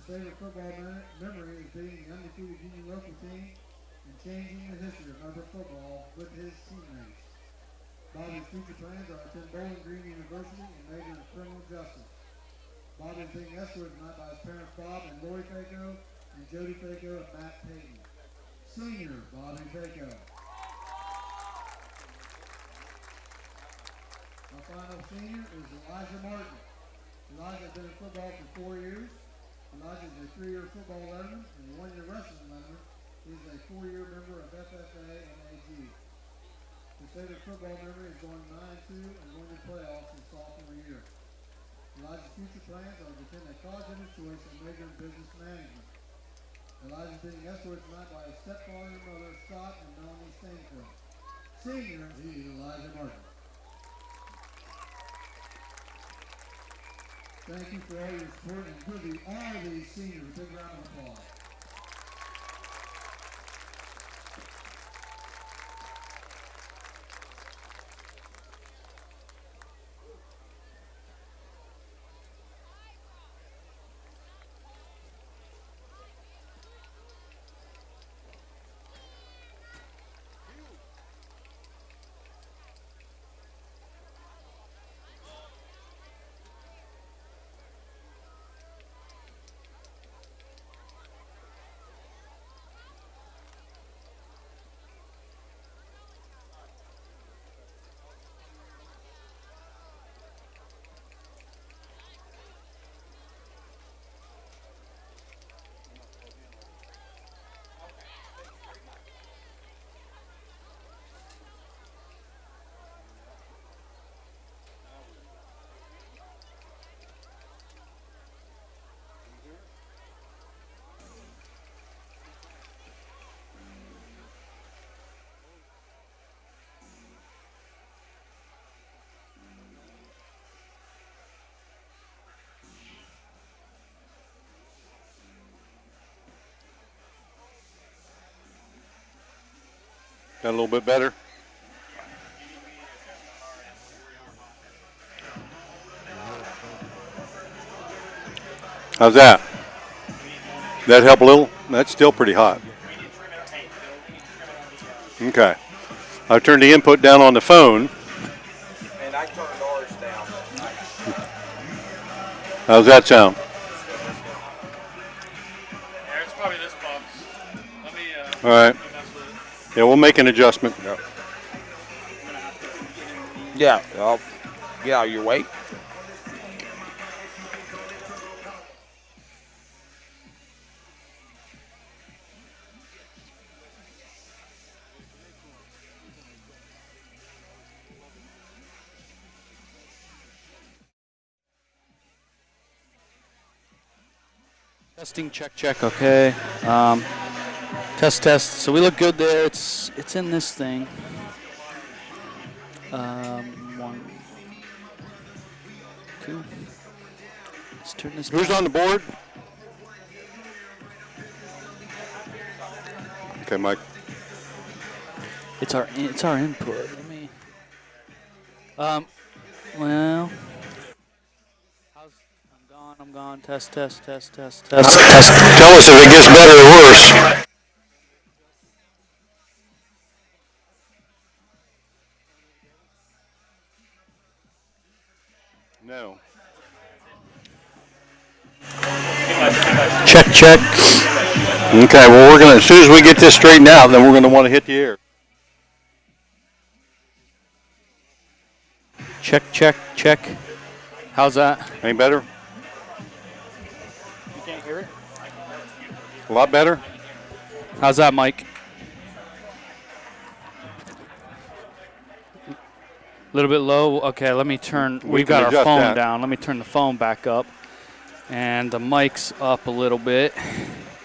favorite football memory is beating the undefeated Union local team and changing the history of Meadowbrook football with his teammates. Bobby's future plans are to attend Bowling Green University and major in criminal justice. Bobby is being escorted tonight by his parents Bob and Lori Faco and Jody Faco and Matt Payton. Senior Bobby Faco. Our final senior is Elijah Martin. Elijah has been in football for 4 years. Elijah is a 3-year football letterman and a 1-year wrestling letterman. He is a 4-year member of FFA and AG. His favorite football memory is going 9-2 and going to playoffs his sophomore year. Elijah's future plans are to attend a college of his choice and major in business management. Elijah is being escorted tonight by his stepfather and mother, Scott and Melanie Stainfield. Senior, he is Elijah Martin. Thank you for all your support and give all these seniors a big round of applause. Got a little bit better. How's that? That help a little? That's still pretty hot. Okay. I turned the input down on the phone. And I turned ours down. How's that sound? Yeah, it's probably this box. Let me, All right. mess with it. Yeah, we'll make an adjustment. Yeah, I'll get out of your way. Testing, check, okay. Test. So we look good there. It's in this thing. 1, 2. Let's turn this. Who's on the board? Okay, Mike. It's our input. Let me. Well. I'm gone. Test. Tell us if it gets better or worse. No. Check. Okay, well, we're gonna, as soon as we get this straightened out, then we're gonna want to hit the air. Check. How's that? Any better? You can't hear it? A lot better? How's that, Mike? A little bit low. Okay, let me turn. We've got our phone down. Let me turn the phone back up. And the mic's up a little bit.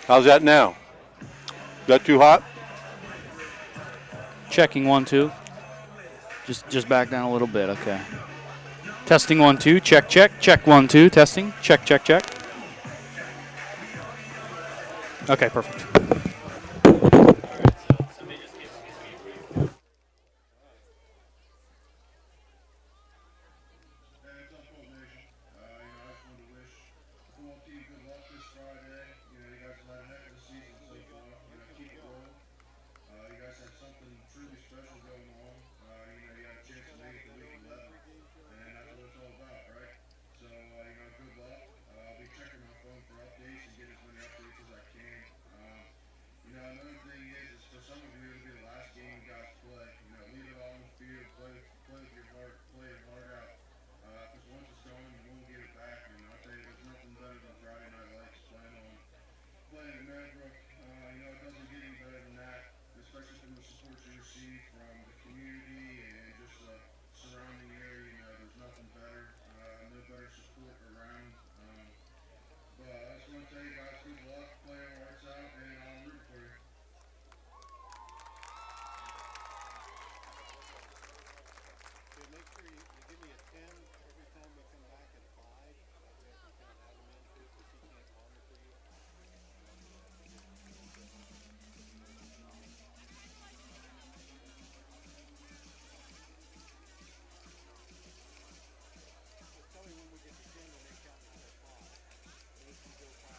How's that now? Is that too hot? Checking 1, 2. Just back down a little bit. Okay. Testing 1, 2. Check 1, 2. Testing. Check. Okay, perfect. I just wanted to wish the football team good luck this Friday. want to tell you guys good luck, play our hearts out, and I'll root for you. Okay, make sure you give me a 10 every time we come back at 5. That way I can kind of add them into it because he can't monitor you. Just tell me when we get to 10 and then count down to 5. And if you go 5,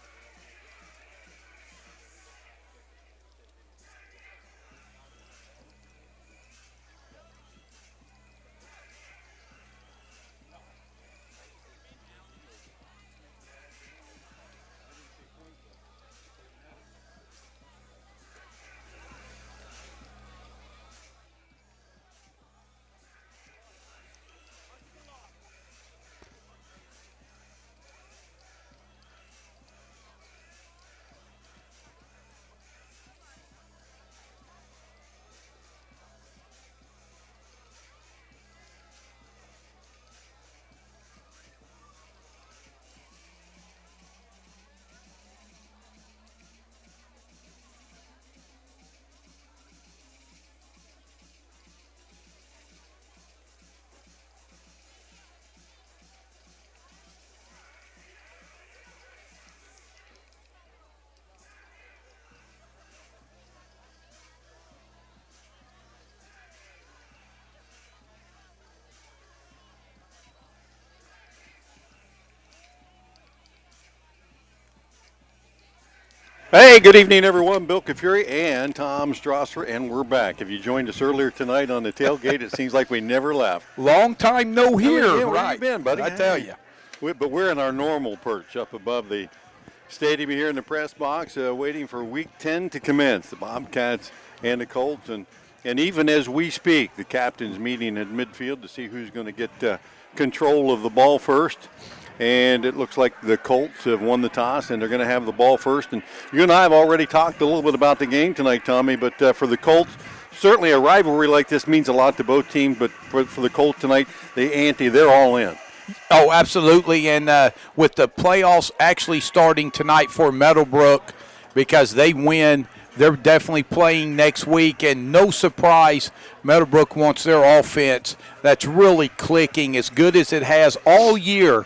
Hey, good evening, everyone. Bill Kafuri and Tom Strasser, and we're back. If you joined us earlier tonight on the tailgate, it seems like we never left. Long time no here. Yeah, where right. you been, buddy? I tell you. But we're in our normal perch up above the stadium here in the press box, waiting for Week 10 to commence. The Bobcats and the Colts, and even as we speak, the captain's meeting at midfield to see who's going to get control of the ball first. And it looks like the Colts have won the toss, and they're going to have the ball first. And you and I have already talked a little bit about the game tonight, Tommy, but for the Colts, certainly a rivalry like this means a lot to both teams, but for the Colts tonight, the ante, they're all in. Oh, absolutely. And with the playoffs actually starting tonight for Meadowbrook, because they win, they're definitely playing next week. And no surprise, Meadowbrook wants their offense that's really clicking as good as it has all year.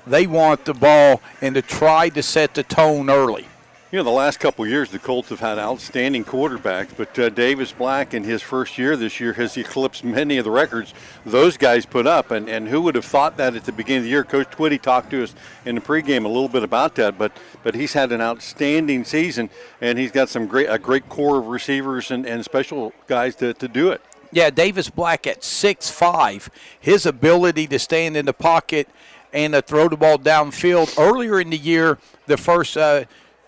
They want the ball and to try to set the tone early. You know, the last couple of years, the Colts have had outstanding quarterbacks, but Davis Black in his first year this year has eclipsed many of the records those guys put up. And who would have thought that at the beginning of the year? Coach Twitty talked to us in the pregame a little bit about that, but he's had an outstanding season, and he's got a great core of receivers and special guys to do it. Yeah, Davis Black at 6'5", his ability to stand in the pocket and throw the ball downfield. Earlier in the year, the first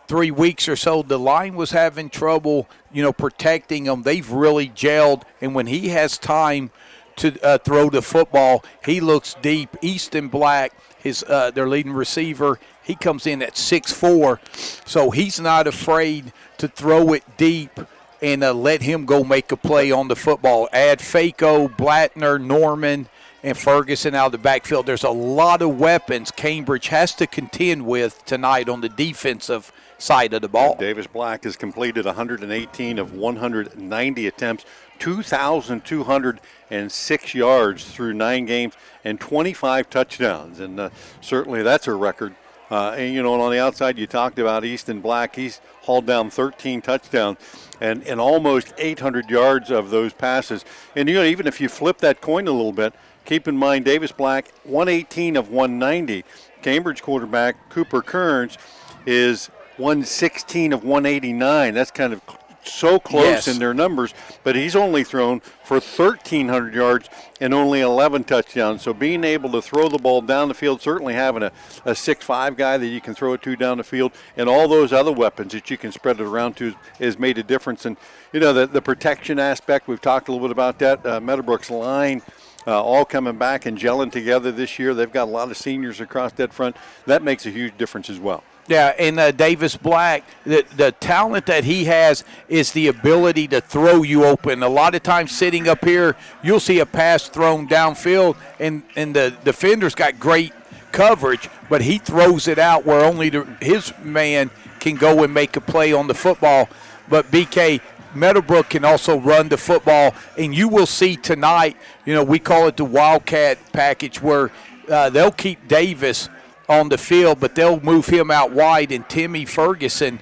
3 weeks or so, the line was having trouble, protecting them. They've really gelled, and when he has time to throw the football, he looks deep. Easton Black, their leading receiver, he comes in at 6'4", so he's not afraid to throw it deep and let him go make a play on the football. Add Faco, Blattner, Norman, and Ferguson out of the backfield. There's a lot of weapons Cambridge has to contend with tonight on the defensive side of the ball. Davis Black has completed 118 of 190 attempts, 2,206 yards through 9 games, and 25 touchdowns. And certainly that's a record. And on the outside, you talked about Easton Black. He's hauled down 13 touchdowns and almost 800 yards of those passes. And, even if you flip that coin a little bit, keep in mind, Davis Black, 118 of 190. Cambridge quarterback Cooper Kearns is 116 of 189. That's kind of so close in their numbers, but he's only thrown for 1,300 yards and only 11 touchdowns. So being able to throw the ball down the field, certainly having a 6'5" guy that you can throw it to down the field, and all those other weapons that you can spread it around to has made a difference. And, the protection aspect, we've talked a little bit about that. Meadowbrook's line, all coming back and gelling together this year. They've got a lot of seniors across that front. That makes a huge difference as well. Yeah, and Davis Black, the talent that he has is the ability to throw you open. A lot of times sitting up here, you'll see a pass thrown downfield, and the defender's got great coverage, but he throws it out where only his man can go and make a play on the football. But BK, Meadowbrook can also run the football, and you will see tonight, we call it the Wildcat package, where they'll keep Davis on the field, but they'll move him out wide, and Timmy Ferguson,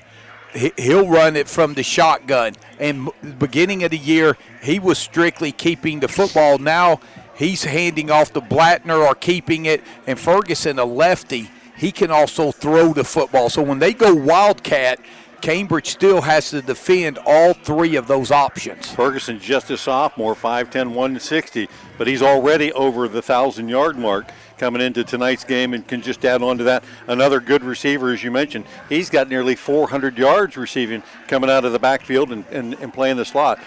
he'll run it from the shotgun. And beginning of the year, he was strictly keeping the football. Now he's handing off to Blattner or keeping it, and Ferguson, a lefty, he can also throw the football. So when they go Wildcat, Cambridge still has to defend all three of those options. Ferguson, just a sophomore, 5'10", 160, but he's already over the 1,000-yard mark coming into tonight's game, and can just add on to that another good receiver, as you mentioned. He's got nearly 400 yards receiving coming out of the backfield and playing the slot.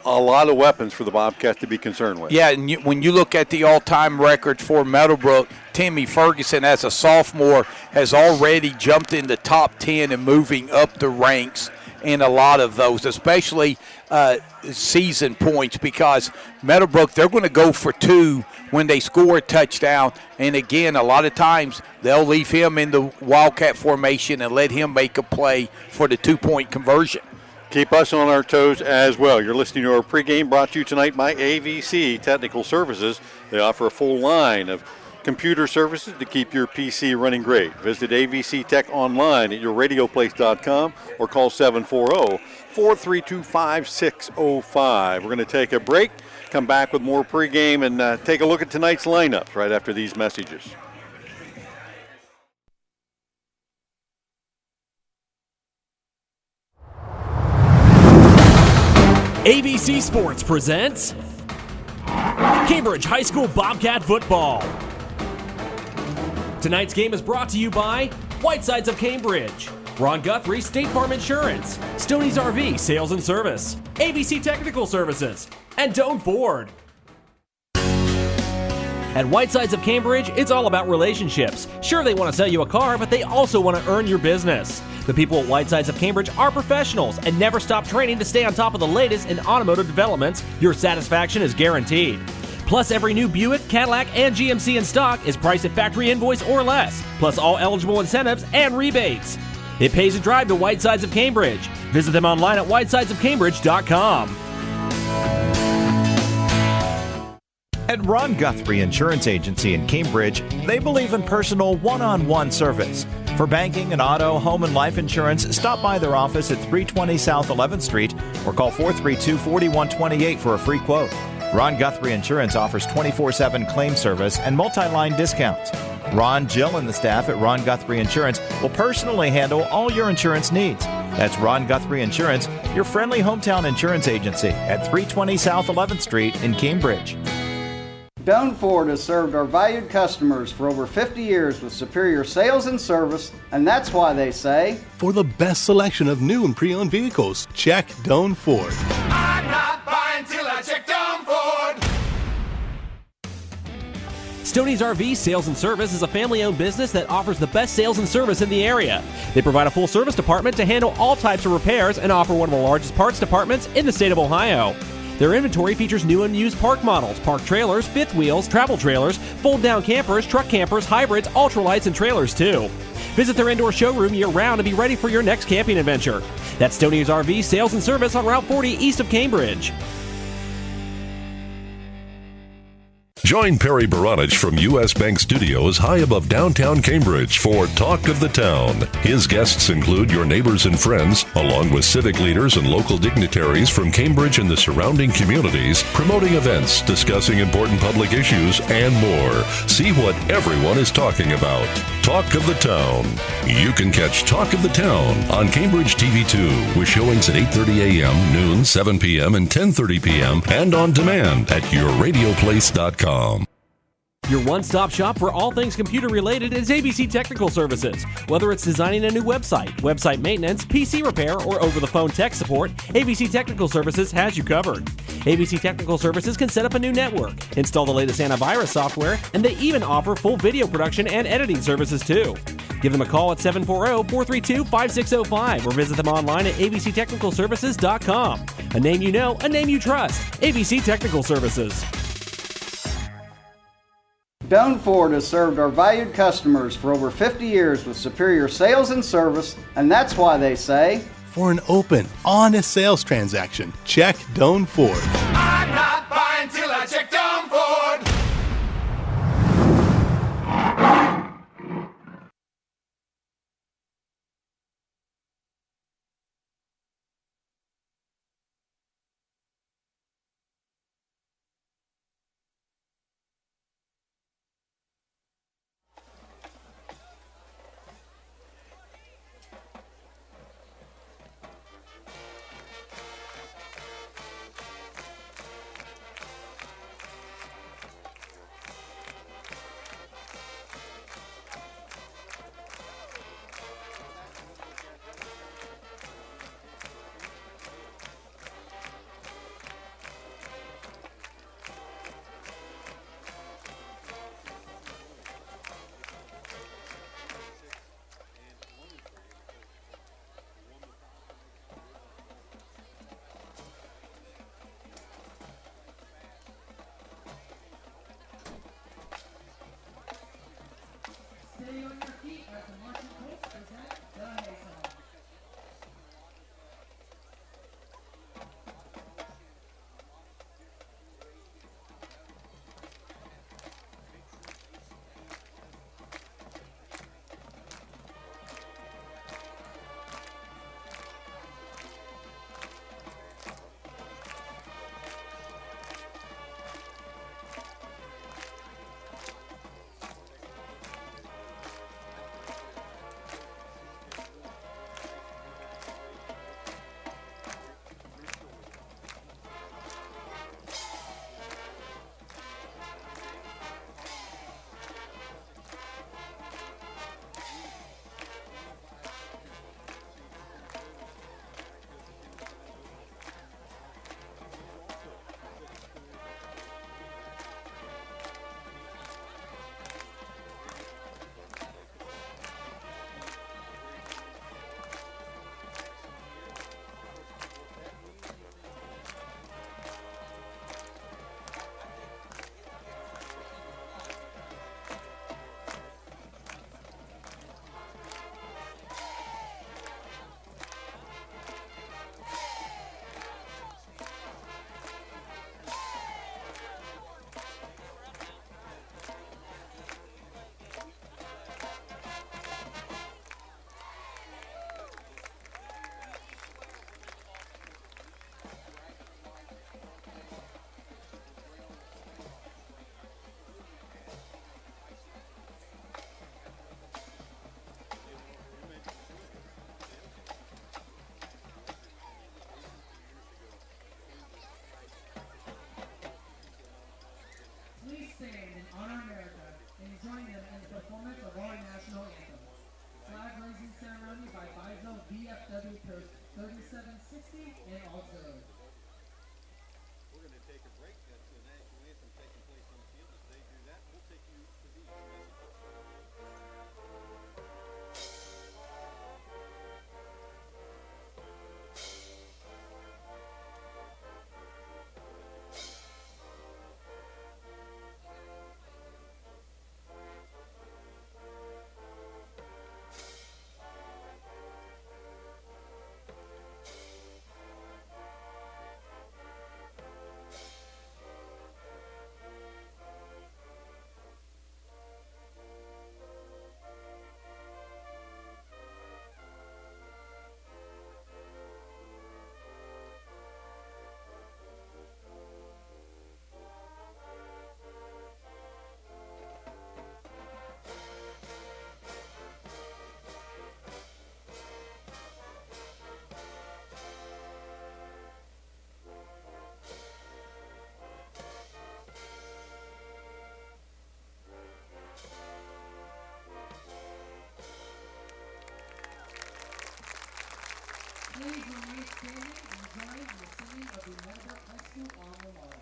A lot of weapons for the Bobcats to be concerned with. Yeah, and when you look at the all-time records for Meadowbrook, Timmy Ferguson, as a sophomore, has already jumped in the top 10 and moving up the ranks in a lot of those, especially season points, because Meadowbrook, they're going to go for two when they score a touchdown. And again, a lot of times they'll leave him in the Wildcat formation and let him make a play for the two-point conversion. Keep us on our toes as well. You're listening to our pregame, brought to you tonight by AVC Technical Services. They offer a full line of computer services to keep your PC running great. Visit AVC Tech online at yourradioplace.com or call 740-432-5605. We're going to take a break, come back with more pregame, and take a look at tonight's lineups right after these messages. ABC Sports presents Cambridge High School Bobcat Football. Tonight's game is brought to you by Whitesides of Cambridge, Ron Guthrie State Farm Insurance, Stoney's RV Sales and Service, ABC Technical Services, and Doan Ford. At Whitesides of Cambridge, it's all about relationships. Sure, they want to sell you a car, but they also want to earn your business. The people at Whitesides of Cambridge are professionals and never stop training to stay on top of the latest in automotive developments. Your satisfaction is guaranteed. Plus, every new Buick, Cadillac, and GMC in stock is priced at factory invoice or less, plus all eligible incentives and rebates. It pays to drive to Whitesides of Cambridge. Visit them online at whitesidesofcambridge.com. At Ron Guthrie Insurance Agency in Cambridge, they believe in personal one-on-one service. For banking and auto, home, and life insurance, stop by their office at 320 South 11th Street or call 432-4128 for a free quote. Ron Guthrie Insurance offers 24/7 claim service and multi-line discounts. Ron, Jill, and the staff at Ron Guthrie Insurance will personally handle all your insurance needs. That's Ron Guthrie Insurance, your friendly hometown insurance agency at 320 South 11th Street in Cambridge. Doan Ford has served our valued customers for over 50 years with superior sales and service, and that's why they say, for the best selection of new and pre-owned vehicles, check Doan Ford. I'm not buying till I check Doan Ford. Stoney's RV Sales and Service is a family-owned business that offers the best sales and service in the area. They provide a full service department to handle all types of repairs and offer one of the largest parts departments in the state of Ohio. Their inventory features new and used park models, park trailers, fifth wheels, travel trailers, fold-down campers, truck campers, hybrids, ultralights, and trailers too. Visit their indoor showroom year-round to be ready for your next camping adventure. That's Stoney's RV Sales and Service on Route 40 east of Cambridge. Join Perry Baranich from U.S. Bank Studios high above downtown Cambridge for Talk of the Town. His guests include your neighbors and friends, along with civic leaders and local dignitaries from Cambridge and the surrounding communities, promoting events, discussing important public issues, and more. See what everyone is talking about. Talk of the Town. You can catch Talk of the Town on Cambridge TV2 with showings at 8:30 a.m., noon, 7 p.m., and 10:30 p.m., and on demand at yourradioplace.com. Your one-stop shop for all things computer-related is ABC Technical Services. Whether it's designing a new website, website maintenance, PC repair, or over-the-phone tech support, ABC Technical Services has you covered. ABC Technical Services can set up a new network, install the latest antivirus software, and they even offer full video production and editing services too. Give them a call at 740-432-5605 or visit them online at abctechnicalservices.com. A name you know, a name you trust. ABC Technical Services. Doan Ford has served our valued customers for over 50 years with superior sales and service, and that's why they say, for an open, honest sales transaction, check Doan Ford. I'm not buying till I check Doan Ford. Stay on your feet as the Marching Colts present the Hay Song. Please stand and honor America and join them in the performance of our national anthem. Flag raising ceremony by Bizo VFW Post 3760 and Auxiliary. We're going to take a break. That's the national anthem taking place on the field. As they do that, we'll take you to these messages. Please remain standing and join in the singing of the Meadowbrook High School alma mater.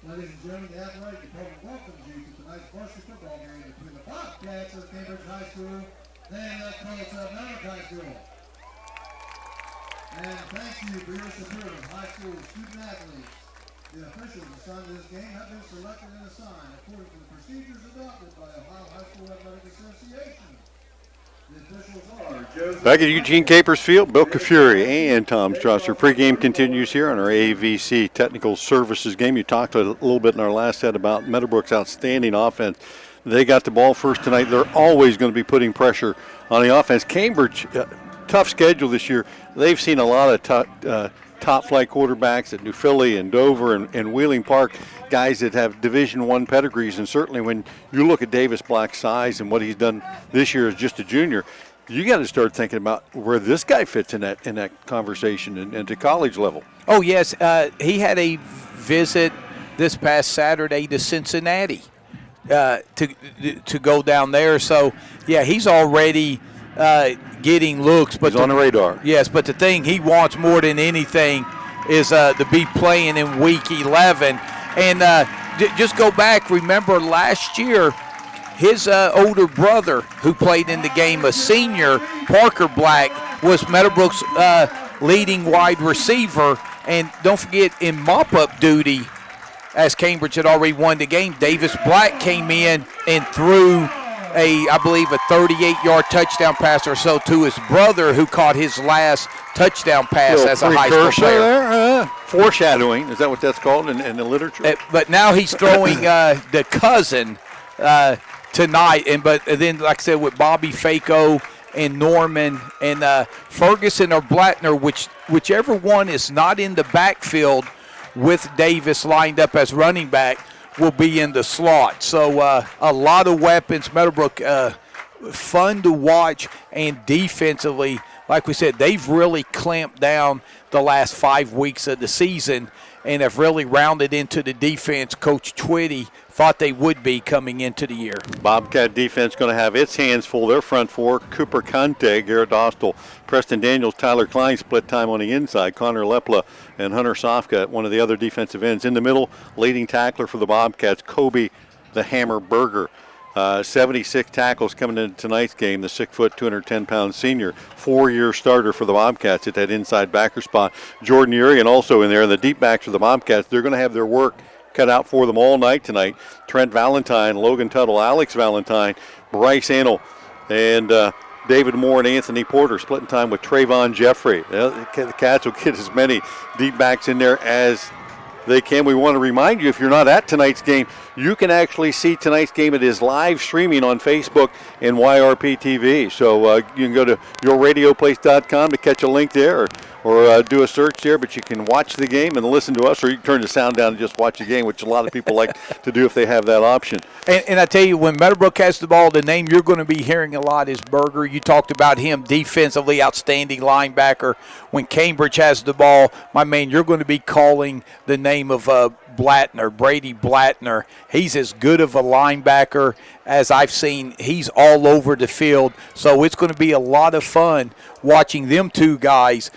Ladies and gentlemen, the athletic department welcomes you to tonight's varsity football game between the Bobcats of Cambridge High School and the Colts of Meadowbrook High School. And thank you for your support of high school student athletes. The officials assigned to this game have been selected and assigned according to the procedures adopted by Ohio High School Athletic Association. The officials are back at Eugene Capers Field, Bill Kafuri and Tom Strasser. Pregame continues here on our AVC Technical Services game. You talked a little bit in our last set about Meadowbrook's outstanding offense. They got the ball first tonight. They're always going to be putting pressure on the offense. Cambridge, tough schedule this year. They've seen a lot of top-flight quarterbacks at New Philly and Dover and Wheeling Park, guys that have Division I pedigrees. And certainly when you look at Davis Black's size and what he's done this year as just a junior, you got to start thinking about where this guy fits in that conversation and to college level. Oh, yes. He had a visit this past Saturday to Cincinnati to go down there. So, yeah, he's already getting looks. But he's on the radar. Yes, but the thing he wants more than anything is to be playing in Week 11. And just go back, remember last year, his older brother who played in the game, a senior, Parker Black, was Meadowbrook's leading wide receiver. And don't forget, in mop-up duty, as Cambridge had already won the game, Davis Black came in and threw I believe a 38-yard touchdown pass or so to his brother, who caught his last touchdown pass as a high school player. There, foreshadowing, is that what that's called in the literature? But now he's throwing the cousin tonight, but then, like I said, with Bobby Faco and Norman and Ferguson or Blattner, whichever one is not in the backfield with Davis lined up as running back, will be in the slot. So a lot of weapons. Meadowbrook, fun to watch, and defensively, like we said, they've really clamped down the last 5 weeks of the season and have really rounded into the defense Coach Twitty thought they would be coming into the year. Bobcat defense going to have its hands full. Their front four, Cooper Conte, Garrett Dostal, Preston Daniels, Tyler Klein split time on the inside, Connor Lepla and Hunter Sofka, one of the other defensive ends. In the middle, leading tackler for the Bobcats, Kobe the Hammer Berger. 76 tackles coming into tonight's game. The 6', 210-pound senior, 4-year starter for the Bobcats at that inside backer spot. Jordan Urian also in there. And the deep backs for the Bobcats, they're going to have their work cut out for them all night tonight. Trent Valentine, Logan Tuttle, Alex Valentine, Bryce Anel, and David Moore and Anthony Porter splitting time with Trayvon Jeffrey. The Cats will get as many deep backs in there as they can. We want to remind you, if you're not at tonight's game, you can actually see tonight's game. It is live streaming on Facebook and YRP TV. So you can go to yourradioplace.com to catch a link there, or do a search there, but you can watch the game and listen to us, or you can turn the sound down and just watch the game, which a lot of people like to do if they have that option. And I tell you, when Meadowbrook has the ball, the name you're going to be hearing a lot is Berger. You talked about him, defensively outstanding linebacker. When Cambridge has the ball, my man, you're going to be calling the name of Blattner, Brady Blattner. He's as good of a linebacker as I've seen. He's all over the field. So it's going to be a lot of fun watching them two guys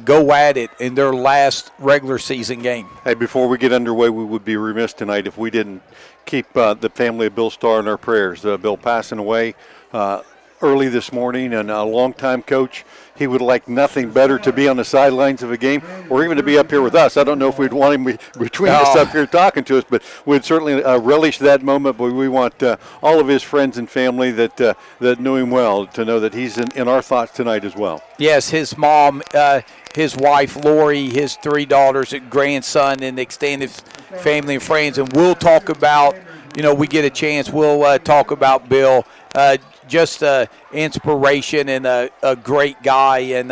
go at it in their last regular season game. Hey, before we get underway, we would be remiss tonight if we didn't keep the family of Bill Starr in our prayers. Bill passing away early this morning, and a longtime coach. He would like nothing better to be on the sidelines of a game, or even to be up here with us. I don't know if we'd want him between us up here talking to us, but we'd certainly relish that moment. But we want all of his friends and family that knew him well to know that he's in our thoughts tonight as well. Yes, his mom, his wife, Lori, his 3 daughters, and grandson, and extended family and friends. And we'll talk about, we get a chance, we'll talk about Bill. Just inspiration and a great guy, and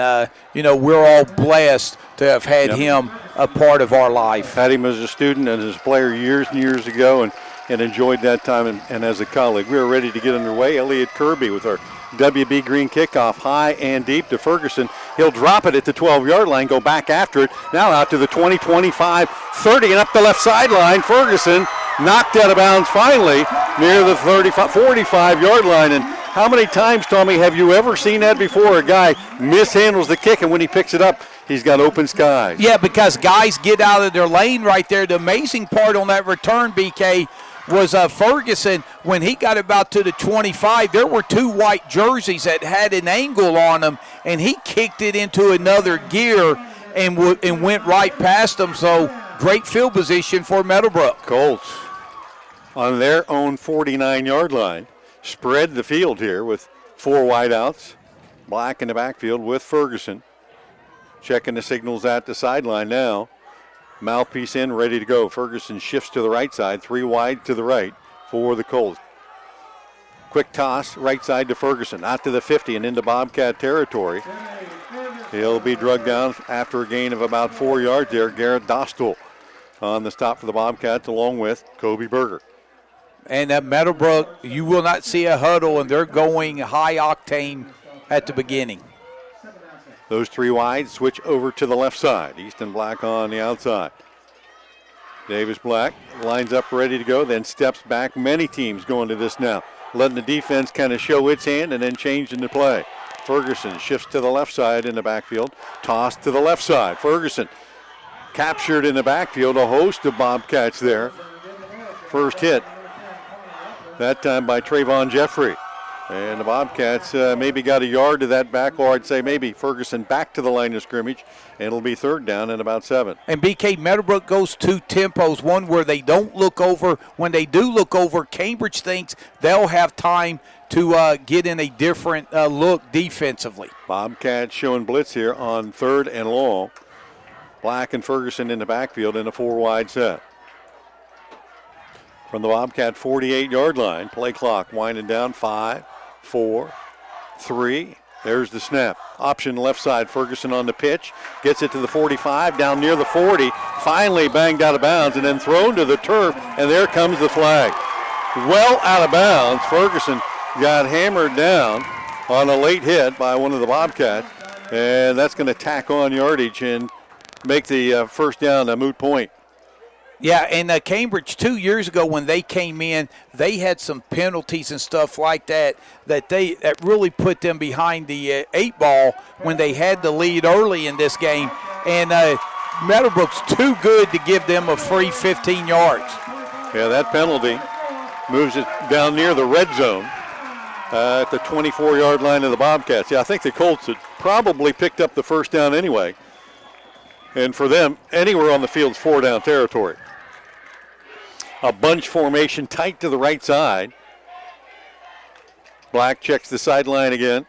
we're all blessed to have had him a part of our life. Had him as a student and as a player years and years ago, and enjoyed that time and as a colleague. We are ready to get underway. Elliot Kirby with our WB Green kickoff, high and deep to Ferguson. He'll drop it at the 12-yard line, go back after it. Now out to the 20, 25, 30, and up the left sideline. Ferguson knocked out of bounds finally near the 35, 45-yard line, and How many times, Tommy, have you ever seen that before? A guy mishandles the kick, and when he picks it up, he's got open skies. Yeah, because guys get out of their lane right there. The amazing part on that return, BK, was Ferguson, when he got about to the 25, there were 2 white jerseys that had an angle on them, and he kicked it into another gear and went right past them. So great field position for Meadowbrook. Colts on their own 49-yard line spread the field here with 4 wideouts. Black in the backfield with Ferguson. Checking the signals at the sideline now. Mouthpiece in, ready to go. Ferguson shifts to the right side, 3 wide to the right for the Colts. Quick toss, right side to Ferguson, out to the 50 and into Bobcat territory. He'll be drugged down after a gain of about 4 yards there. Garrett Dostal on the stop for the Bobcats along with Kobe Berger. And at Meadowbrook, you will not see a huddle, and they're going high octane at the beginning. Those 3 wide switch over to the left side. Easton Black on the outside. Davis Black lines up ready to go, then steps back. Many teams going to this now, letting the defense kind of show its hand and then change into play. Ferguson shifts to the left side in the backfield. Toss to the left side. Ferguson captured in the backfield. A host of Bobcats there. First hit, that time by Trayvon Jeffrey. And the Bobcats maybe got a yard to that back, or I'd say maybe Ferguson back to the line of scrimmage, and it'll be 3rd down and about 7. And BK, Meadowbrook goes 2 tempos, one where they don't look over. When they do look over, Cambridge thinks they'll have time to get in a different look defensively. Bobcats showing blitz here on 3rd and long. Black and Ferguson in the backfield in a 4 wide set. From the Bobcat 48-yard line, play clock winding down. 5, 4, 3. There's the snap. Option left side. Ferguson on the pitch. Gets it to the 45, down near the 40. Finally banged out of bounds and then thrown to the turf. And there comes the flag. Well out of bounds. Ferguson got hammered down on a late hit by one of the Bobcats. And that's going to tack on yardage and make the first down a moot point. Yeah, and Cambridge 2 years ago when they came in, they had some penalties and stuff like that that really put them behind the 8 ball when they had the lead early in this game. And Meadowbrook's too good to give them a free 15 yards. Yeah, that penalty moves it down near the red zone at the 24-yard line of the Bobcats. Yeah, I think the Colts had probably picked up the first down anyway. And for them, anywhere on the field's 4-down territory. A bunch formation tight to the right side. Black checks the sideline again,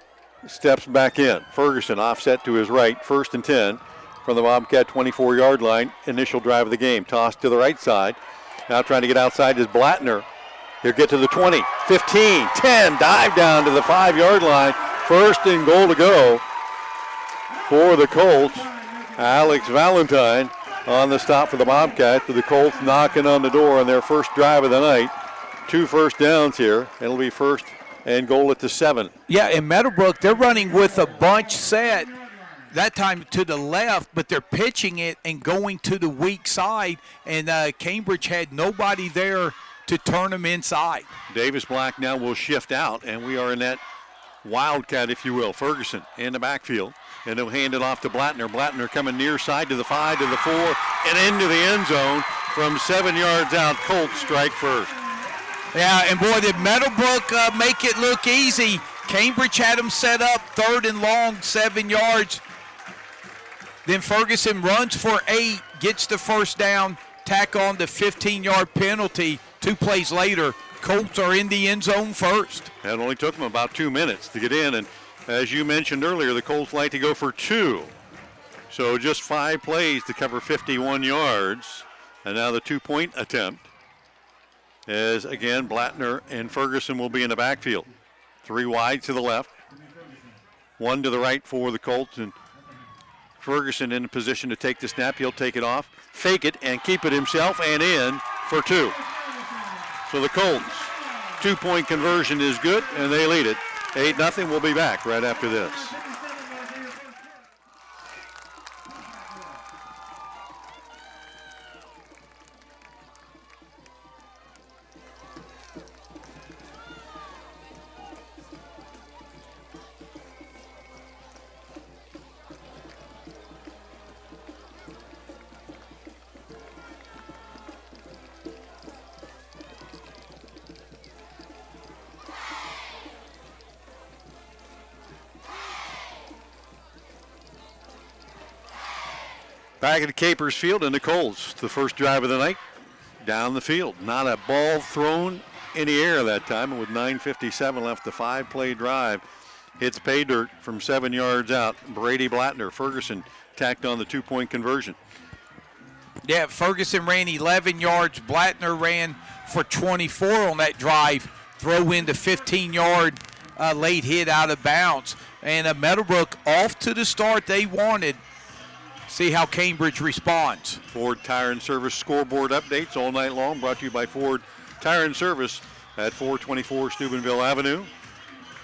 steps back in. Ferguson offset to his right, 1st and 10 from the Bobcat 24-yard line. Initial drive of the game, toss to the right side. Now trying to get outside is Blattner. He'll get to the 20, 15, 10, dive down to the 5-yard line. 1st and goal to go for the Colts. Alex Valentine on the stop for the Bobcats, with the Colts knocking on the door on their first drive of the night. 2 first downs here. It'll be 1st and goal at the 7. Yeah, in Meadowbrook, they're running with a bunch set, that time to the left, but they're pitching it and going to the weak side, and Cambridge had nobody there to turn them inside. Davis Black now will shift out, and we are in that wildcat, if you will. Ferguson in the backfield. And he'll hand it off to Blattner. Blattner coming near side to the 5, to the 4, and into the end zone from 7 yards out. Colts strike first. Yeah, and boy, did Meadowbrook make it look easy. Cambridge had them set up 3rd and long, 7 yards. Then Ferguson runs for 8, gets the first down, tack on the 15-yard penalty. 2 plays later, Colts are in the end zone first. It only took them about 2 minutes to get in, and as you mentioned earlier, the Colts like to go for 2. So just 5 plays to cover 51 yards. And now the 2-point attempt is, again, Blattner and Ferguson will be in the backfield. 3 wide to the left, 1 to the right for the Colts. And Ferguson in a position to take the snap. He'll take it off, fake it, and keep it himself, and in for 2. So the Colts, 2-point conversion is good, and they lead it 8-0. We'll be back right after this. Back at Capers Field in the Colts, the first drive of the night, down the field. Not a ball thrown in the air that time, and with 9:57 left, the 5-play drive hits pay dirt from 7 yards out. Brady Blattner, Ferguson tacked on the 2-point conversion. Yeah, Ferguson ran 11 yards. Blattner ran for 24 on that drive. Throw in the 15-yard late hit out of bounds. And Meadowbrook off to the start they wanted. See how Cambridge responds. Ford Tire and Service scoreboard updates all night long, brought to you by Ford Tire and Service at 424 Steubenville Avenue.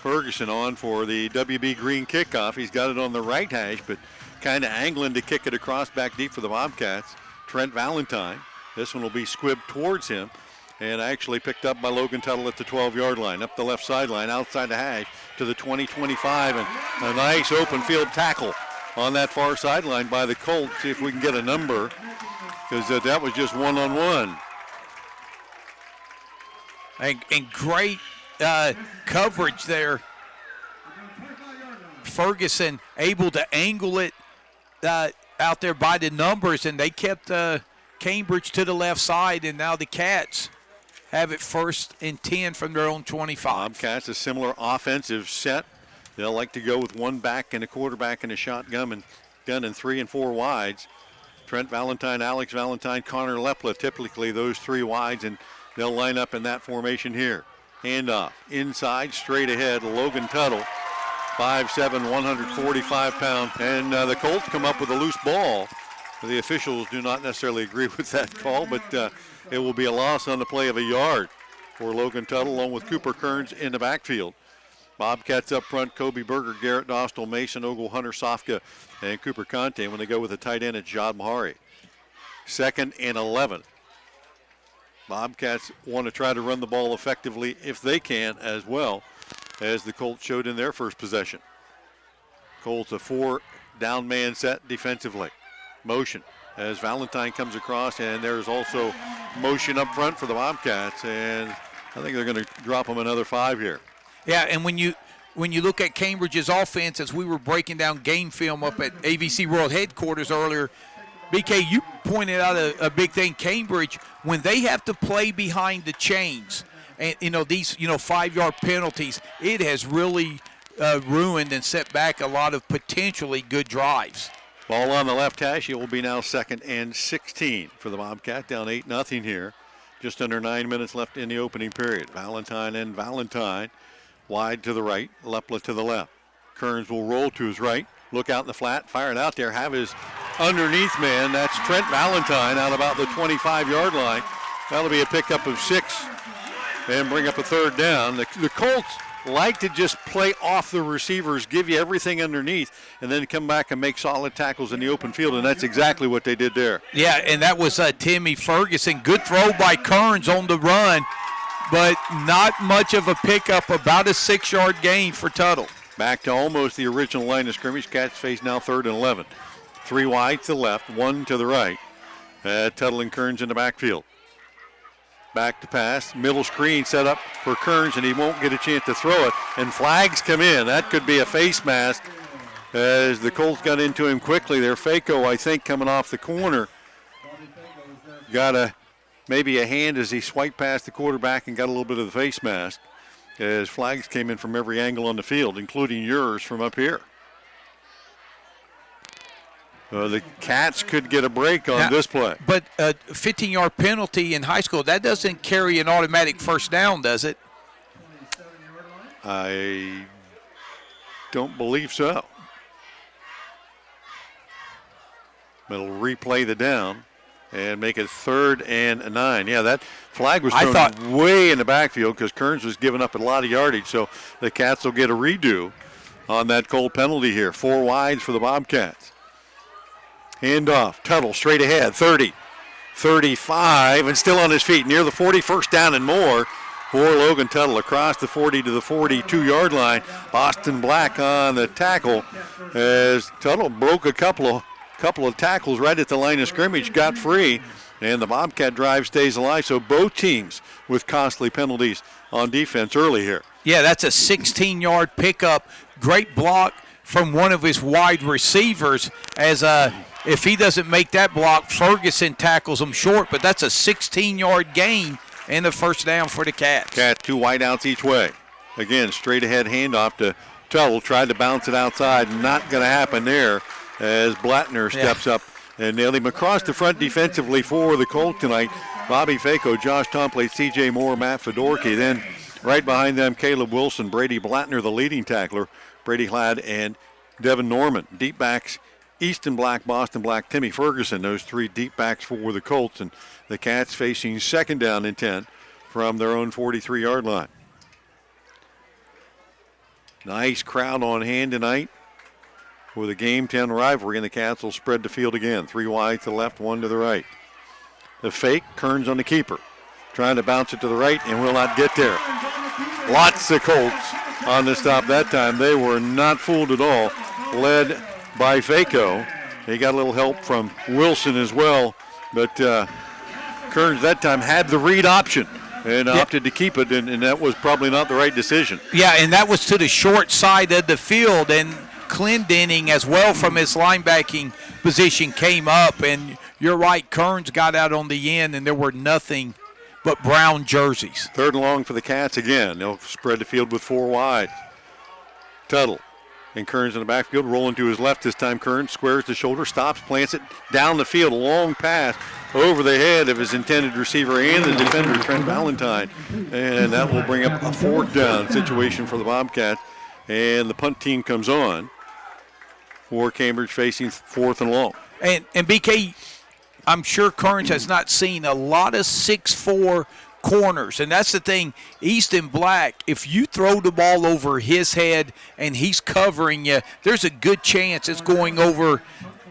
Ferguson on for the WB Green kickoff. He's got it on the right hash, but kind of angling to kick it across back deep for the Bobcats. Trent Valentine. This one will be squibbed towards him and actually picked up by Logan Tuttle at the 12-yard line, up the left sideline, outside the hash to the 20-25, and a nice open field tackle on that far sideline by the Colts. See if we can get a number, because that was just one-on-one. And great coverage there. Ferguson able to angle it out there by the numbers, and they kept Cambridge to the left side, and now the Cats have it 1st and 10 from their own 25. Bobcats, a similar offensive set. They'll like to go with one back and a quarterback and a shotgun and 3 and 4 wides. Trent Valentine, Alex Valentine, Connor Lepla, typically those 3 wides, and they'll line up in that formation here. Handoff, inside, straight ahead, Logan Tuttle, 5'7", 145 pounds, and the Colts come up with a loose ball. The officials do not necessarily agree with that call, but it will be a loss on the play of a yard for Logan Tuttle, along with Cooper Kearns in the backfield. Bobcats up front, Kobe Berger, Garrett Dostal, Mason Ogle, Hunter Sofka, and Cooper Conte. When they go with a tight end, it's Jad Mahari. 2nd and 11. Bobcats want to try to run the ball effectively if they can, as well as the Colts showed in their first possession. Colts a 4-down man set defensively. Motion as Valentine comes across, and there's also motion up front for the Bobcats, and I think they're going to drop them another 5 here. Yeah, and when you look at Cambridge's offense, as we were breaking down game film up at AVC World Headquarters earlier, BK, you pointed out a big thing. Cambridge, when they have to play behind the chains, and these 5-yard penalties, it has really ruined and set back a lot of potentially good drives. Ball on the left hash. It will be now 2nd and 16 for the Bobcat, down 8-0 here. Just under 9 minutes left in the opening period. Valentine and Valentine wide to the right, Lepla to the left. Kearns will roll to his right, look out in the flat, fire it out there, have his underneath man. That's Trent Valentine out about the 25-yard line. That'll be a pickup of 6 and bring up a 3rd down. The Colts like to just play off the receivers, give you everything underneath, and then come back and make solid tackles in the open field, and that's exactly what they did there. Yeah, and that was Timmy Ferguson. Good throw by Kearns on the run, but not much of a pickup, about a 6-yard gain for Tuttle. Back to almost the original line of scrimmage. Cats face now 3rd and 11. 3 wide to the left, 1 to the right. Tuttle and Kearns in the backfield. Back to pass, middle screen set up for Kearns, and he won't get a chance to throw it. And flags come in. That could be a face mask as the Colts got into him quickly. Their Faco, I think, coming off the corner. Got maybe a hand as he swiped past the quarterback and got a little bit of the face mask as flags came in from every angle on the field, including yours from up here. The Cats could get a break on this play. But a 15-yard penalty in high school, that doesn't carry an automatic 1st down, does it? I don't believe so. It'll replay the down and make it 3rd and 9. Yeah, that flag was thrown way in the backfield because Kearns was giving up a lot of yardage, so the Cats will get a redo on that Colt penalty here. 4 wides for the Bobcats. Handoff, Tuttle straight ahead, 30, 35, and still on his feet, near the 40, 1st down and more for Logan Tuttle across the 40 to the 42-yard line. Boston Black on the tackle as Tuttle broke a couple of tackles right at the line of scrimmage, got free, and the Bobcat drive stays alive. So both teams with costly penalties on defense early here. Yeah, that's a 16-yard pickup. Great block from one of his wide receivers as if he doesn't make that block, Ferguson tackles him short, but that's a 16-yard gain and the first down for the Cats. Cats 2 wideouts each way. Again, straight ahead handoff to Tuttle. Tried to bounce it outside. Not going to happen there as Blattner steps up and nailed him across the front defensively for the Colts tonight. Bobby Faco, Josh Tomplate, C.J. Moore, Matt Fedorky. Then right behind them, Caleb Wilson, Brady Blattner, the leading tackler, Brady Hladd, and Devin Norman. Deep backs, Easton Black, Boston Black, Timmy Ferguson. Those 3 deep backs for the Colts. And the Cats facing second down and 10 from their own 43-yard line. Nice crowd on hand tonight for the Game 10 rivalry, and the Cats will spread the field again. 3 wide to the left, 1 to the right. The fake, Kearns on the keeper. Trying to bounce it to the right and will not get there. Lots of Colts on the stop that time. They were not fooled at all. Led by Faco. He got a little help from Wilson as well, but Kearns that time had the read option and opted to keep it, and that was probably not the right decision. Yeah, and that was to the short side of the field, and Clendening as well from his linebacking position came up, and you're right, Kearns got out on the end, and there were nothing but brown jerseys. 3rd and long for the Cats again. They'll spread the field with 4 wide. Tuttle and Kearns in the backfield, rolling to his left this time. Kearns squares the shoulder, stops, plants it down the field, a long pass over the head of his intended receiver and the defender, Trent Valentine. And that will bring up a 4th down situation for the Bobcats. And the punt team comes on for Cambridge facing 4th and long. And BK, I'm sure Kearns has not seen a lot of 6'4" corners, and that's the thing. Easton Black, if you throw the ball over his head and he's covering you, there's a good chance it's going over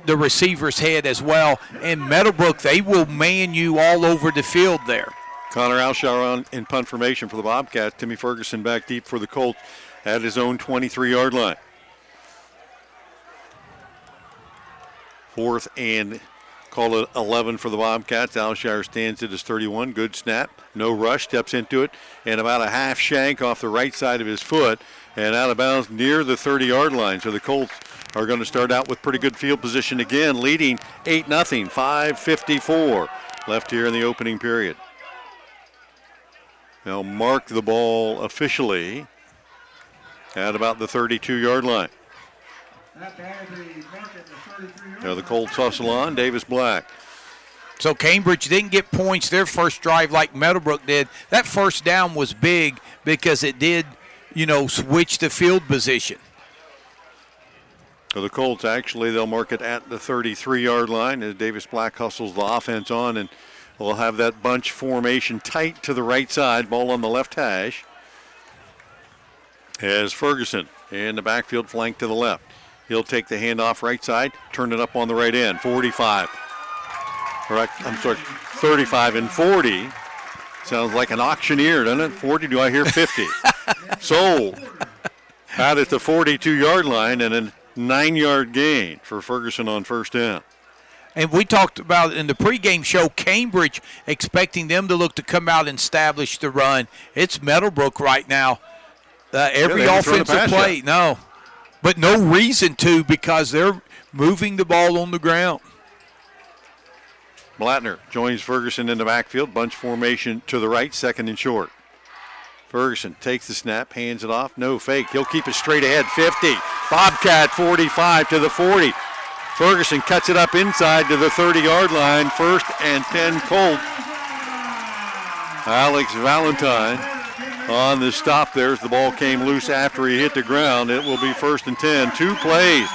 the receiver's head as well. And Meadowbrook, they will man you all over the field there. Connor Alshire in punt formation for the Bobcats. Timmy Ferguson back deep for the Colts at his own 23-yard line. 4th and call it 11 for the Bobcats. Alshire stands at his 31. Good snap. No rush. Steps into it. And about a half shank off the right side of his foot. And out of bounds near the 30-yard line. So the Colts are going to start out with pretty good field position again, leading 8-0. 5:54 left here in the opening period. They'll mark the ball officially at about the 32-yard line. Now the Colts hustle on. Davis Black. So Cambridge didn't get points their first drive like Meadowbrook did. That first down was big because it did, switch the field position. So the Colts they'll mark it at the 33-yard line as Davis Black hustles the offense on, and we'll have that bunch formation tight to the right side. Ball on the left hash. As Ferguson in the backfield, flank to the left. He'll take the handoff right side, turn it up on the right end. 35. 35 and 40. Sounds like an auctioneer, doesn't it? 40, do I hear 50? Sold. Out at the 42-yard line and a 9-yard gain for Ferguson on first down. And we talked about in the pregame show, Cambridge expecting them to look to come out and establish the run. It's Meadowbrook right now. Every offensive play, no. But no reason to because they're moving the ball on the ground. Blattner joins Ferguson in the backfield. Bunch formation to the right, 2nd and short. Ferguson takes the snap, hands it off. No fake. He'll keep it straight ahead. 50. Bobcat 45 to the 40. Ferguson cuts it up inside to the 30-yard line. 1st and 10 Colts. Alex Valentine on the stop there as the ball came loose after he hit the ground. It will be 1st and 10. 2 plays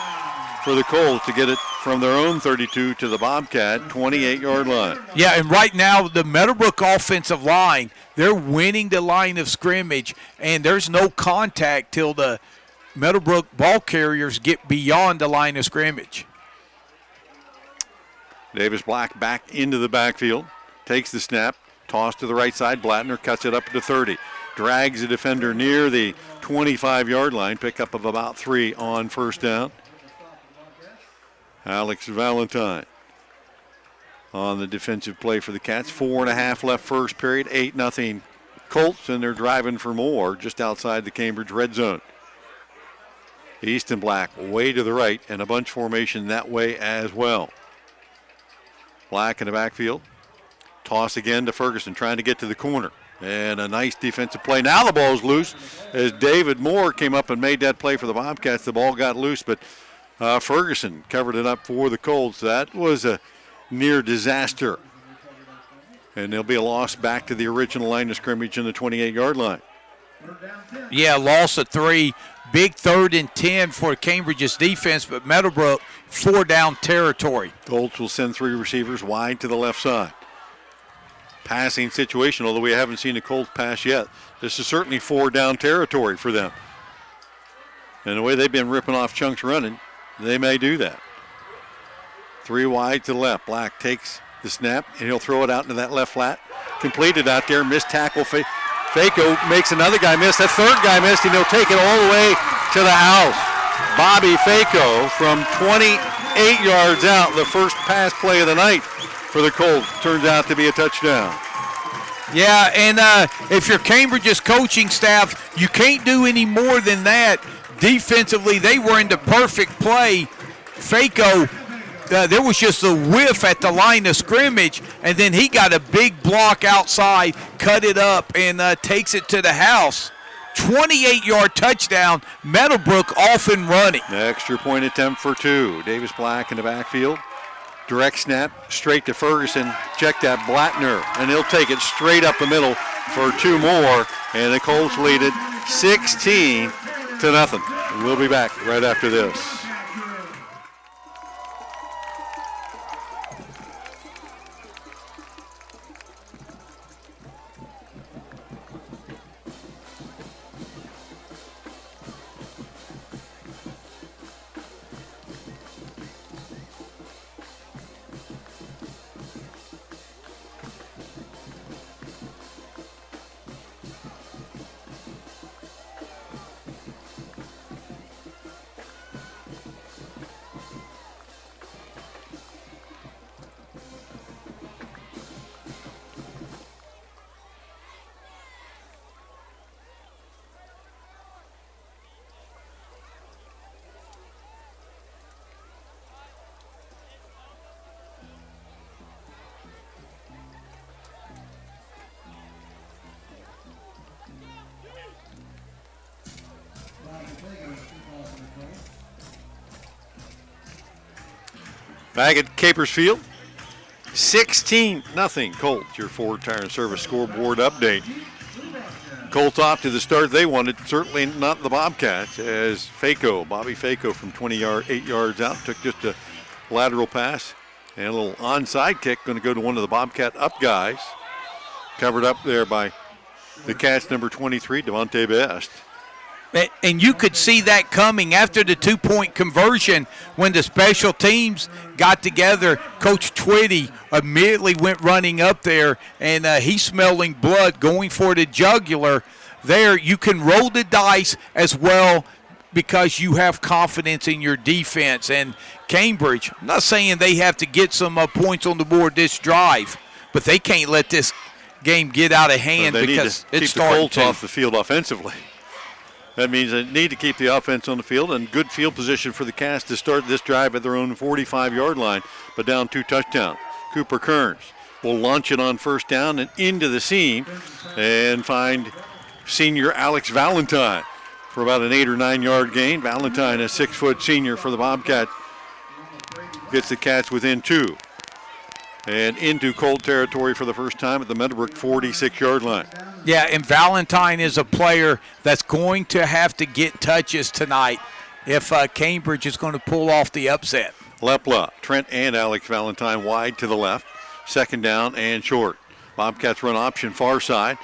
for the Colts to get it from their own 32 to the Bobcat 28-yard line. Yeah, and right now the Meadowbrook offensive line, they're winning the line of scrimmage, and there's no contact till the Meadowbrook ball carriers get beyond the line of scrimmage. Davis Black back into the backfield, takes the snap, toss to the right side. Blattner cuts it up to 30. Drags the defender near the 25-yard line. Pickup of about 3 on first down. Alex Valentine on the defensive play for the Cats. 4.5 left first period. 8-0 Colts, and they're driving for more just outside the Cambridge red zone. Easton Black way to the right, and a bunch formation that way as well. Black in the backfield. Toss again to Ferguson, trying to get to the corner. And a nice defensive play. Now the ball's loose as David Moore came up and made that play for the Bobcats. The ball got loose, but Ferguson covered it up for the Colts. That was a near disaster. And there'll be a loss back to the original line of scrimmage in the 28-yard line. Yeah, loss of 3. Big 3rd and 10 for Cambridge's defense, but Meadowbrook 4 down territory. Colts will send 3 receivers wide to the left side. Passing situation, although we haven't seen the Colts pass yet. This is certainly 4 down territory for them. And the way they've been ripping off chunks running, they may do that. 3 wide to the left. Black takes the snap, and he'll throw it out into that left flat. Completed out there, missed tackle. Fako makes another guy miss. That third guy missed, and he'll take it all the way to the house. Bobby Fako from 28 yards out, the first pass play of the night for the Colts. Turns out to be a touchdown. Yeah, and if you're Cambridge's coaching staff, you can't do any more than that. Defensively, they were in the perfect play. Fako, there was just a whiff at the line of scrimmage, and then he got a big block outside, cut it up, and takes it to the house. 28-yard touchdown, Meadowbrook off and running. The extra point attempt for 2. Davis Black in the backfield. Direct snap straight to Ferguson. Check that, Blattner, and he'll take it straight up the middle for 2 more, and the Colts lead it 16-0. We'll be back right after this. Back at Capers Field, 16-0 Colts. Your Ford Tire and Service scoreboard update. Colts off to the start they wanted, certainly not the Bobcats, as Bobby Fako from 8 yards out, took just a lateral pass and a little onside kick, going to go to one of the Bobcat up guys. Covered up there by the Cats number 23, Devontae Best. And you could see that coming after the 2-point conversion when the special teams got together. Coach Twitty immediately went running up there, and he's smelling blood, going for the jugular. There, you can roll the dice as well because you have confidence in your defense. And Cambridge, I'm not saying they have to get some points on the board this drive, but they can't let this game get out of hand because it's starting to keep the Colts off the field offensively. That means they need to keep the offense on the field and good field position for the Cats to start this drive at their own 45-yard line, but down 2 touchdowns. Cooper Kearns will launch it on first down and into the seam and find senior Alex Valentine for about an 8 or 9 yard gain. Valentine, a 6-foot senior for the Bobcats, gets the Cats within 2 and into Colt territory for the first time at the Meadowbrook 46-yard line. Yeah, and Valentine is a player that's going to have to get touches tonight if Cambridge is going to pull off the upset. Lepla, Trent and Alex Valentine wide to the left. 2nd down and short. Bobcats run option far side.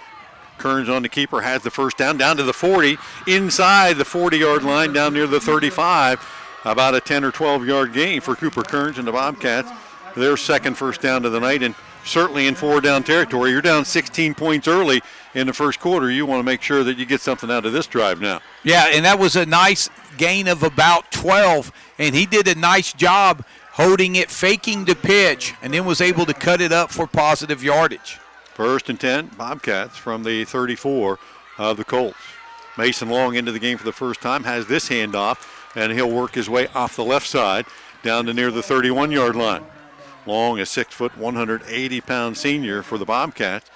Kearns on the keeper, has the first down to the 40, inside the 40-yard line, down near the 35. About a 10 or 12-yard gain for Cooper Kearns and the Bobcats. Their second first down of the night, and certainly in 4-down territory. You're down 16 points early in the first quarter. You want to make sure that you get something out of this drive now. Yeah, and that was a nice gain of about 12, and he did a nice job holding it, faking the pitch, and then was able to cut it up for positive yardage. 1st and 10, Bobcats from the 34 of the Colts. Mason Long into the game for the first time, has this handoff, and he'll work his way off the left side down to near the 31-yard line. Long, a 6 foot, 180-pound senior for the Bobcats,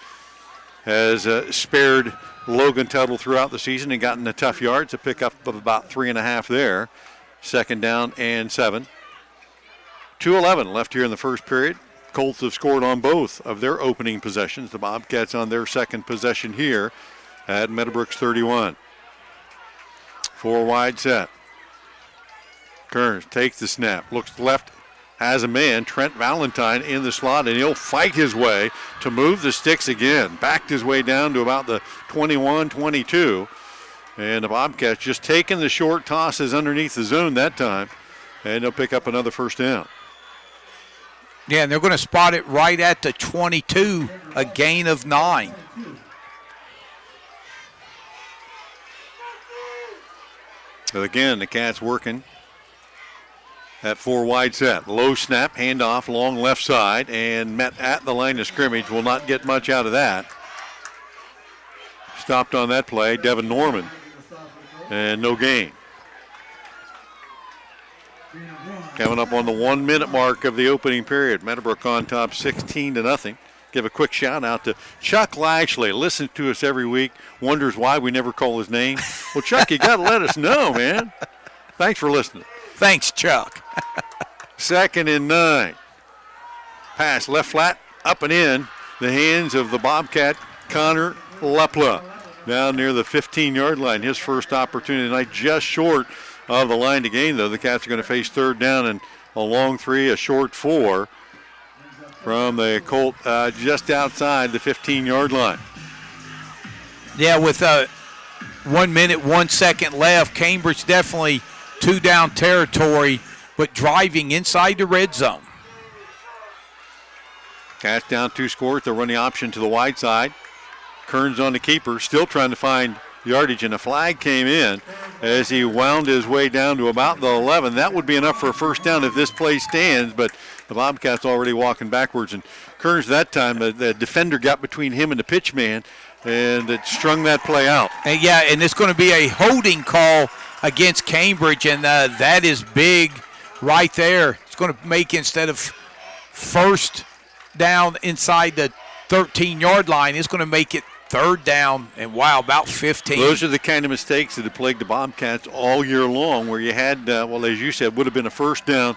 has spared Logan Tuttle throughout the season and gotten the tough yards, a pickup of about 3.5 there. 2nd down and 7. 2:11 left here in the first period. Colts have scored on both of their opening possessions. The Bobcats on their second possession here at Meadowbrook's 31. 4 wide set. Kearns takes the snap, looks left, has a man, Trent Valentine in the slot, and he'll fight his way to move the sticks again. Backed his way down to about the 21, 22. And the Bobcats just taking the short tosses underneath the zone that time, and they'll pick up another first down. Yeah, and they're going to spot it right at the 22, a gain of 9. So again, the Cats working that 4 wide set. Low snap, handoff, long left side, and met at the line of scrimmage. Will not get much out of that. Stopped on that play, Devin Norman, and no gain. Coming up on the 1 minute mark of the opening period. Meadowbrook on top 16-0. Give a quick shout out to Chuck Lashley. Listens to us every week. Wonders why we never call his name. Well, Chuck, you got to let us know, man. Thanks for listening. Thanks, Chuck. 2nd and 9. Pass left flat, up and in. The hands of the Bobcat, Connor Lepla. Down near the 15-yard line. His first opportunity tonight, just short of the line to gain, though. The Cats are going to face 3rd down and a long 3, a short 4 from the Colt just outside the 15-yard line. Yeah, with 1 minute, 1 second left, Cambridge definitely 2-down territory, but driving inside the red zone. Cats down 2 scores. They'll run the option to the wide side. Kearns on the keeper, still trying to find yardage, and a flag came in as he wound his way down to about the 11. That would be enough for a first down if this play stands, but the Bobcats already walking backwards, and Kearns that time, the defender got between him and the pitch man, and it strung that play out. And yeah, and it's going to be a holding call against Cambridge, and that is big right there. It's going to make, instead of first down inside the 13-yard line, it's going to make it 3rd down, and wow, about 15. Those are the kind of mistakes that have plagued the Bobcats all year long, where you had, well, as you said, would have been a first down,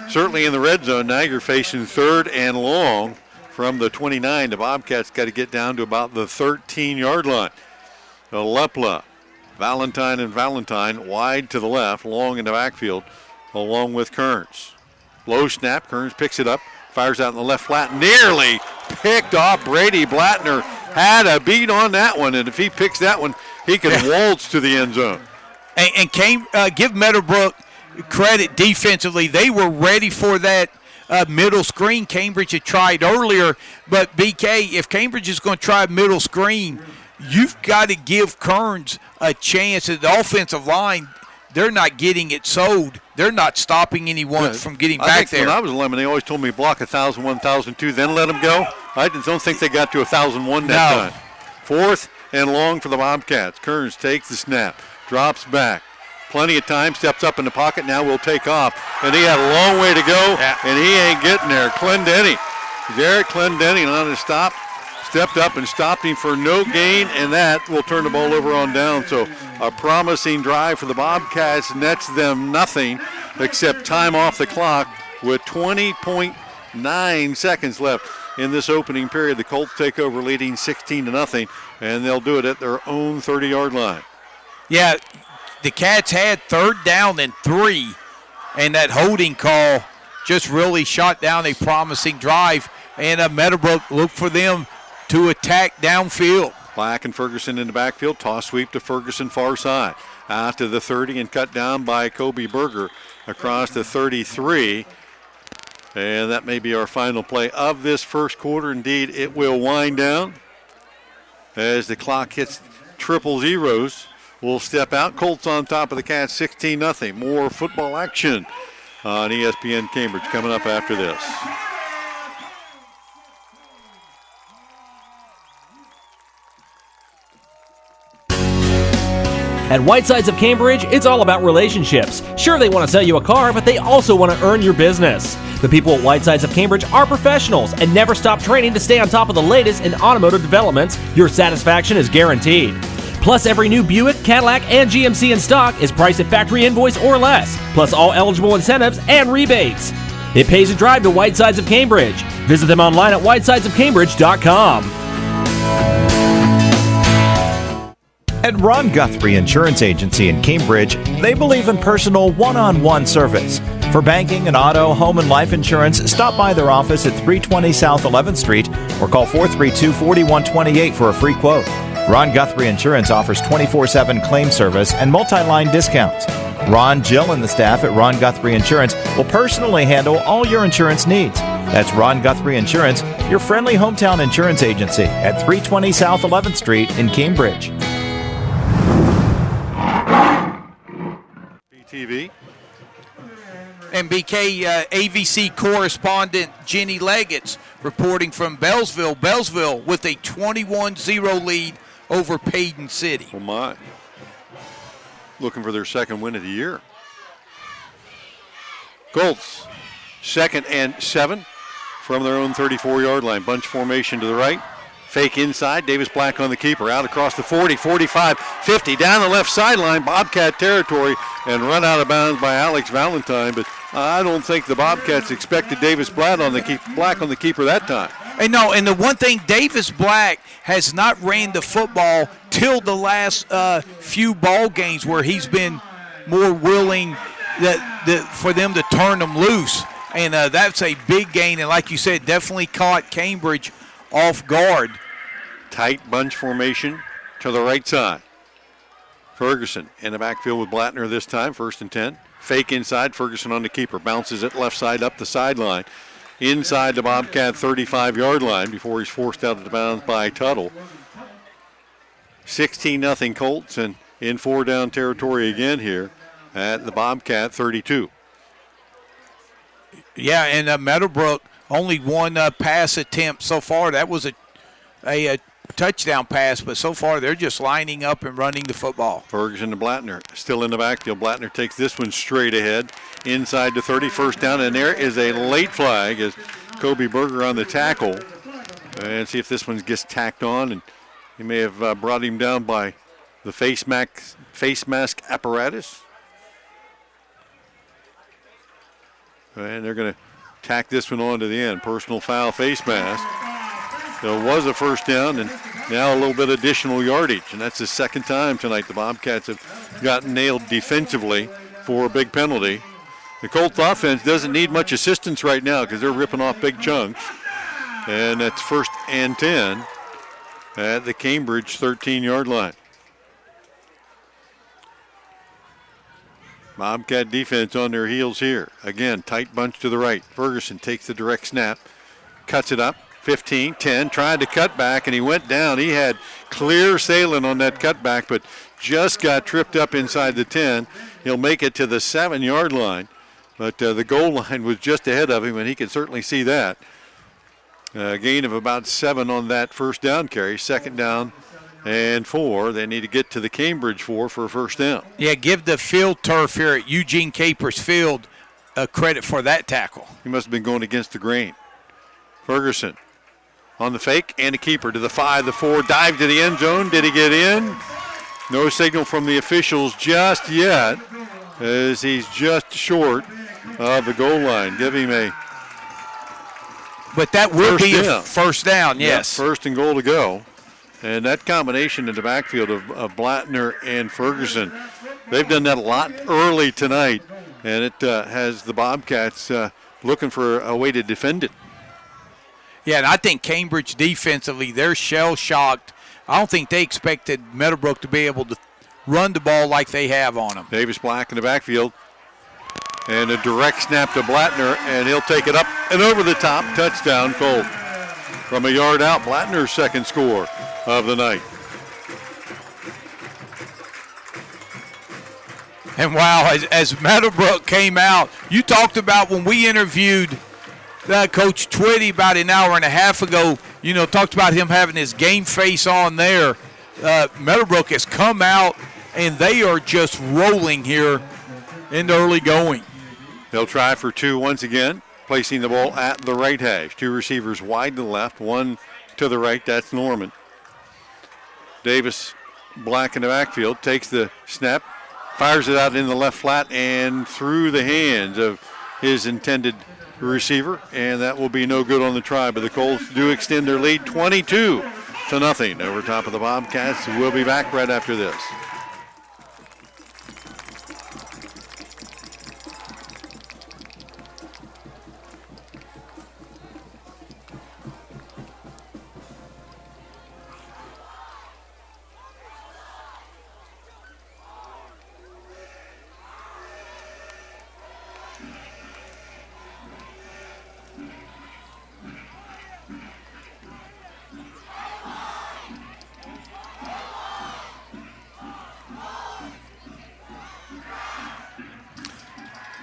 certainly in the red zone. Now you're facing 3rd and long from the 29. The Bobcats got to get down to about the 13-yard line. Lepla, Valentine and Valentine wide to the left, long in the backfield, along with Kearns. Low snap, Kearns picks it up, fires out in the left flat, nearly picked off. Brady Blattner had a beat on that one, and if he picks that one, he can waltz to the end zone. And give Meadowbrook credit defensively. They were ready for that middle screen Cambridge had tried earlier, but BK, if Cambridge is going to try middle screen, you've got to give Kearns a chance. At the offensive line, they're not getting it sold. They're not stopping anyone from getting back there. When I was 11, they always told me block 1,001, 1,002, then let them go. I don't think they got to 1,001 that time. 4th and long for the Bobcats. Kearns takes the snap, drops back. Plenty of time, steps up in the pocket, now will take off. And he had a long way to go, and he ain't getting there. Derek Clendenny on his stop, stepped up and stopped him for no gain, and that will turn the ball over on down. So a promising drive for the Bobcats, nets them nothing except time off the clock with 20.9 seconds left in this opening period. The Colts take over leading 16-0, and they'll do it at their own 30-yard line. Yeah, the Cats had 3rd down and 3, and that holding call just really shot down a promising drive, and Meadowbrook looked for them to attack downfield. Black and Ferguson in the backfield. Toss sweep to Ferguson far side. Out to the 30 and cut down by Kobe Berger across the 33. And that may be our final play of this first quarter. Indeed, it will wind down as the clock hits triple zeros. We'll step out. Colts on top of the Cats, 16-0. More football action on ESPN Cambridge coming up after this. At Whitesides of Cambridge, it's all about relationships. Sure, they want to sell you a car, but they also want to earn your business. The people at Whitesides of Cambridge are professionals and never stop training to stay on top of the latest in automotive developments. Your satisfaction is guaranteed. Plus, every new Buick, Cadillac, and GMC in stock is priced at factory invoice or less, plus all eligible incentives and rebates. It pays to drive to Whitesides of Cambridge. Visit them online at whitesidesofcambridge.com. At Ron Guthrie Insurance Agency in Cambridge, they believe in personal one-on-one service. For banking and auto, home, and life insurance, stop by their office at 320 South 11th Street or call 432-4128 for a free quote. Ron Guthrie Insurance offers 24/7 claim service and multi-line discounts. Ron, Jill, and the staff at Ron Guthrie Insurance will personally handle all your insurance needs. That's Ron Guthrie Insurance, your friendly hometown insurance agency at 320 South 11th Street in Cambridge. BTV. And BK AVC correspondent Jenny Leggett's reporting from Bellsville. Bellsville with a 21-0 lead over Payton City. Oh, my. Looking for their second win of the year. Colts, 2nd and 7 from their own 34-yard line. Bunch formation to the right. Fake inside. Davis Black on the keeper. Out across the 40, 45, 50. Down the left sideline. Bobcat territory. And run out of bounds by Alex Valentine. But I don't think the Bobcats expected Davis Black on the keeper that time. And no, and the one thing, Davis Black has not ran the football till the last few ball games where he's been more willing for them to turn them loose. And that's a big gain. And like you said, definitely caught Cambridge off guard. Tight bunch formation to the right side. Ferguson in the backfield with Blattner this time, 1st and 10. Fake inside, Ferguson on the keeper. Bounces it left side up the sideline. Inside the Bobcat 35-yard line before he's forced out of the bounds by Tuttle. 16-0 Colts, and in 4-down territory again here at the Bobcat 32. Yeah, and Meadowbrook only one pass attempt so far. That was a touchdown pass, but so far they're just lining up and running the football. Ferguson to Blattner, still in the backfield. Blattner takes this one straight ahead, inside to 30, 1st down, and there is a late flag as Kobe Berger on the tackle. And see if this one gets tacked on, and he may have brought him down by the face mask apparatus. And they're going to tack this one on to the end. Personal foul, face mask. There was a 1st down, and now a little bit additional yardage. And that's the 2nd time tonight the Bobcats have gotten nailed defensively for a big penalty. The Colts offense doesn't need much assistance right now because they're ripping off big chunks. And that's 1st and 10 at the Cambridge 13-yard line. Bobcat defense on their heels here. Again, tight bunch to the right. Ferguson takes the direct snap, cuts it up. 15, 10, tried to cut back, and he went down. He had clear sailing on that cutback, but just got tripped up inside the 10. He'll make it to the 7-yard line, but the goal line was just ahead of him, and he can certainly see that. A gain of about 7 on that 1st down carry. 2nd down and 4. They need to get to the Cambridge 4 for a 1st down. Yeah, give the field turf here at Eugene Capers Field credit for that tackle. He must have been going against the grain. Ferguson on the fake and a keeper to the 5, the 4, dive to the end zone. Did he get in? No signal from the officials just yet as he's just short of the goal line. Give him a But that will be a 1st down, yes. Yep, 1st and goal to go. And that combination in the backfield of Blattner and Ferguson, they've done that a lot early tonight, and it has the Bobcats looking for a way to defend it. Yeah, and I think Cambridge defensively, they're shell-shocked. I don't think they expected Meadowbrook to be able to run the ball like they have on them. Davis Black in the backfield. And a direct snap to Blattner, and he'll take it up and over the top. Touchdown, Colt. From a yard out, Blattner's 2nd score of the night. And wow, as Meadowbrook came out, you talked about when we interviewed Coach Twitty about an hour and a half ago, talked about him having his game face on there. Meadowbrook has come out and they are just rolling here in the early going. They'll try for 2 once again, placing the ball at the right hash. 2 receivers wide to the left, 1 to the right. That's Norman. Davis Black in the backfield takes the snap, fires it out in the left flat and through the hands of his intended receiver, and that will be no good on the try, but the Colts do extend their lead 22-0 over top of the Bobcats. We'll be back right after this.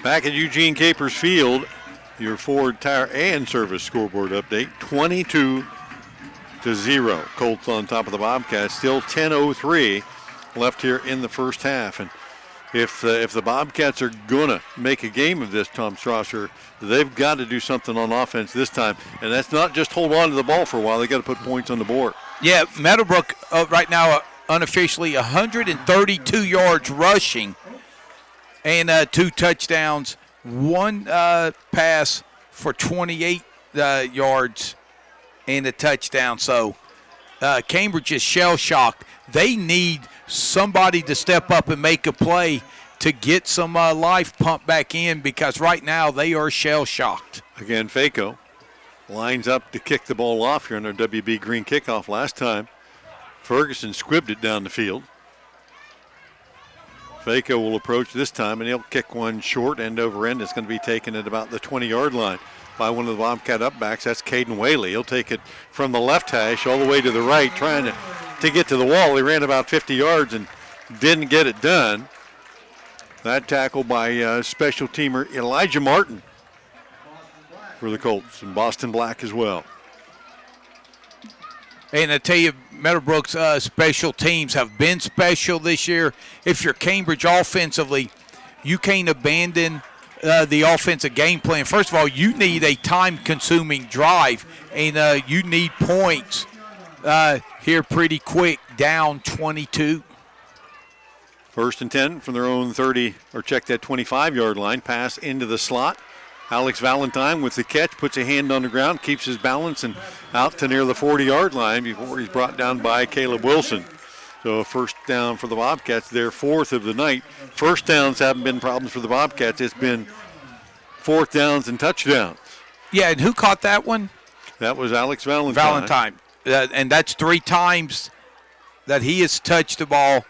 Back at Eugene Capers Field, your Ford Tire and Service scoreboard update, 22-0. Colts on top of the Bobcats. Still 10:03 left here in the first half. And if the Bobcats are going to make a game of this, Tom Strasser, they've got to do something on offense this time. And that's not just hold on to the ball for a while. They've got to put points on the board. Yeah, Meadowbrook right now unofficially 132 yards rushing. And 2 touchdowns, 1 pass for 28 yards and a touchdown. So Cambridge is shell-shocked. They need somebody to step up and make a play to get some life pumped back in, because right now they are shell-shocked. Again, Faco lines up to kick the ball off here in our WB Green kickoff last time. Ferguson squibbed it down the field. Faco will approach this time, and he'll kick one short, end over end. It's going to be taken at about the 20-yard line by one of the Bobcat upbacks. That's Caden Whaley. He'll take it from the left hash all the way to the right, trying to get to the wall. He ran about 50 yards and didn't get it done. That tackle by special teamer Elijah Martin for the Colts, and Boston Black as well. And I tell you, Meadowbrook's special teams have been special this year. If you're Cambridge offensively, you can't abandon the offensive game plan. First of all, you need a time-consuming drive, and you need points here pretty quick, down 22. 1st and 10 from their own 30, or check that 25-yard line. Pass into the slot. Alex Valentine with the catch, puts a hand on the ground, keeps his balance, and out to near the 40-yard line before he's brought down by Caleb Wilson. So 1st down for the Bobcats, their 4th of the night. First downs haven't been problems for the Bobcats. It's been 4th downs and touchdowns. Yeah, and who caught that one? That was Alex Valentine. And that's 3 times that he has touched the ball,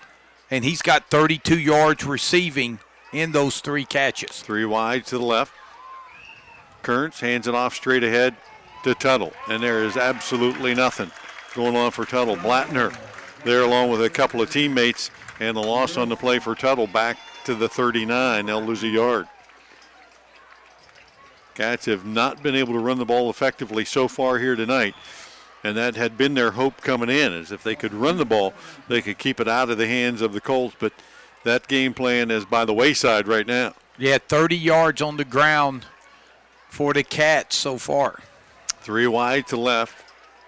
and he's got 32 yards receiving in those 3 catches. 3 wide to the left. Kearns hands it off straight ahead to Tuttle, and there is absolutely nothing going on for Tuttle. Blattner there along with a couple of teammates, and the loss on the play for Tuttle back to the 39. They'll lose a yard. Cats have not been able to run the ball effectively so far here tonight, and that had been their hope coming in, is if they could run the ball, they could keep it out of the hands of the Colts, but that game plan is by the wayside right now. Yeah, 30 yards on the ground for the Cats so far. 3 wide to left.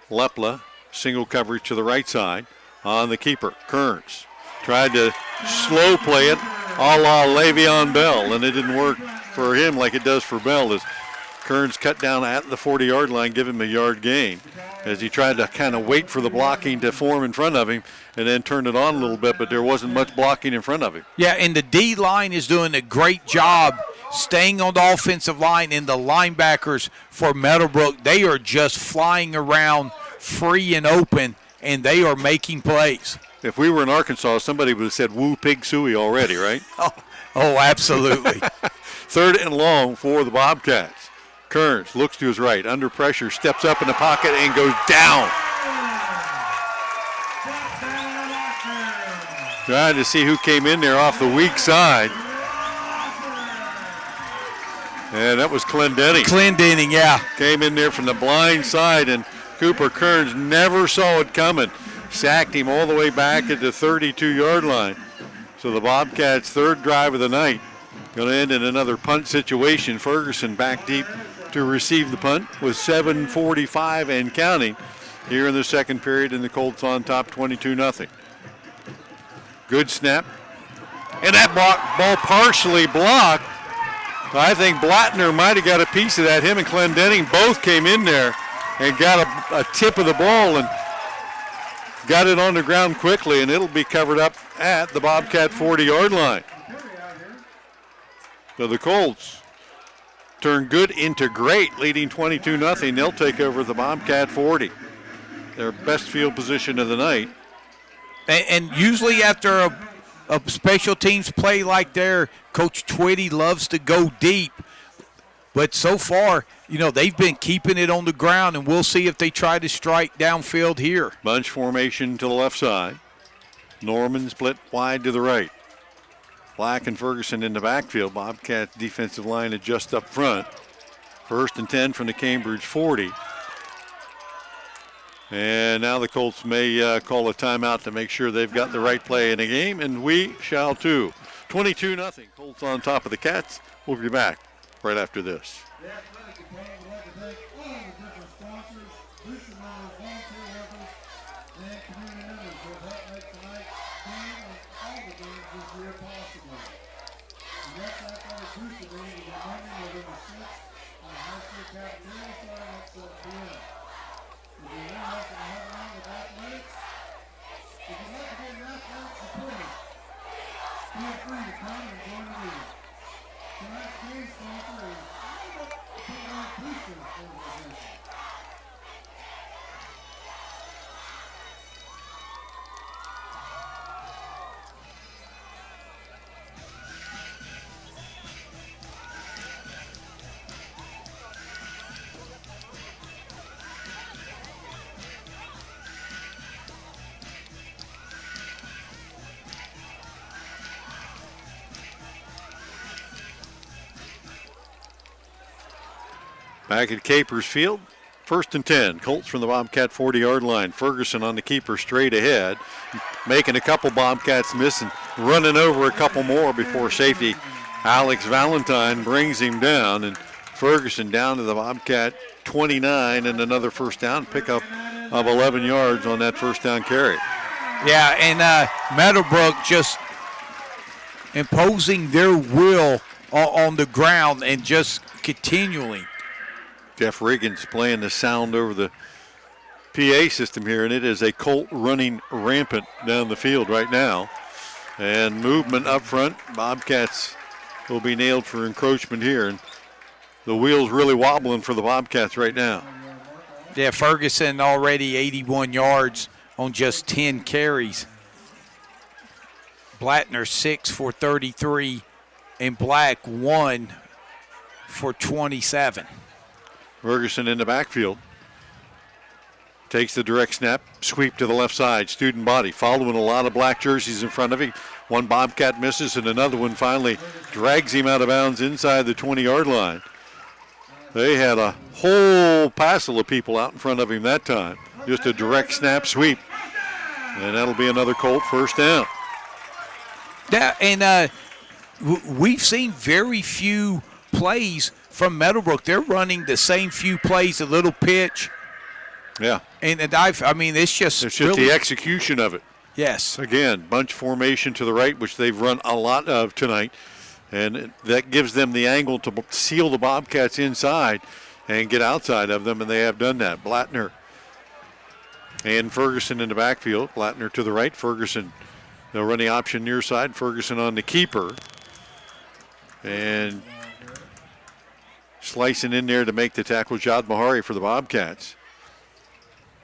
Lepla, single coverage to the right side on the keeper. Kearns tried to slow play it a la Le'Veon Bell, and it didn't work for him like it does for Bell, as Kearns cut down at the 40-yard line, give him a yard gain as he tried to kind of wait for the blocking to form in front of him and then turn it on a little bit, but there wasn't much blocking in front of him. Yeah, and the D-line is doing a great job staying on the offensive line, and the linebackers for Meadowbrook, they are just flying around free and open, and they are making plays. If we were in Arkansas, somebody would have said woo pig suey already, right? Oh, absolutely. 3rd and long for the Bobcats. Kearns looks to his right, under pressure, steps up in the pocket and goes down. Trying to see who came in there off the weak side. And that was Clendenning. Clendenning, yeah. Came in there from the blind side, and Cooper Kearns never saw it coming. Sacked him all the way back at the 32-yard line. So the Bobcats' third drive of the night going to end in another punt situation. Ferguson back deep to receive the punt with 7:45 and counting here in the second period, and the Colts on top 22-0. Good snap. And that ball partially blocked. I think Blattner might have got a piece of that. Him and Clendenning both came in there and got a tip of the ball and got it on the ground quickly, and it'll be covered up at the Bobcat 40-yard line. So the Colts turn good into great, leading 22-0. They'll take over the Bobcat 40. Their best field position of the night. And usually after a special teams play like there, Coach Twitty loves to go deep. But so far, they've been keeping it on the ground, and we'll see if they try to strike downfield here. Bunch formation to the left side. Norman split wide to the right. Black and Ferguson in the backfield. Bobcats defensive line adjusts up front. 1st and 10 from the Cambridge 40. And now the Colts may call a timeout to make sure they've got the right play in the game, and we shall too. 22-0. Colts on top of the Cats. We'll be back right after this. The athletic department would like to thank all the different sponsors, booster members, volunteer workers, and community members who have helped make tonight's game and all the games this year possible. The next athletic booster meeting will be Monday, November 6th on the high school cafeteria starting at 7 p.m. If you're interested in helping out with athletics, if you'd like to get an athletic supporter, feel free to come and join the meeting. Tonight's game sponsor is Pregame Booster Organization. Back at Capers Field, 1st and 10. Colts from the Bobcat 40-yard line. Ferguson on the keeper straight ahead, making a couple Bobcats miss and running over a couple more before safety. Alex Valentine brings him down, and Ferguson down to the Bobcat 29 and another first down, pickup of 11 yards on that first down carry. Yeah, and Meadowbrook just imposing their will on the ground and just continually. Jeff Riggins playing the sound over the PA system here, and it is a Colt running rampant down the field right now. And movement up front. Bobcats will be nailed for encroachment here, and the wheel's really wobbling for the Bobcats right now. Yeah, Ferguson already 81 yards on just 10 carries. Blattner 6 for 33, and Black 1 for 27. Ferguson in the backfield. Takes the direct snap, sweep to the left side. Student body following a lot of black jerseys in front of him. One Bobcat misses, and another one finally drags him out of bounds inside the 20-yard line. They had a whole passel of people out in front of him that time. Just a direct snap sweep. And that'll be another Colt first down. Yeah, and we've seen very few plays from Meadowbrook. They're running the same few plays, a little pitch. Yeah. And it's just really the execution of it. Yes. Again, bunch formation to the right, which they've run a lot of tonight. And that gives them the angle to seal the Bobcats inside and get outside of them, and they have done that. Blattner and Ferguson in the backfield. Blattner to the right. Ferguson, they'll run the option near side. Ferguson on the keeper. And slicing in there to make the tackle, Jad Mahari for the Bobcats.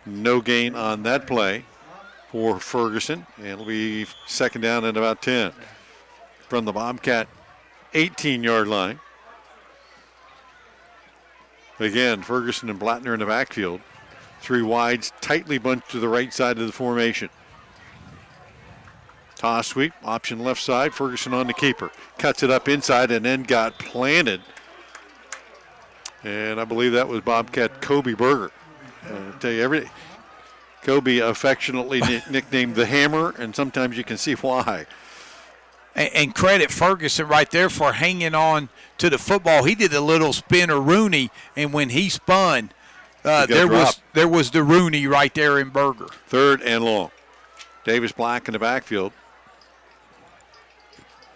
No gain on that play for Ferguson. And it'll be second down and about 10 from the Bobcat 18-yard line. Again, Ferguson and Blattner in the backfield. Three wides, tightly bunched to the right side of the formation. Toss sweep, option left side. Ferguson on the keeper. Cuts it up inside and then got planted. And I believe that was Bobcat Kobe Berger. I tell you, Kobe affectionately nicknamed the Hammer, and sometimes you can see why. And credit Ferguson right there for hanging on to the football. He did a little spinner Rooney, and when he spun, there was the Rooney right there in Berger. 3rd and long. Davis Black in the backfield.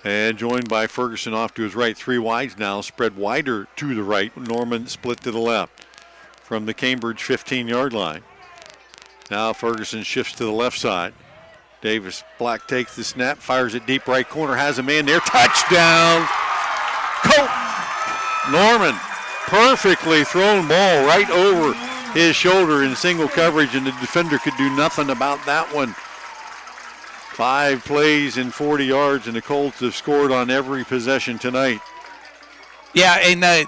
And joined by Ferguson off to his right. 3 wides now, spread wider to the right. Norman split to the left from the Cambridge 15-yard line. Now Ferguson shifts to the left side. Davis Black takes the snap, fires it deep right corner, has a man there. Touchdown! Colt Norman, perfectly thrown ball right over his shoulder in single coverage, and the defender could do nothing about that one. 5 plays in 40 yards, and the Colts have scored on every possession tonight. Yeah, and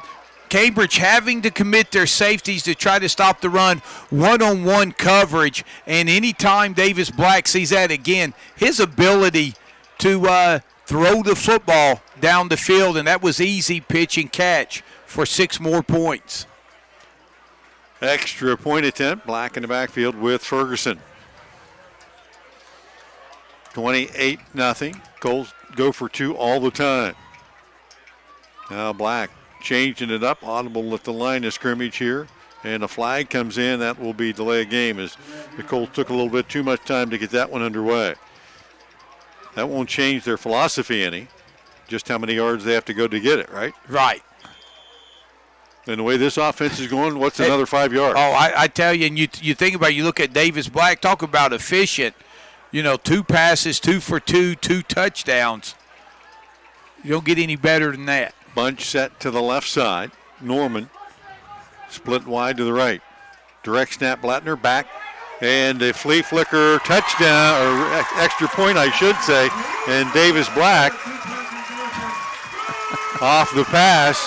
Cambridge having to commit their safeties to try to stop the run, one-on-one coverage, and anytime Davis Black sees that again, his ability to throw the football down the field, and that was easy pitch and catch for 6 more points. Extra point attempt, Black in the backfield with Ferguson. 28-0. Colts go for 2 all the time. Now Black changing it up, audible at the line of scrimmage here, and a flag comes in. That will be delay of game as the Colts took a little bit too much time to get that one underway. That won't change their philosophy any, just how many yards they have to go to get it, right? Right. And the way this offense is going, what's another 5 yards? Oh, I tell you, and you think about it, you look at Davis Black, talk about efficient. 2 passes, 2 for 2, 2 touchdowns. You don't get any better than that. Bunch set to the left side. Norman split wide to the right. Direct snap, Blattner back. And a flea flicker touchdown, or extra point, I should say. And Davis Black off the pass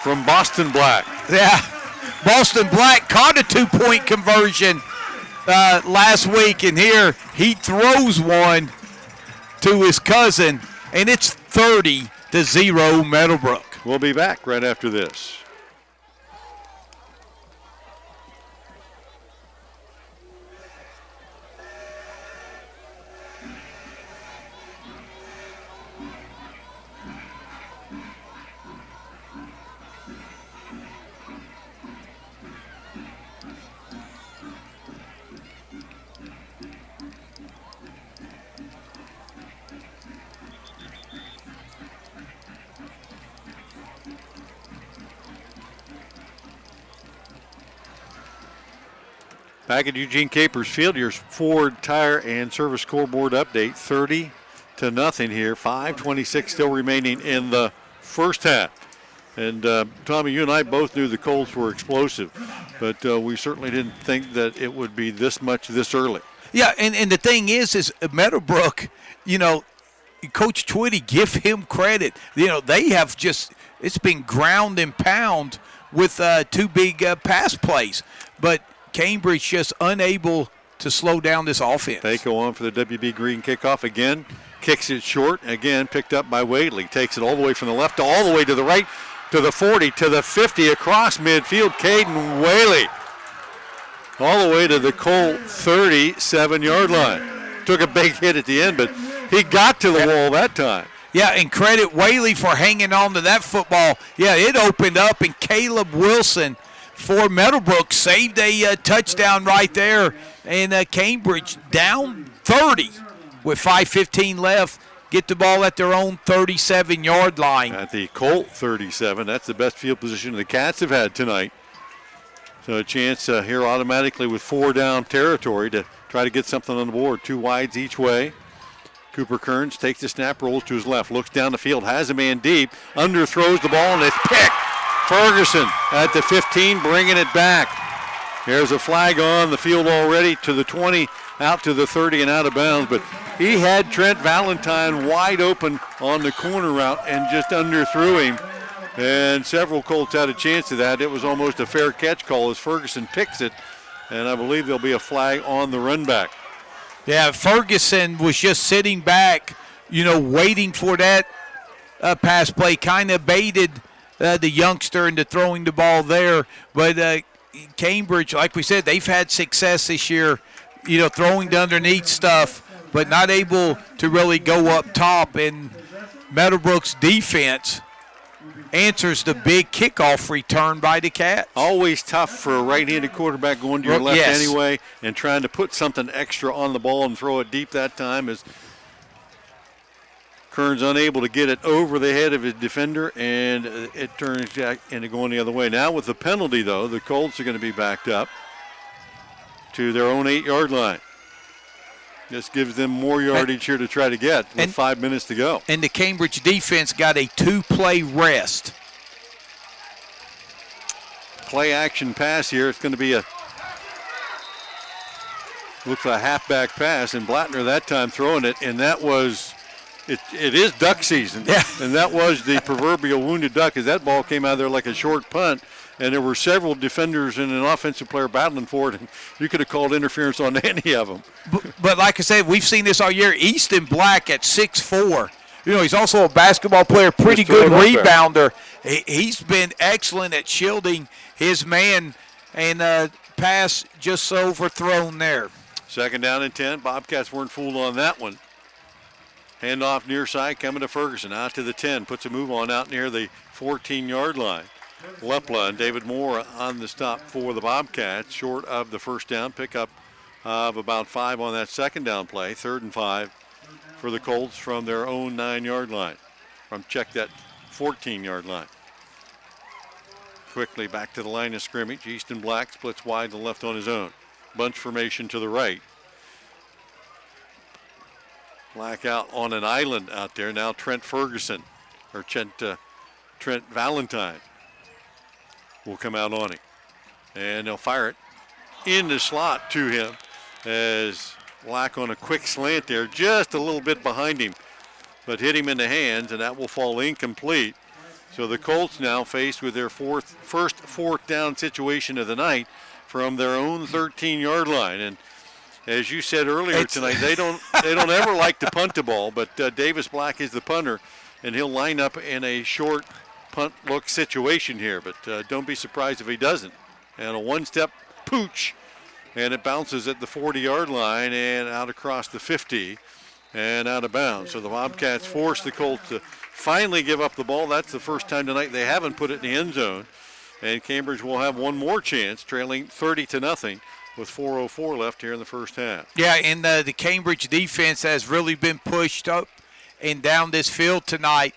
from Boston Black. Yeah, Boston Black caught a 2-point conversion last week, and here he throws one to his cousin, and it's 30-0 Meadowbrook. We'll be back right after this. Back at Eugene Capers Field, your Ford Tire and Service Scoreboard update, 30-0 here. 5:26 still remaining in the first half. And Tommy, you and I both knew the Colts were explosive, but we certainly didn't think that it would be this much this early. Yeah, and the thing is Meadowbrook, Coach Twitty, give him credit. They have it's been ground and pound with 2 big pass plays, but Cambridge just unable to slow down this offense. They go on for the WB Green kickoff again. Kicks it short. Again, picked up by Whaley. Takes it all the way from the left all the way to the right, to the 40, to the 50, across midfield. Caden Whaley all the way to the Colt 37-yard line. Took a big hit at the end, but he got to the wall that time. Yeah, and credit Whaley for hanging on to that football. Yeah, it opened up, and Caleb Wilson for Meadowbrook saved a touchdown right there, and Cambridge down 30 with 5:15 left. Get the ball at their own 37-yard line. At the Colt 37, that's the best field position the Cats have had tonight. So a chance here automatically with 4 down territory to try to get something on the board. 2 wides each way. Cooper Kearns takes the snap, rolls to his left, looks down the field, has a man deep, underthrows the ball, and it's picked. Ferguson at the 15, bringing it back. There's a flag on the field already, to the 20, out to the 30 and out of bounds. But he had Trent Valentine wide open on the corner route and just underthrew him. And several Colts had a chance of that. It was almost a fair catch call as Ferguson picks it. And I believe there'll be a flag on the run back. Yeah, Ferguson was just sitting back, waiting for that pass play, kind of baited the youngster into throwing the ball there. But Cambridge, like we said, they've had success this year, throwing to underneath stuff but not able to really go up top. And Meadowbrook's defense answers the big kickoff return by the Cats. Always tough for a right-handed quarterback going to your left anyway and trying to put something extra on the ball and throw it deep that time as Kern's unable to get it over the head of his defender, and it turns back into going the other way. Now with the penalty, though, the Colts are going to be backed up to their own 8-yard line. This gives them more yardage here to try to get with 5 minutes to go. And the Cambridge defense got a 2-play rest. Play action pass here. It's going to be looks like a halfback pass, and Blattner that time throwing it, and that was, it is duck season. Yeah. And that was the proverbial wounded duck, as that ball came out of there like a short punt. And there were several defenders and an offensive player battling for it, and you could have called interference on any of them. But like I said, we've seen this all year. Easton Black at 6'4". He's also a basketball player, pretty good rebounder. He's been excellent at shielding his man, and pass just overthrown there. 2nd down and 10. Bobcats weren't fooled on that one. Handoff near side coming to Ferguson. Out to the 10. Puts a move on out near the 14-yard line. Lepla and David Moore on the stop for the Bobcats, short of the first down. Pickup of about 5 on that 2nd down play. 3rd and 5 for the Colts from their own 9-yard line. Check that 14-yard line. Quickly back to the line of scrimmage. Easton Black splits wide to the left on his own. Bunch formation to the right. Black out on an island out there. Now Trent Valentine will come out on him. And they'll fire it in the slot to him as Black on a quick slant there, just a little bit behind him, but hit him in the hands, and that will fall incomplete. So the Colts now faced with their first 4th down situation of the night from their own 13-yard line. And as you said earlier tonight, they don't ever like to punt the ball, but Davis Black is the punter, and he'll line up in a short punt look situation here, but don't be surprised if he doesn't. And a one-step pooch, and it bounces at the 40-yard line and out across the 50 and out of bounds. So the Bobcats force the Colts to finally give up the ball. That's the first time tonight they haven't put it in the end zone. And Cambridge will have one more chance, trailing 30-0 with 4:04 left here in the first half. Yeah, and the Cambridge defense has really been pushed up and down this field tonight.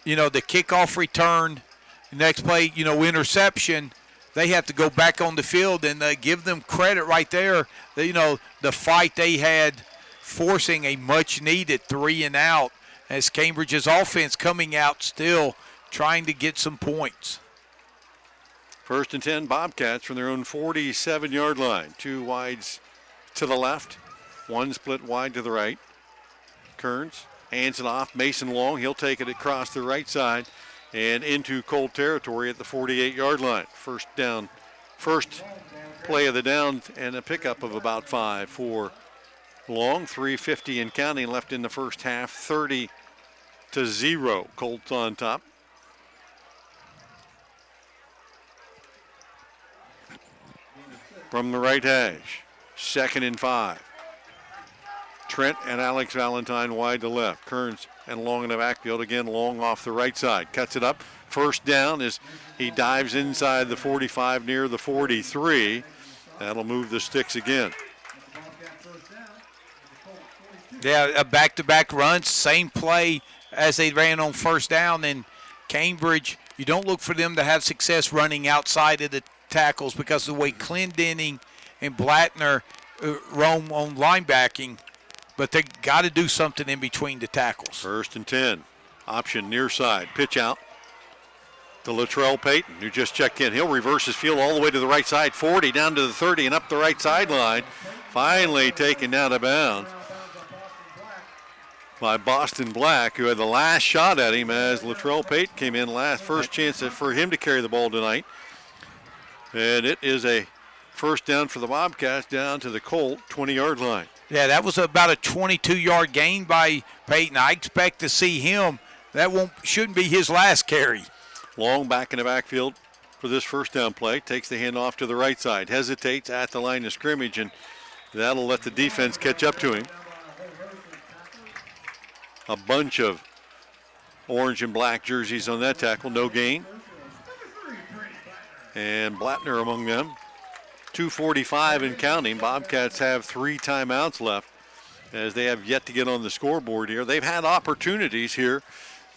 The kickoff return, the next play, interception, they have to go back on the field, and give them credit right there. The fight they had forcing a much-needed 3-and-out as Cambridge's offense coming out still trying to get some points. 1st and 10, Bobcats from their own 47-yard line. 2 wides to the left, 1 split wide to the right. Kearns hands it off. Mason Long, he'll take it across the right side and into Colt territory at the 48-yard line. First play of the down, and a pickup of about 5 for Long. 3:50 and counting left in the first half. 30-0. Colts on top. From the right hash, 2nd and 5. Trent and Alex Valentine wide to left. Kearns and Long in the backfield. Again, Long off the right side. Cuts it up. First down as he dives inside the 45 near the 43. That'll move the sticks again. Yeah, a back-to-back runs, same play as they ran on first down. And Cambridge, you don't look for them to have success running outside of the tackles because of the way Clendenning and Blattner roam on linebacking. But they got to do something in between the tackles. 1st and 10. Option near side. Pitch out to Latrell Payton, who just checked in. He'll reverse his field all the way to the right side. 40 down to the 30 and up the right sideline. Finally taken out of bounds by Boston Black, who had the last shot at him as Latrell Payton came in last. First chance for him to carry the ball tonight. And it is a first down for the Bobcats down to the Colt 20-yard line. Yeah, that was about a 22-yard gain by Payton. I expect to see him. That shouldn't be his last carry. Long back in the backfield for this first down play. Takes the handoff to the right side. Hesitates at the line of scrimmage, and that'll let the defense catch up to him. a bunch of orange and black jerseys on that tackle. No gain. And Blattner among them. 2:45 and counting. Bobcats have 3 timeouts left as they have yet to get on the scoreboard here. They've had opportunities here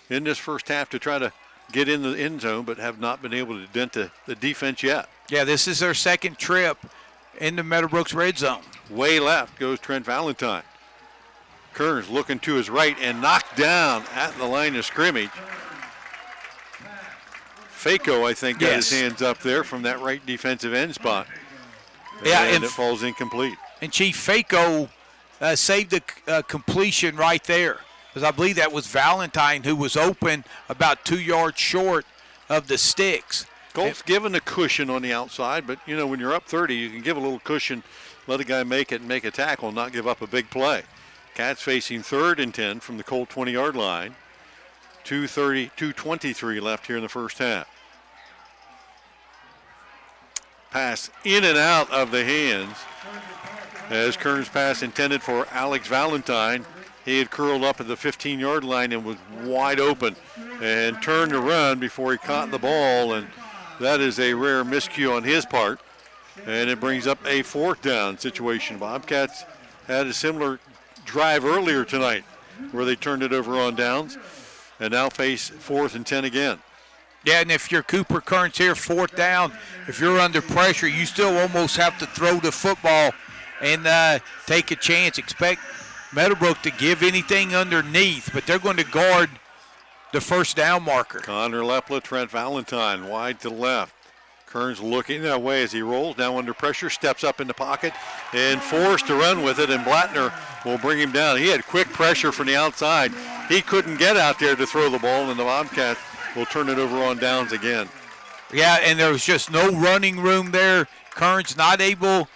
in this first half to try to get in the end zone, but have not been able to dent the defense yet. Yeah, this is their second trip into Meadowbrook's red zone. Way left goes Trent Valentine. Kearns looking to his right and knocked down at the line of scrimmage. Faco, I think, got his hands up there from that right defensive end spot. And it falls incomplete. And Chief Faco saved the completion right there, because I believe that was Valentine who was open about 2 yards short of the sticks. Colts given a cushion on the outside, but, you know, when you're up 30, you can give a little cushion, let a guy make it and make a tackle and not give up a big play. Cats facing 3rd and 10 from the Colt 20-yard line. 2:23 left here in the first half. Pass in and out of the hands as Kearns' pass intended for Alex Valentine. He had curled up at the 15-yard line and was wide open and turned to run before he caught the ball, and that is a rare miscue on his part, and it brings up a 4th down situation. Bobcats had a similar drive earlier tonight where they turned it over on downs and now face 4th and 10 again. Yeah, and if you're Cooper Kearns here, 4th down, if you're under pressure, you still almost have to throw the football and take a chance. Expect Meadowbrook to give anything underneath, but they're going to guard the first down marker. Connor Lepla, Trent Valentine, wide to the left. Kearns looking that way as he rolls, now under pressure, steps up in the pocket, and forced to run with it, and Blattner will bring him down. He had quick pressure from the outside. He couldn't get out there to throw the ball, and the Bobcats will turn it over on downs again. Yeah, and there was just no running room there. Kearns not able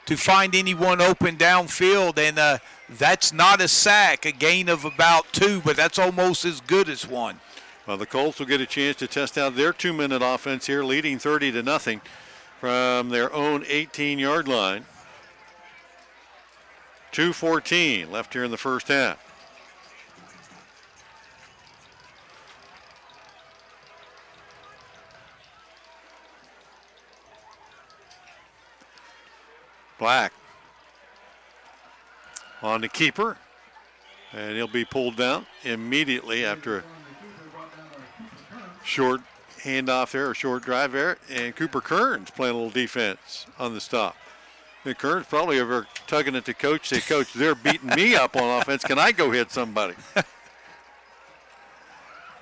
to find anyone open downfield, and that's not a sack, a gain of about 2, but that's almost as good as 1. Well, the Colts will get a chance to test out their 2-minute offense here, leading 30-0 from their own 18-yard line. 2:14 left here in the first half. Black on the keeper, and he'll be pulled down immediately after a short handoff there, a short drive there, and Cooper Kearns playing a little defense on the stop. And Kearns probably over tugging at the coach, say, Coach, they're beating me up on offense. Can I go hit somebody?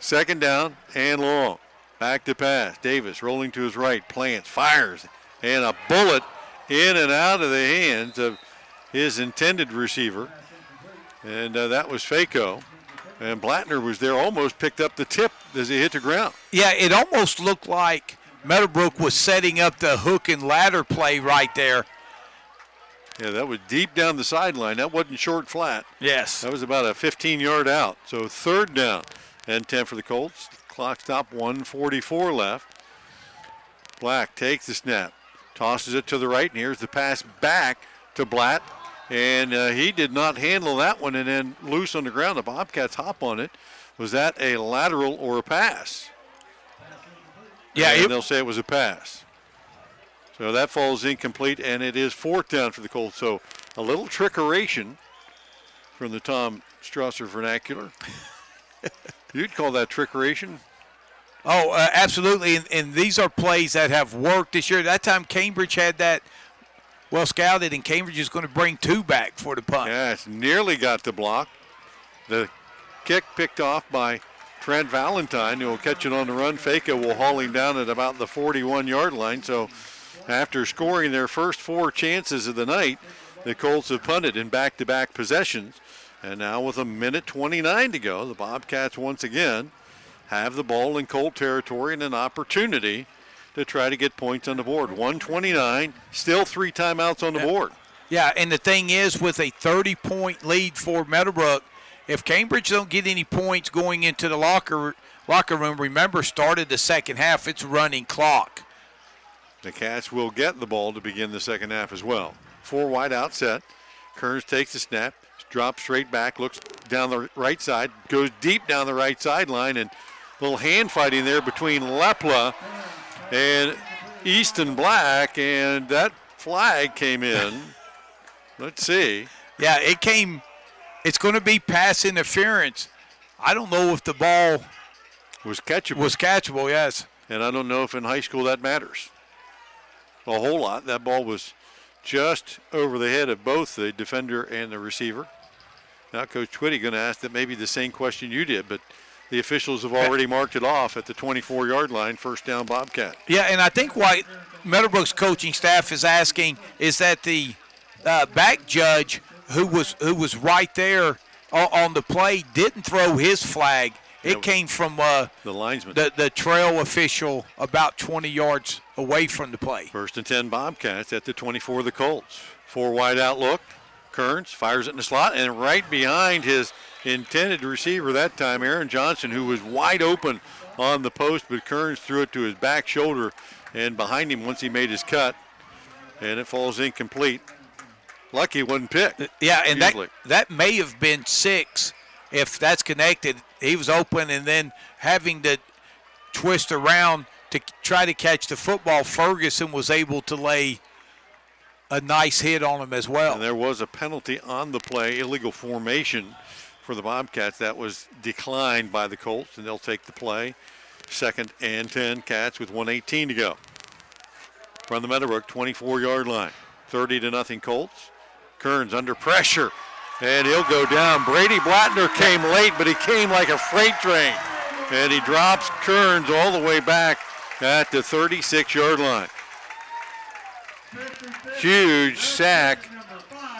2nd down and long. Back to pass. Davis rolling to his right, plants, fires, and a bullet in and out of the hands of his intended receiver. And that was Faco. And Blattner was there, almost picked up the tip as he hit the ground. Yeah, it almost looked like Meadowbrook was setting up the hook and ladder play right there. Yeah, that was deep down the sideline. That wasn't short flat. Yes. That was about a 15-yard out. So 3rd down and 10 for the Colts. Clock stop, 1:44 left. Black takes the snap, tosses it to the right, and here's the pass back to Blatt. And he did not handle that one, and then loose on the ground. The Bobcats hop on it. Was that a lateral or a pass? Yeah. And they'll say it was a pass. So that falls incomplete, and it is 4th down for the Colts. So a little trickeration from the Tom Strasser vernacular. You'd call that trickeration? Oh, absolutely. And these are plays that have worked this year. That time Cambridge had that well scouted, and Cambridge is going to bring 2 back for the punt. Yeah, it's nearly got the block. The kick picked off by Trent Valentine, who will catch it on the run. Faco will haul him down at about the 41-yard line. So after scoring their first 4 chances of the night, the Colts have punted in back-to-back possessions. And now with 1:29 to go, the Bobcats once again have the ball in Colt territory and an opportunity to try to get points on the board. 1:29, still 3 timeouts on the board. Yeah, and the thing is, with a 30-point lead for Meadowbrook, if Cambridge don't get any points going into the locker room, remember, started the second half, it's running clock. The Cats will get the ball to begin the second half as well. 4 wide out set. Kearns takes the snap, drops straight back, looks down the right side, goes deep down the right sideline, and a little hand fighting there between Lepla and Easton Black, and that flag came in. Let's see. Yeah, it came. It's going to be pass interference. I don't know if the ball was catchable. Was catchable, yes. And I don't know if in high school that matters a whole lot. That ball was just over the head of both the defender and the receiver. Now Coach Twitty going to ask that maybe the same question you did, but the officials have already marked it off at the 24-yard line, first down Bobcat. Yeah, and I think what Meadowbrook's coaching staff is asking is that the back judge who was right there on the play didn't throw his flag. It came from the linesman, the trail official about 20 yards away from the play. First and 10 Bobcats at the 24 of the Colts. 4 wide out look. Kearns fires it in the slot, and right behind his intended receiver that time, Aaron Johnson, who was wide open on the post, but Kearns threw it to his back shoulder and behind him once he made his cut, and it falls incomplete. Lucky it wasn't picked. Yeah, and that may have been 6 if that's connected. He was open and then having to twist around to try to catch the football. Ferguson was able to lay a nice hit on him as well. And there was a penalty on the play, illegal formation for the Bobcats. That was declined by the Colts, and they'll take the play. Second and 10, Cats with 1:18 to go. From the Meadowbrook 24-yard line. 30-0 Colts. Kearns under pressure, and he'll go down. Brady Blattner came late, but he came like a freight train. And he drops Kearns all the way back at the 36-yard line. Huge sack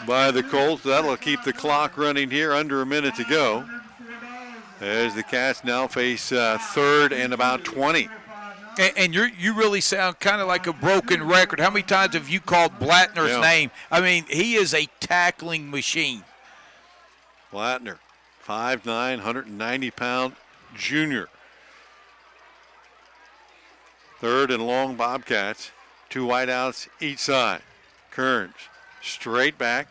by the Colts. That'll keep the clock running here, under a minute to go, as the Cats now face third and about 20. And you really sound kind of like a broken record. How many times have you called Blattner's name? I mean, he is a tackling machine. Blattner, 5'9", 190-pound junior. Third and long Bobcats. 2 wideouts each side. Kearns straight back,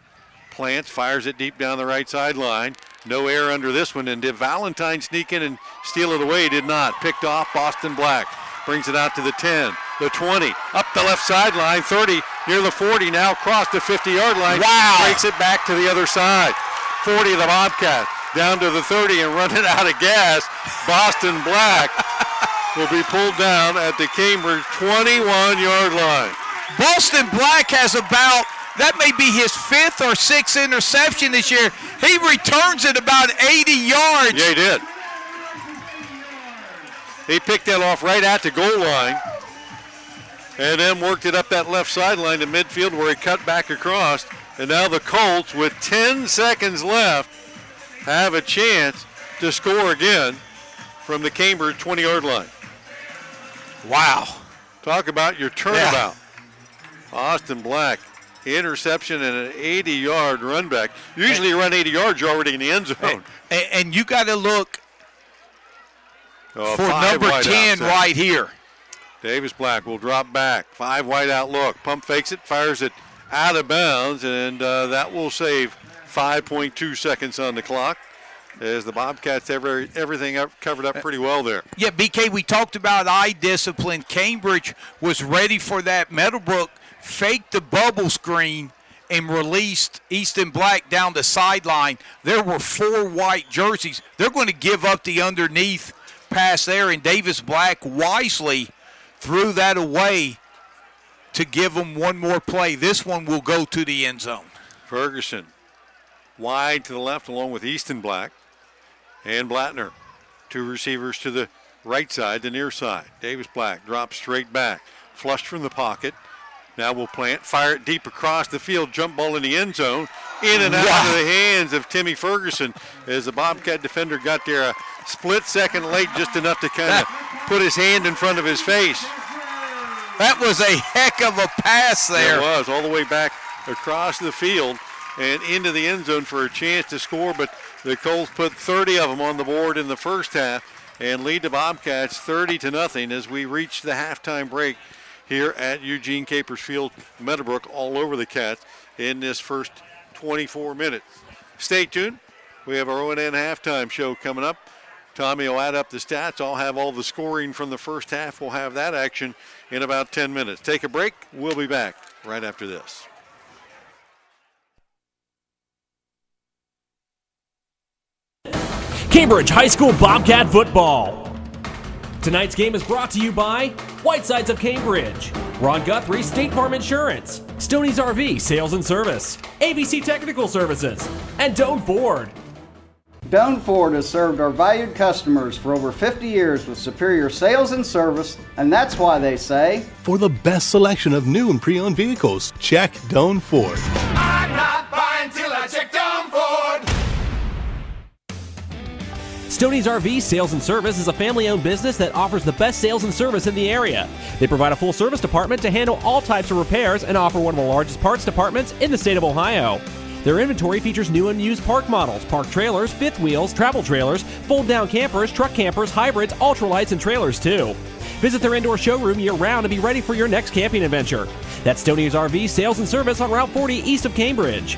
plants, fires it deep down the right sideline. No air under this one, and did Valentine sneak in and steal it away? Did not. Picked off Boston Black. Brings it out to the 10, the 20, up the left sideline, 30, near the 40, now across the 50-yard line. Wow. Breaks it back to the other side. 40 of the Bobcats, down to the 30 and running out of gas. Boston Black will be pulled down at the Cambridge 21-yard line. Boston Black has about, that may be his 5th or 6th interception this year. He returns it about 80 yards. Yeah, he did. He picked that off right at the goal line and then worked it up that left sideline to midfield where he cut back across. And now the Colts, with 10 seconds left, have a chance to score again from the Cambridge 20-yard line. Wow. Talk about your turnabout. Yeah. Austin Black, interception and an 80-yard run back. Usually you run 80 yards, you're already in the end zone. And you got to look for number 10 right here. Davis Black will drop back. 5 wide out look. Pump fakes it, fires it out of bounds, and that will save 5.2 seconds on the clock as the Bobcats have everything covered up pretty well there. Yeah, BK, we talked about eye discipline. Cambridge was ready for that. Meadowbrook faked the bubble screen and released Easton Black down the sideline. There were 4 white jerseys. They're going to give up the underneath pass there, and Davis Black wisely threw that away to give them one more play. This one will go to the end zone. Ferguson wide to the left along with Easton Black and Blattner. 2 receivers to the right side, the near side. Davis Black drops straight back, flushed from the pocket. Now will plant, fire it deep across the field, jump ball in the end zone, in and out of the hands of Timmy Ferguson as the Bobcat defender got there a split second late, just enough to kind of put his hand in front of his face. That was a heck of a pass there. It was, all the way back across the field and into the end zone for a chance to score, but the Colts put 30 of them on the board in the first half and lead the Bobcats 30-0 as we reach the halftime break here at Eugene Capers Field. Meadowbrook all over the Cats in this first 24 minutes. Stay tuned. We have our O&N halftime show coming up. Tommy will add up the stats. I'll have all the scoring from the first half. We'll have that action in about 10 minutes. Take a break. We'll be back right after this. Cambridge High School Bobcat football. Tonight's game is brought to you by Whitesides of Cambridge, Ron Guthrie State Farm Insurance, Stoney's RV Sales and Service, ABC Technical Services, and Doan Ford. Doan Ford has served our valued customers for over 50 years with superior sales and service, and that's why they say, for the best selection of new and pre-owned vehicles, check Doan Ford. I'm not buying till I check Doan Ford. Stoney's RV Sales and Service is a family-owned business that offers the best sales and service in the area. They provide a full-service department to handle all types of repairs and offer one of the largest parts departments in the state of Ohio. Their inventory features new and used park models, park trailers, fifth wheels, travel trailers, fold-down campers, truck campers, hybrids, ultralights, and trailers too. Visit their indoor showroom year-round to be ready for your next camping adventure. That's Stoney's RV Sales and Service on Route 40 east of Cambridge.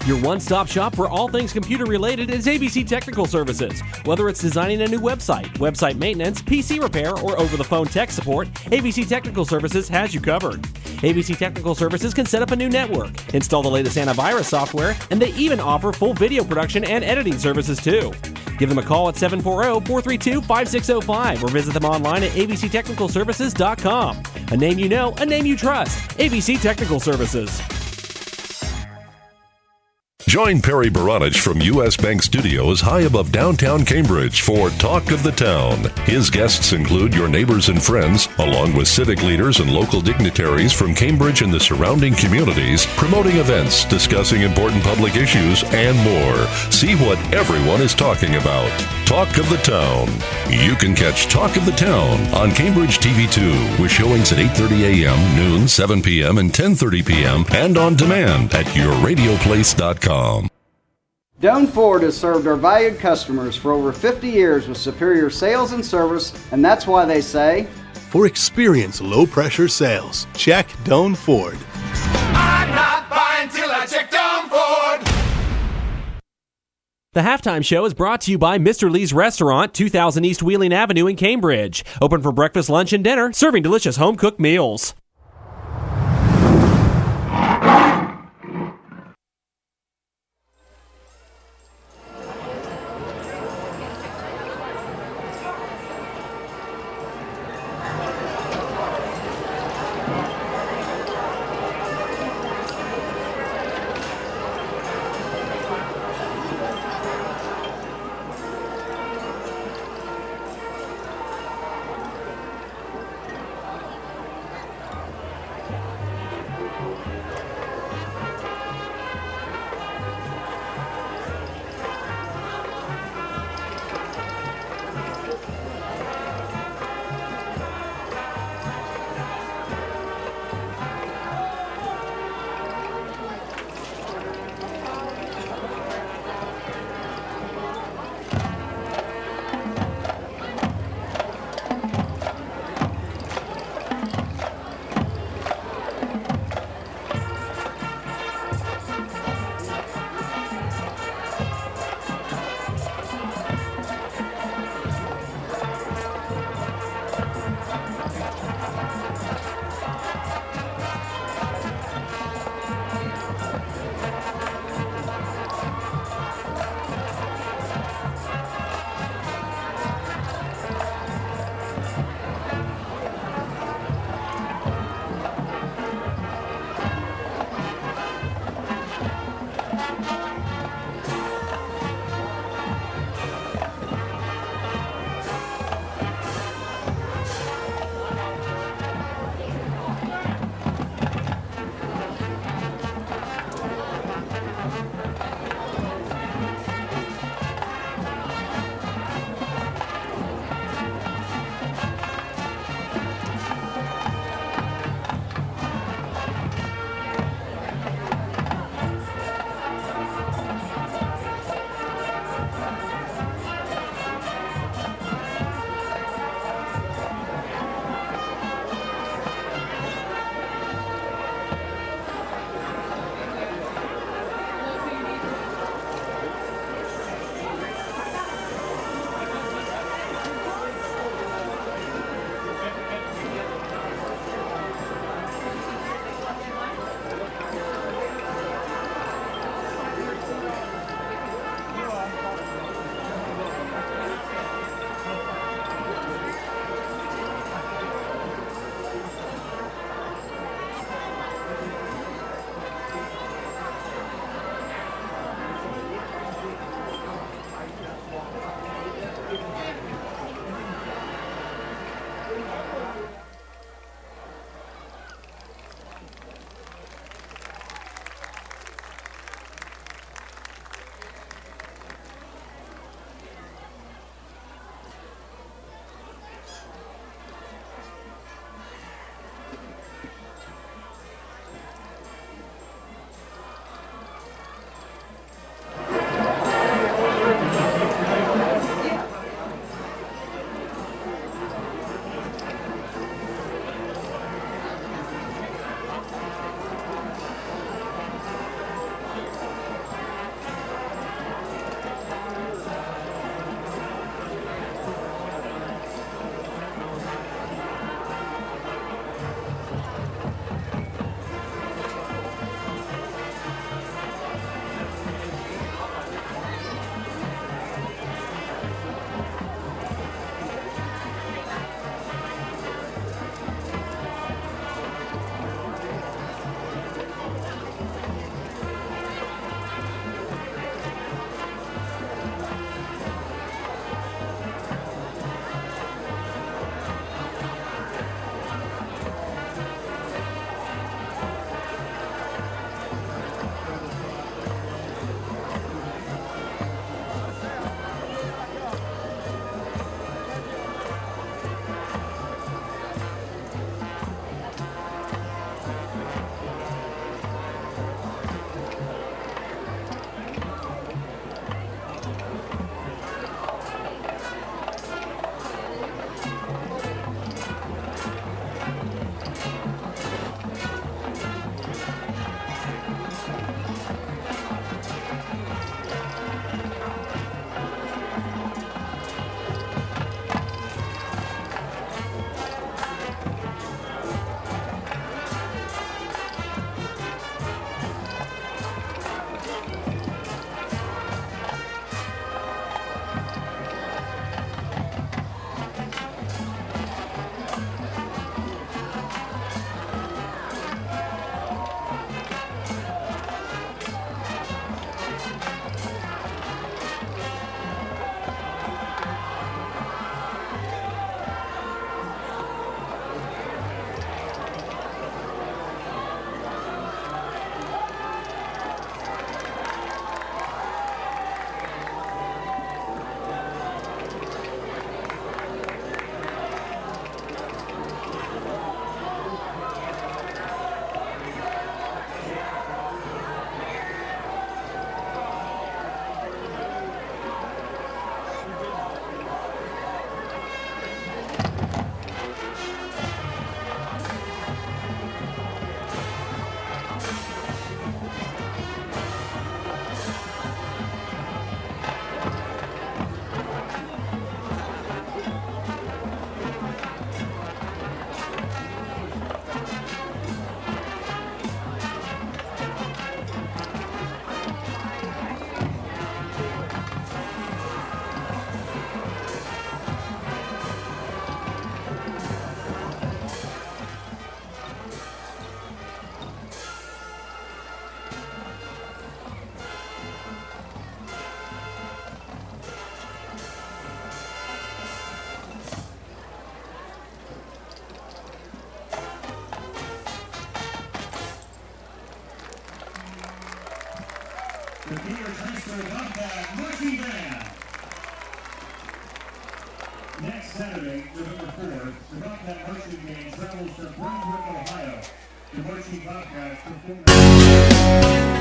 Your one-stop shop for all things computer-related is ABC Technical Services. Whether it's designing a new website, website maintenance, PC repair, or over-the-phone tech support, ABC Technical Services has you covered. ABC Technical Services can set up a new network, install the latest antivirus software, and they even offer full video production and editing services too. Give them a call at 740-432-5605 or visit them online at abctechnicalservices.com. A name you know, a name you trust. ABC Technical Services. Join Perry Baranich from U.S. Bank Studios high above downtown Cambridge for Talk of the Town. His guests include your neighbors and friends, along with civic leaders and local dignitaries from Cambridge and the surrounding communities, promoting events, discussing important public issues, and more. See what everyone is talking about. Talk of the Town. You can catch Talk of the Town on Cambridge TV2 with showings at 8:30 a.m., noon, 7 p.m., and 10:30 p.m., and on demand at yourradioplace.com. Doan Ford has served our valued customers for over 50 years with superior sales and service, and that's why they say, for experienced low-pressure sales, check Doan Ford. I'm not buying till I check Doan Ford. The halftime show is brought to you by Mr. Lee's Restaurant, 2000 East Wheeling Avenue in Cambridge. Open for breakfast, lunch, and dinner, serving delicious home-cooked meals. Cambridge High School Bobcat marching band. Next Saturday, November 4th, the Bobcat marching band travels to Brunswick, Ohio. The marching Bobcats perform.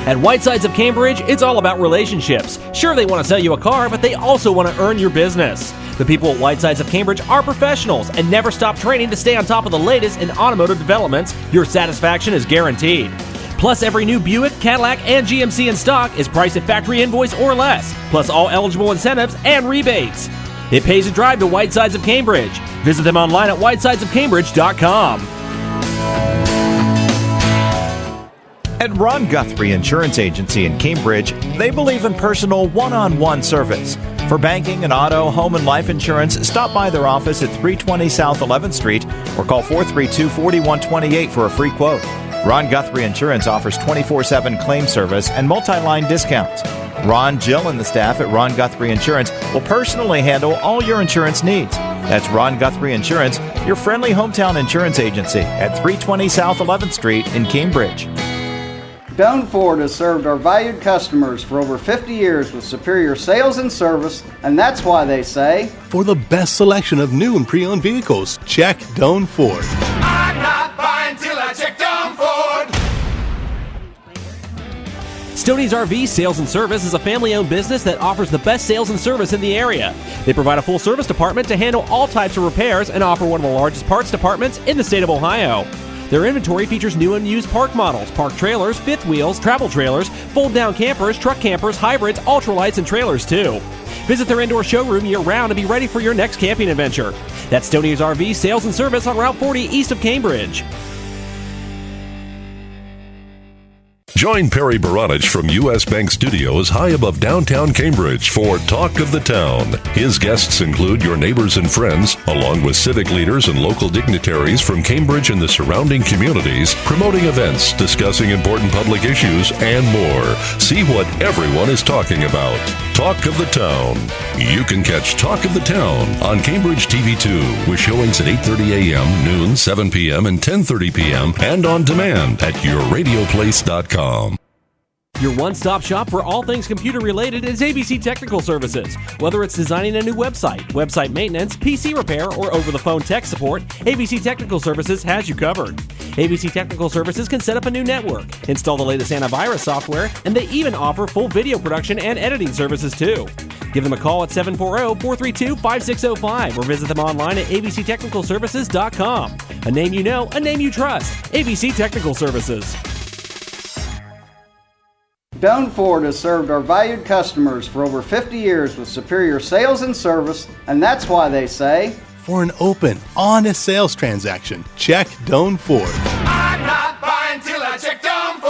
At Whitesides of Cambridge, it's all about relationships. Sure, they want to sell you a car, but they also want to earn your business. The people at Whitesides of Cambridge are professionals and never stop training to stay on top of the latest in automotive developments. Your satisfaction is guaranteed. Plus, every new Buick, Cadillac, and GMC in stock is priced at factory invoice or less, plus all eligible incentives and rebates. It pays to drive to Whitesides of Cambridge. Visit them online at whitesidesofcambridge.com. At Ron Guthrie Insurance Agency in Cambridge, they believe in personal one-on-one service. For banking and auto, home, and life insurance, stop by their office at 320 South 11th Street or call 432-4128 for a free quote. Ron Guthrie Insurance offers 24/7 claim service and multi-line discounts. Ron, Jill, and the staff at Ron Guthrie Insurance will personally handle all your insurance needs. That's Ron Guthrie Insurance, your friendly hometown insurance agency at 320 South 11th Street in Cambridge. Doan Ford has served our valued customers for over 50 years with superior sales and service, and that's why they say, For the best selection of new and pre-owned vehicles, check Doan Ford. I'm not buying till I check Doan Ford. Stoney's RV Sales and Service is a family-owned business that offers the best sales and service in the area. They provide a full service department to handle all types of repairs and offer one of the largest parts departments in the state of Ohio. Their inventory features new and used park models, park trailers, fifth wheels, travel trailers, fold-down campers, truck campers, hybrids, ultralights, and trailers too. Visit their indoor showroom year-round to be ready for your next camping adventure. That's Stoney's RV Sales and Service on Route 40 east of Cambridge. Join Perry Baranich from U.S. Bank Studios high above downtown Cambridge for Talk of the Town. His guests include your neighbors and friends, along with civic leaders and local dignitaries from Cambridge and the surrounding communities, promoting events, discussing important public issues, and more. See what everyone is talking about. Talk of the Town. You can catch Talk of the Town on Cambridge TV2 with showings at 8:30 a.m., noon, 7 p.m., and 10:30 p.m., and on demand at yourradioplace.com. Your one-stop shop for all things computer-related is ABC Technical Services. Whether it's designing a new website, website maintenance, PC repair, or over-the-phone tech support, ABC Technical Services has you covered. ABC Technical Services can set up a new network, install the latest antivirus software, and they even offer full video production and editing services too. Give them a call at 740-432-5605 or visit them online at abctechnicalservices.com. A name you know, a name you trust. ABC Technical Services. Doan Ford has served our valued customers for over 50 years with superior sales and service, and that's why they say, For an open, honest sales transaction, check Doan Ford. I'm not buying till I check Doan Ford.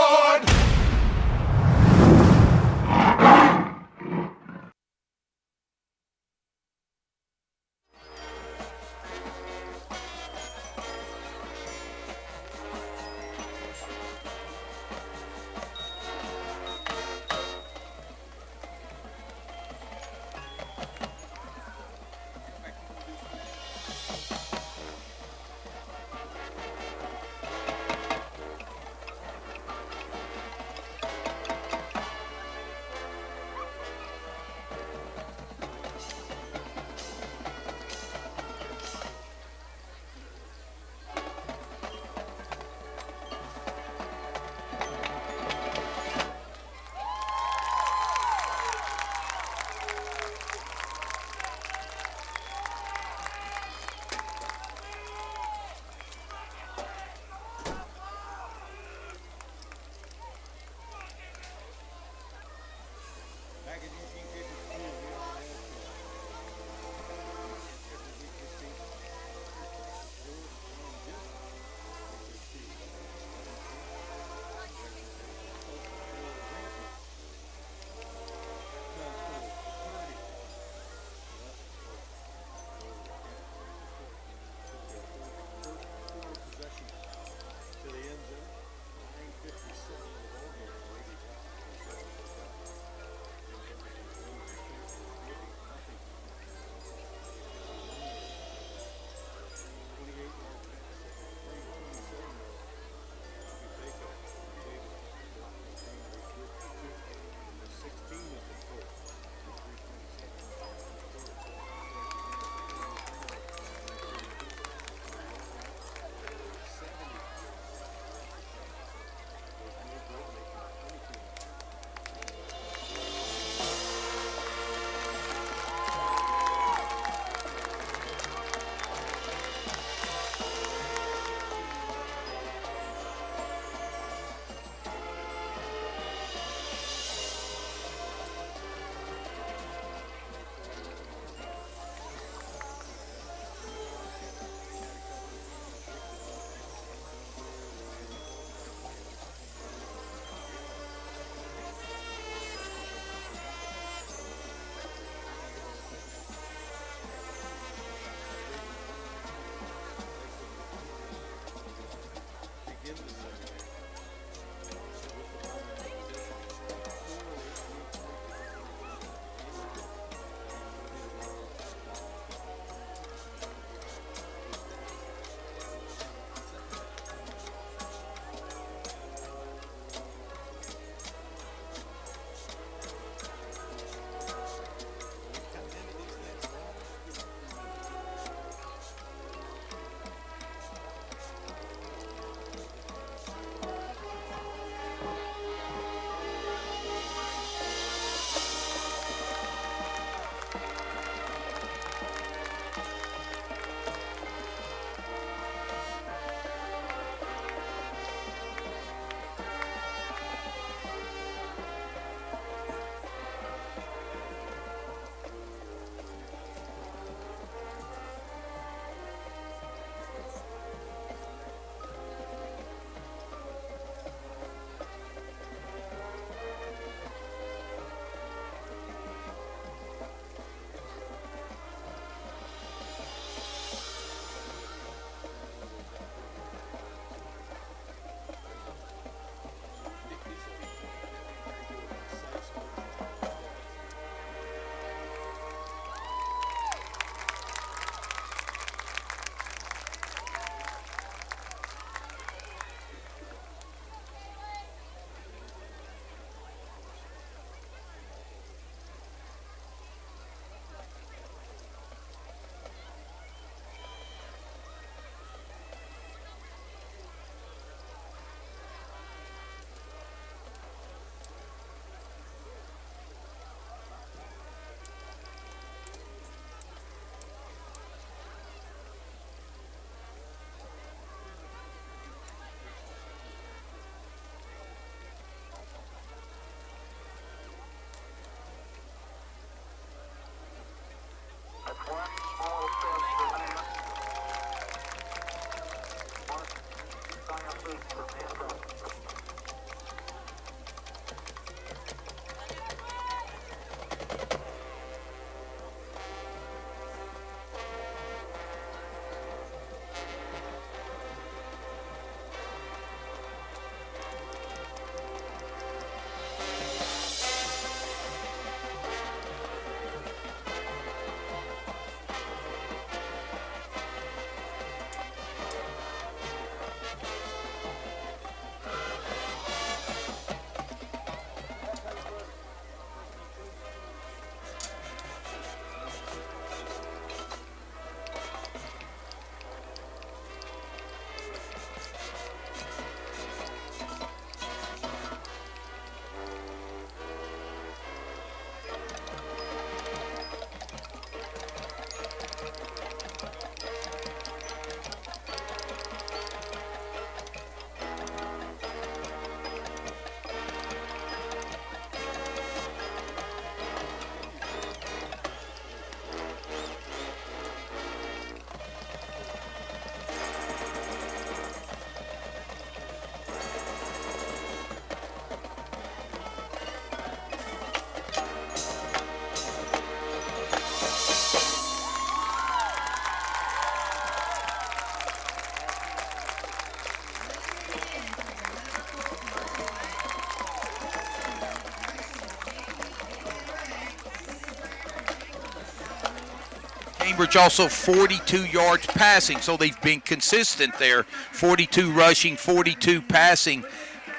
Cambridge also 42 yards passing, so they've been consistent there. 42 rushing, 42 passing.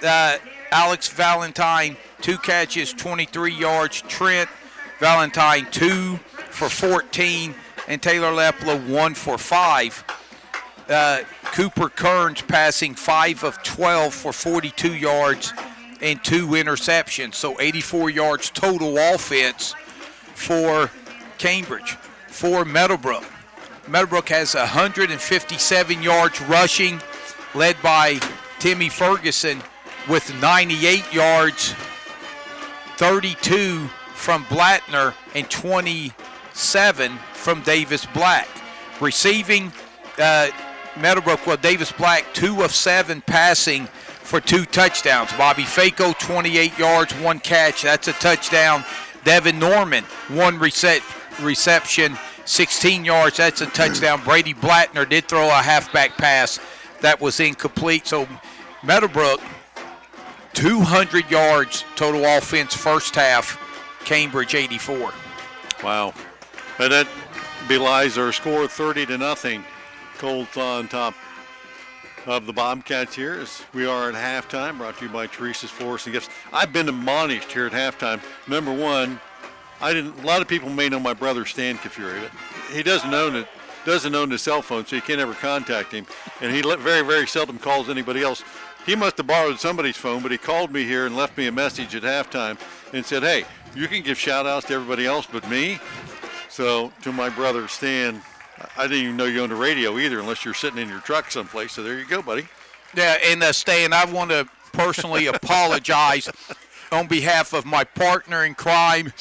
Alex Valentine, 2 catches, 23 yards. Trent Valentine, 2 for 14. And Taylor Lepla, 1 for 5. Cooper Kearns passing 5 of 12 for 42 yards and 2 interceptions. So 84 yards total offense for Cambridge. For Meadowbrook. Meadowbrook has 157 yards rushing, led by Timmy Ferguson with 98 yards, 32 from Blattner, and 27 from Davis Black. Receiving, Meadowbrook, well, Davis Black, 2 of 7 passing for 2 touchdowns. Bobby Faco, 28 yards, 1 catch. That's a touchdown. Devin Norman, 1 reception, 16 yards. That's a touchdown. Brady Blattner did throw a halfback pass that was incomplete. So Meadowbrook, 200 yards total offense first half. Cambridge 84. Wow. And that belies our score 30-0. Colts on top of the Bobcats here as we are at halftime. Brought to you by Teresa's Florist and Gifts. I've been admonished here at halftime. Number one, a lot of people may know my brother Stan Kafuri, but he doesn't own the cell phone, so you can't ever contact him. And he very, very seldom calls anybody else. He must have borrowed somebody's phone, but he called me here and left me a message at halftime and said, hey, you can give shout-outs to everybody else but me. So to my brother Stan, I didn't even know you owned a radio either unless you're sitting in your truck someplace. So there you go, buddy. Yeah, and Stan, I want to personally apologize on behalf of my partner in crime,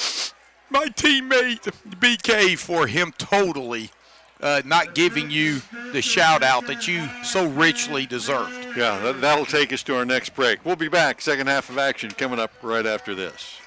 my teammate, BK, for him totally not giving you the shout-out that you so richly deserved. Yeah, that'll take us to our next break. We'll be back. Second half of action coming up right after this.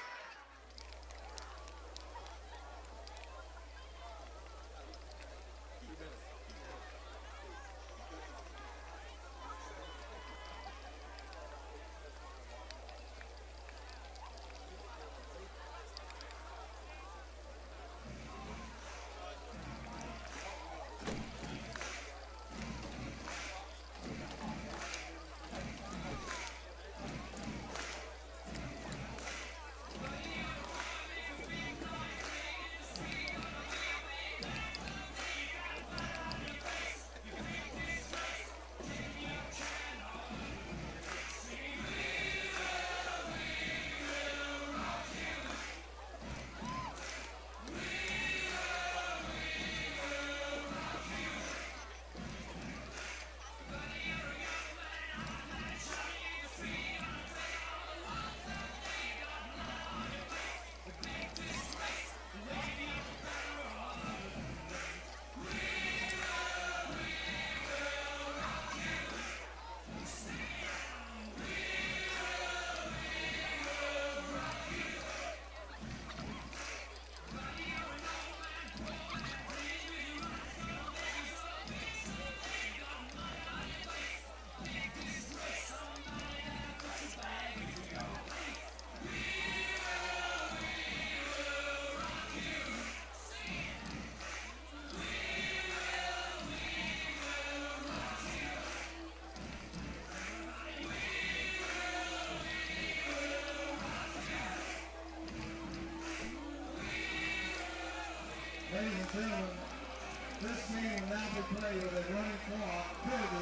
ready with a running clock. Penalty,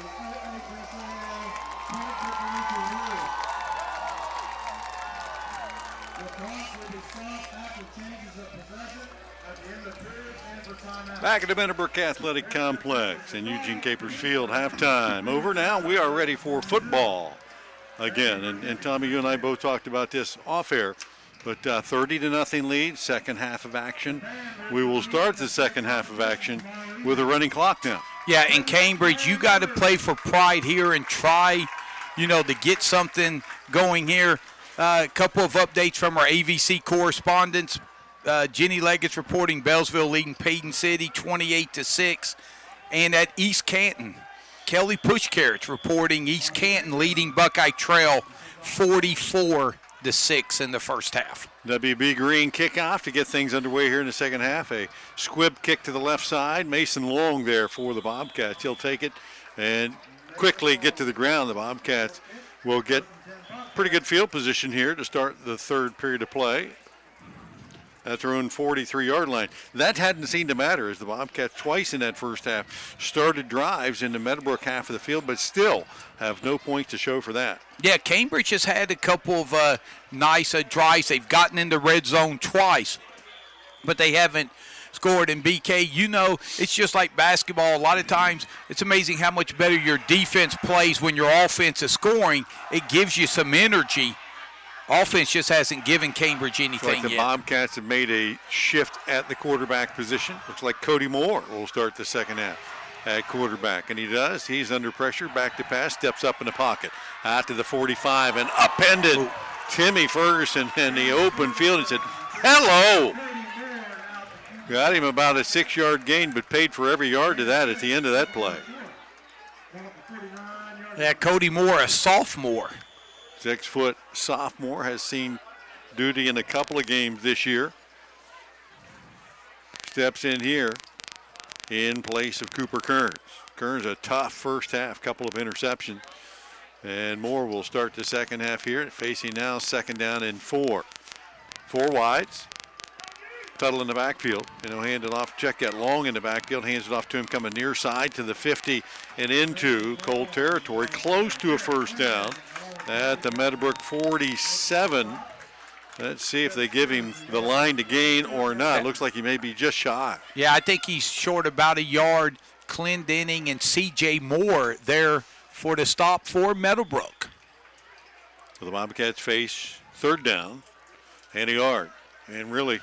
point differential rule. The clock will be stopped after changes of possession at the end of period and for timeout. Back at the Meadowbrook Athletic Complex in Eugene Capers Field, halftime. Over now, we are ready for football again. And Tommy, you and I both talked about this off air, but 30-0 lead, second half of action. We will start the second half of action with a running clock now. Yeah, in Cambridge, you got to play for pride here and try, to get something going here. A couple of updates from our AVC correspondents. Jenny Leggett's reporting Bellsville leading Payton City 28-6. And at East Canton, Kelly Pushcarrots reporting East Canton leading Buckeye Trail 44-6 in the first half. WB Green kickoff to get things underway here in the second half. A squib kick to the left side. Mason Long there for the Bobcats. He'll take it and quickly get to the ground. The Bobcats will get pretty good field position here to start the third period of play at their own 43-yard line. That hadn't seemed to matter as the Bobcats twice in that first half started drives in the Meadowbrook half of the field, but still have no points to show for that. Yeah, Cambridge has had a couple of nice drives. They've gotten in the red zone twice, but they haven't scored. In BK, it's just like basketball. A lot of times it's amazing how much better your defense plays when your offense is scoring. It gives you some energy. Offense just hasn't given Cambridge anything yet. The yet. Bobcats have made a shift at the quarterback position. Looks like Cody Moore will start the second half at quarterback, and he does. He's under pressure, back to pass, steps up in the pocket, out to the 45, and upended Timmy Ferguson in the open field and said, hello. Got him about a 6-yard gain, but paid for every yard to that at the end of that play. Yeah, Cody Moore, a sophomore. 6-foot sophomore, has seen duty in a couple of games this year. Steps in here in place of Cooper Kearns. Kearns a tough first half, couple of interceptions. And Moore will start the second half here, facing now second down and 4. 4 wides. Tuttle in the backfield, hand it off. Check that Long in the backfield, hands it off to him coming near side to the 50 and into Colt territory, close to a first down at the Meadowbrook 47. Let's see if they give him the line to gain or not. Looks like he may be just shy. Yeah, I think he's short about a yard. Clendenning and C.J. Moore there for the stop for Meadowbrook. So the Bobcats face third down and a yard. And really,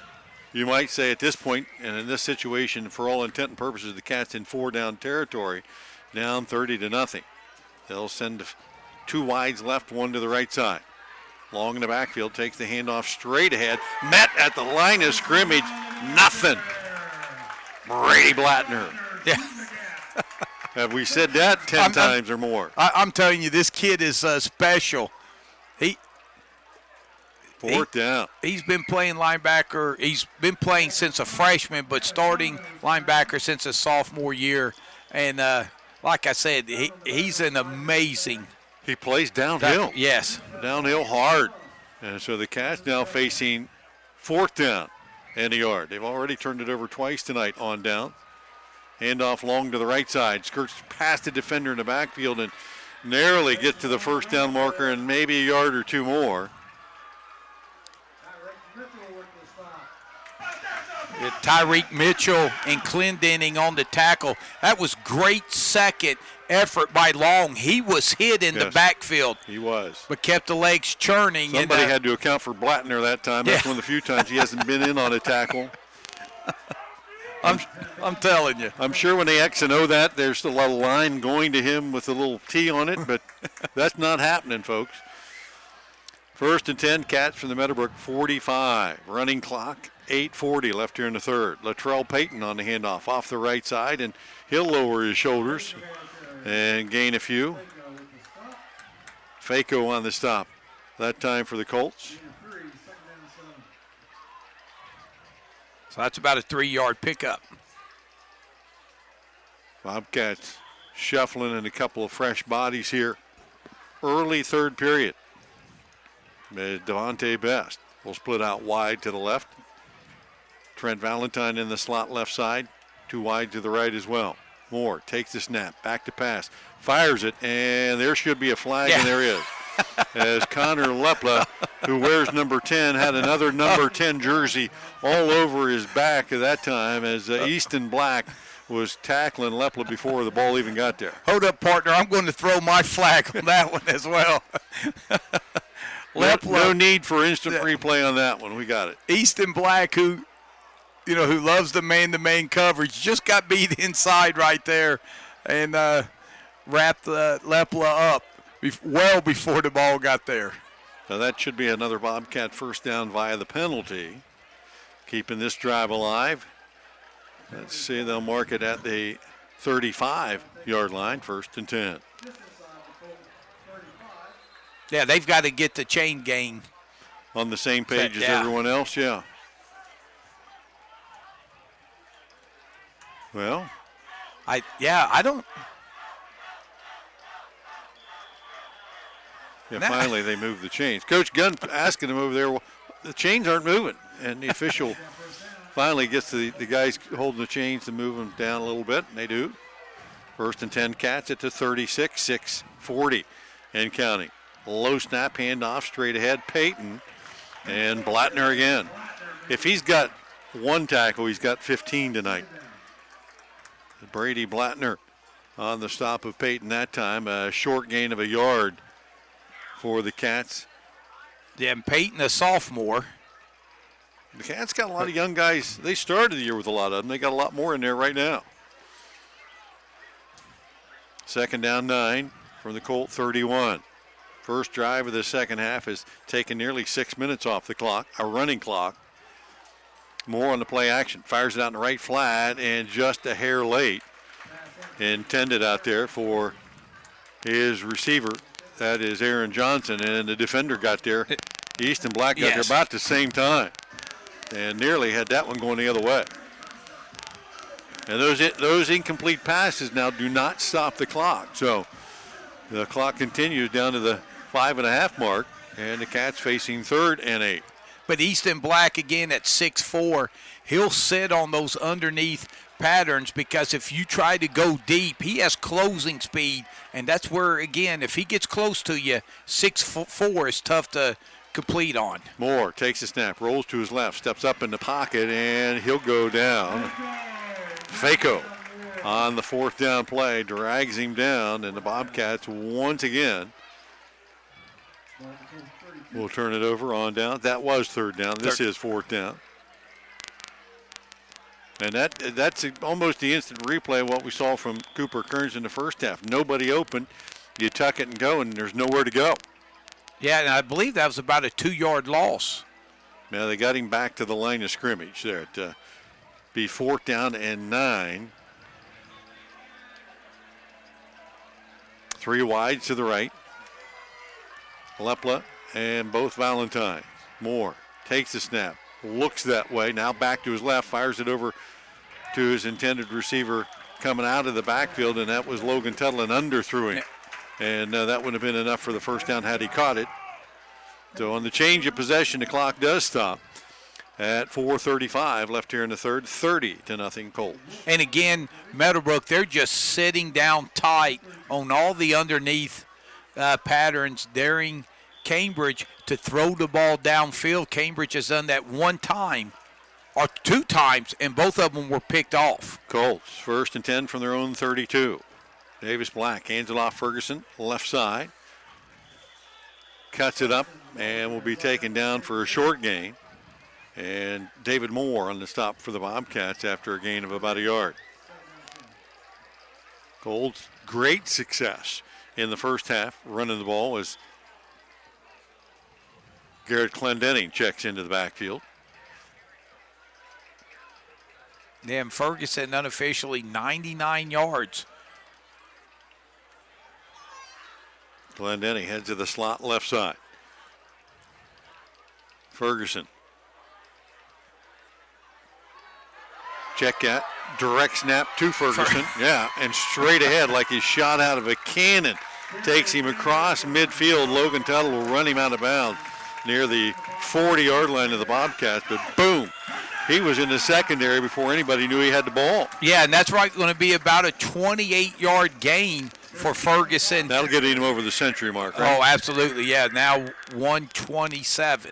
you might say at this point, and in this situation, for all intent and purposes, the Cats in 4-down territory, down 30-0. They'll send 2 wides left, 1 to the right side. Long in the backfield, takes the handoff straight ahead. Met at the line of scrimmage, nothing. Brady Blattner. Yeah. Have we said that 10 times or more? I'm telling you, this kid is special. Fourth down. He's been playing linebacker. He's been playing since a freshman, but starting linebacker since his sophomore year. And like I said, he's an amazing. He plays downhill. Yes. Downhill hard. And so the Cats now facing fourth down and a yard. They've already turned it over twice tonight on down. Handoff Long to the right side. Skirts past the defender in the backfield and narrowly gets to the first down marker and maybe a yard or 2 more. Tyreek Mitchell and Clendenning on the tackle. That was great second effort by Long. He was hit in the backfield. He was. But kept the legs churning. Somebody had to account for Blattner that time. That's one of the few times he hasn't been in on a tackle. I'm telling you. I'm sure when they X and O that, there's a lot of line going to him with a little T on it, but that's not happening, folks. First and 10, Cats from the Meadowbrook 45. Running clock, 8:40 left here in the third. Latrell Payton on the handoff off the right side, and he'll lower his shoulders and gain a few. Faco on the stop. That time for the Colts. So that's about a 3-yard pickup. Bobcats shuffling in a couple of fresh bodies here. Early third period. Devontae Best will split out wide to the left. Trent Valentine in the slot left side. 2 wide to the right as well. Moore takes the snap, back to pass, fires it, and there should be a flag, and there is. As Connor Lepla, who wears number 10, had another number 10 jersey all over his back at that time as Easton Black was tackling Lepla before the ball even got there. Hold up, partner. I'm going to throw my flag on that one as well. Lepla, no need for instant replay on that one. We got it. Easton Black, who loves the man-to-man coverage, just got beat inside right there and wrapped Lepla up well before the ball got there. Now that should be another Bobcat first down via the penalty, keeping this drive alive. Let's see, they'll mark it at the 35-yard line, 1st and 10. Yeah, they've got to get the chain gang. On the same page as everyone else, yeah. Well, I don't. Yeah, finally they moved the chains. Coach Gunn asking them over there, well, the chains aren't moving. And the official finally gets the guys holding the chains to move them down a little bit, and they do. 1st and 10 Cats at the 36, 6:40 and counting. Low snap, handoff, straight ahead, Payton, and Blattner again. If he's got one tackle, he's got 15 tonight. Brady Blattner on the stop of Payton that time. A short gain of a yard for the Cats. Yeah, and Payton, a sophomore. The Cats got a lot of young guys. They started the year with a lot of them. They got a lot more in there right now. 2nd down 9 from the Colt 31. First drive of the second half has taken nearly 6 minutes off the clock, a running clock. Moore on the play action. Fires it out in the right flat and just a hair late. Intended out there for his receiver. That is Aaron Johnson, and the defender got there. Easton Black got there about the same time and nearly had that one going the other way. And those incomplete passes now do not stop the clock. So the clock continues down to the 5.5 mark, and the Cats facing 3rd and 8. But Easton Black, again, at 6'4", he'll sit on those underneath patterns because if you try to go deep, he has closing speed, and that's where, again, if he gets close to you, 6'4" is tough to complete on. Moore takes the snap, rolls to his left, steps up in the pocket, and he'll go down. Faco on the 4th down play drags him down, and the Bobcats once again will turn it over on down. That was 3rd down. This is 4th down. And that's almost the instant replay of what we saw from Cooper Kearns in the first half. Nobody open. You tuck it and go, and there's nowhere to go. Yeah, and I believe that was about a 2-yard loss. Now they got him back to the line of scrimmage there. It'd be 4th down and 9. 3 wide to the right. Lepla and both Valentine. Moore takes the snap, looks that way, now back to his left, fires it over to his intended receiver coming out of the backfield, and that was Logan Tuttle, and underthrew him. And that wouldn't have been enough for the first down had he caught it. So on the change of possession, the clock does stop at 4:35 left here in the 3rd, 30-0 Colts. And again, Meadowbrook, they're just sitting down tight on all the underneath patterns, daring Cambridge to throw the ball downfield. Cambridge has done that 1 time or 2 times, and both of them were picked off. Colts, 1st and 10 from their own 32. Davis Black hands it off Ferguson, left side. Cuts it up and will be taken down for a short gain. And David Moore on the stop for the Bobcats after a gain of about a yard. Colts, great success in the first half running the ball as Garrett Clendenning checks into the backfield. And Ferguson unofficially 99 yards. Clendenning heads to the slot left side. Ferguson. Check at, direct snap to Ferguson. Yeah, and straight ahead like he's shot out of a cannon. Takes him across midfield. Logan Tuttle will run him out of bounds near the 40-yard line of the Bobcats, but boom, He was in the secondary before anybody knew he had the ball. Yeah, and that's right. Going to be about a 28-yard gain for Ferguson. That'll get him over the century mark, right? Oh, absolutely, yeah. Now 127.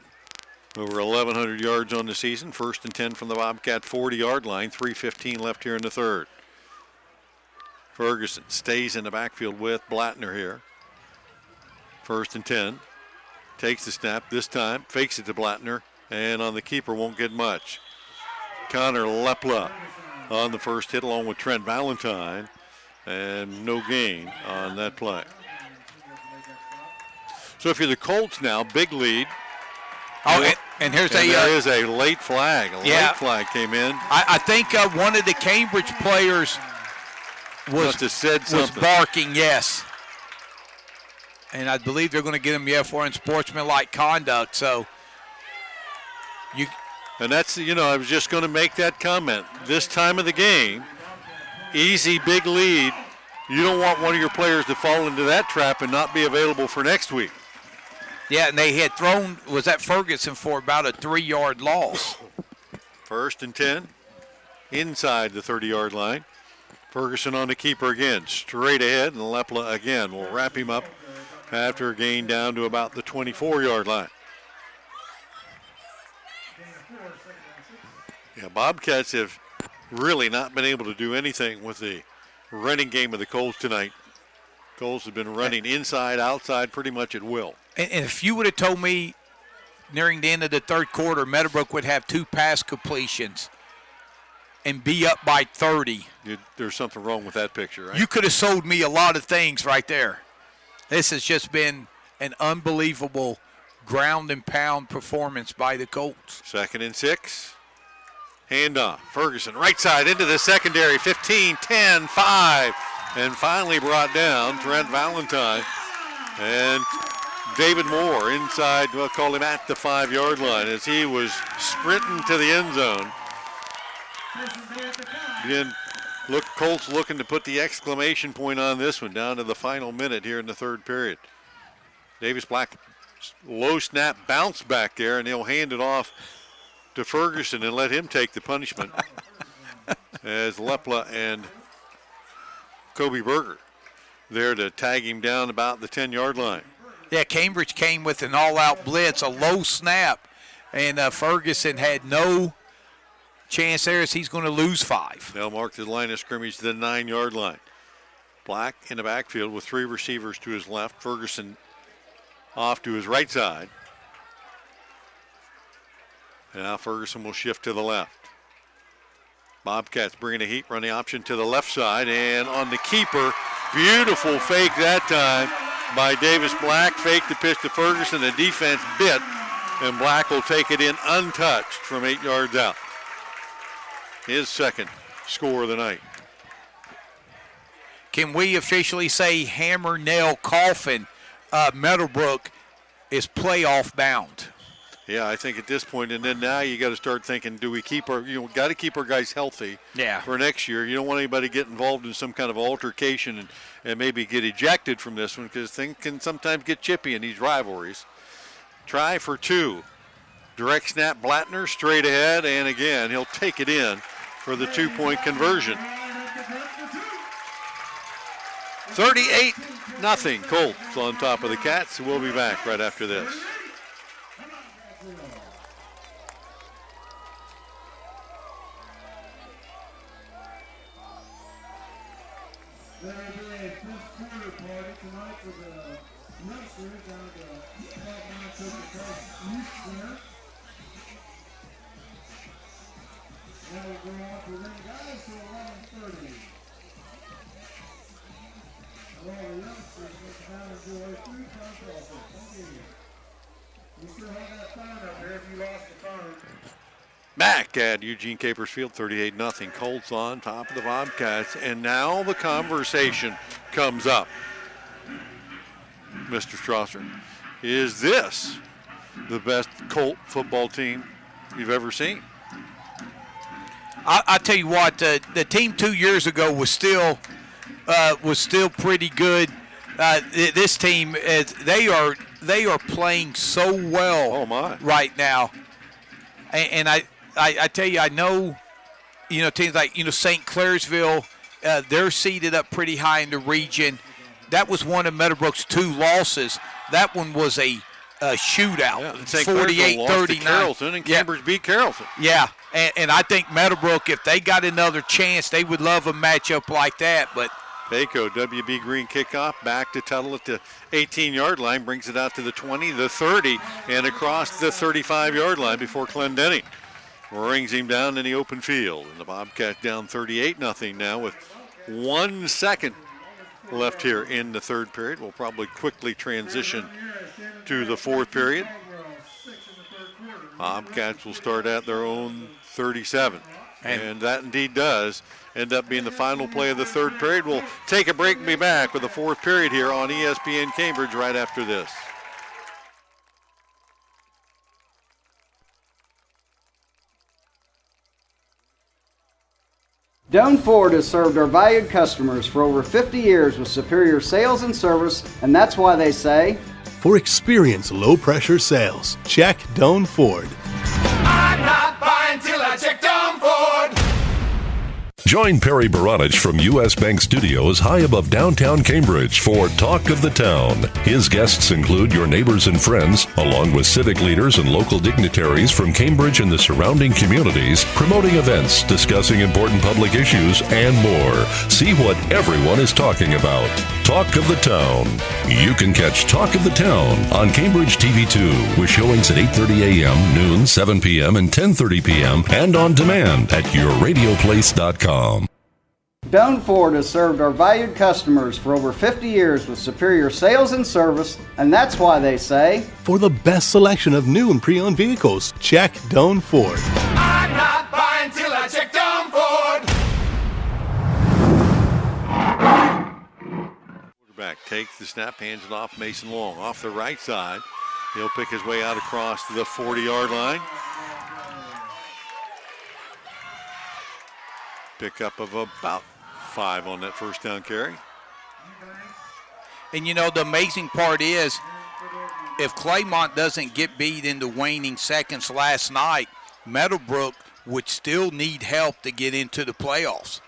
Over 1,100 yards on the season. 1st and 10 from the Bobcat 40-yard line. 3:15 left here in the third. Ferguson stays in the backfield with Blattner here. 1st and 10. Takes the snap this time. Fakes it to Blattner. And on the keeper won't get much. Connor Lepla on the first hit along with Trent Valentine. And no gain on that play. So if you're the Colts now, big lead. Oh, and here's there is a late flag. Late flag came in. I think one of the Cambridge players was barking, yes. And I believe they're going to get him, for unsportsmanlike conduct. So and that's, I was just going to make that comment. This time of the game, easy, big lead. You don't want one of your players to fall into that trap and not be available for next week. Yeah, and they had thrown, was that Ferguson, for about a 3-yard loss. 1st and 10, inside the 30-yard line. Ferguson on the keeper again, straight ahead, and Lepla again will wrap him up after a gain down to about the 24-yard line. Yeah, Bobcats have really not been able to do anything with the running game of the Colts tonight. Colts have been running inside, outside, pretty much at will. And if you would have told me nearing the end of the third quarter, Meadowbrook would have 2 pass completions and be up by 30. There's something wrong with that picture, right? You could have sold me a lot of things right there. This has just been an unbelievable ground and pound performance by the Colts. 2nd and 6. Handoff. Ferguson right side into the secondary. 15, 10, 5. And finally brought down Trent Valentine. And David Moore inside, we'll call him at the 5-yard line as he was sprinting to the end zone. Again, Colts looking to put the exclamation point on this one down to the final minute here in the third period. Davis Black, low snap, bounce back there, and he'll hand it off to Ferguson and let him take the punishment as Lepla and Kobe Berger there to tag him down about the 10-yard line. Yeah, Cambridge came with an all-out blitz, a low snap, and Ferguson had no chance there as he's going to lose 5. They'll mark the line of scrimmage to the 9-yard line. Black in the backfield with 3 receivers to his left. Ferguson off to his right side. And now Ferguson will shift to the left. Bobcats bringing a heat run the option to the left side, and on the keeper, beautiful fake that time by Davis Black. Fake the pitch to Ferguson. The defense bit, and Black will take it in untouched from 8 yards out. His second score of the night. Can we officially say hammer, nail, coffin, Meadowbrook is playoff bound? Yeah, I think at this point, and then now you got to start thinking, do we keep our, got to keep our guys healthy for next year. You don't want anybody to get involved in some kind of altercation and maybe get ejected from this one, because things can sometimes get chippy in these rivalries. Try for 2. Direct snap, Blattner straight ahead, and again, he'll take it in for the 2-point conversion. 38-0 Colts on top of the Cats. We'll be back right after this. There will be a first quarter party tonight with the youngsters down at the Youth Center. That will go on for them guys to 11:30. All the youngsters will come out and enjoy food truck also. Thank you. You still have that phone up there if you lost the phone. Back at Eugene Capers Field, 38-0. Colts on top of the Bobcats. And now the conversation comes up. Mr. Strasser, is this the best Colt football team you've ever seen? I tell you what, the team 2 years ago was still pretty good. This team, they are playing so well right now, and I tell you, I know, teams like, St. Clairsville, they're seated up pretty high in the region. That was one of Meadowbrook's 2 losses. That one was a shootout, 48-39. Carrollton, and Cambridge beat Carrollton. Yeah, and I think Meadowbrook, if they got another chance, they would love a matchup like that. But Baco, WB Green kickoff, back to Tuttle at the 18-yard line, brings it out to the 20, the 30, and across the 35-yard line before Clendenning rings him down in the open field. And the Bobcats down 38-0 now with 1 second left here in the third period. We'll probably quickly transition to the fourth period. Bobcats will start at their own 37. And that indeed does end up being the final play of the third period. We'll take a break and be back with the fourth period here on ESPN Cambridge right after this. Doan Ford has served our valued customers for over 50 years with superior sales and service, and that's why they say, For experienced low-pressure sales, check Doan Ford. I'm not buying till I check Doan Ford. Join Perry Baranich from U.S. Bank Studios high above downtown Cambridge for Talk of the Town. His guests include your neighbors and friends, along with civic leaders and local dignitaries from Cambridge and the surrounding communities, promoting events, discussing important public issues, and more. See what everyone is talking about. Talk of the Town. You can catch Talk of the Town on Cambridge TV2 with showings at 8:30 a.m., noon, 7 p.m., and 10:30 p.m., and on demand at yourradioplace.com. Doan Ford has served our valued customers for over 50 years with superior sales and service, and that's why they say, For the best selection of new and pre-owned vehicles, check Doan Ford. I'm not buying till I check Doan Ford. Quarterback takes the snap, hands it off Mason Long. Off the right side, he'll pick his way out across the 40-yard line. Pickup of about 5 on that first down carry. And the amazing part is, if Claymont doesn't get beat into waning seconds last night, Meadowbrook would still need help to get into the playoffs.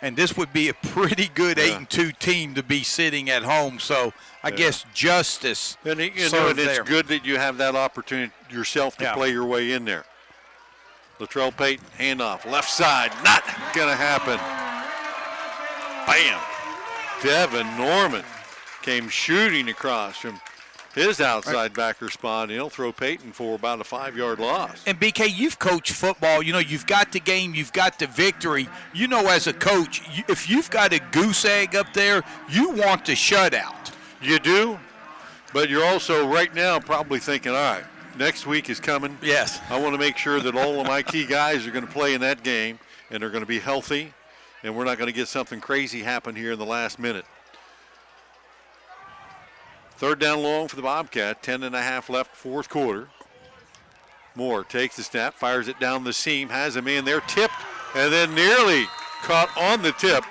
And this would be a pretty good 8-2 team to be sitting at home. So I guess justice. And it's good that you have that opportunity yourself to play your way in there. Latrell Payton, handoff, left side, not gonna happen. Bam! Devin Norman came shooting across from his outside backer spot, and he'll throw Payton for about a 5-yard loss. And BK, you've coached football. You've got the game, you've got the victory. As a coach, if you've got a goose egg up there, you want the shutout. You do, but you're also right now probably thinking, all right, next week is coming. Yes. I want to make sure that all of my key guys are going to play in that game and they're going to be healthy, and we're not going to get something crazy happen here in the last minute. Third down long for the Bobcat, 10.5 left, fourth quarter. Moore takes the snap, fires it down the seam, has a man there, tipped, and then nearly caught on the tip.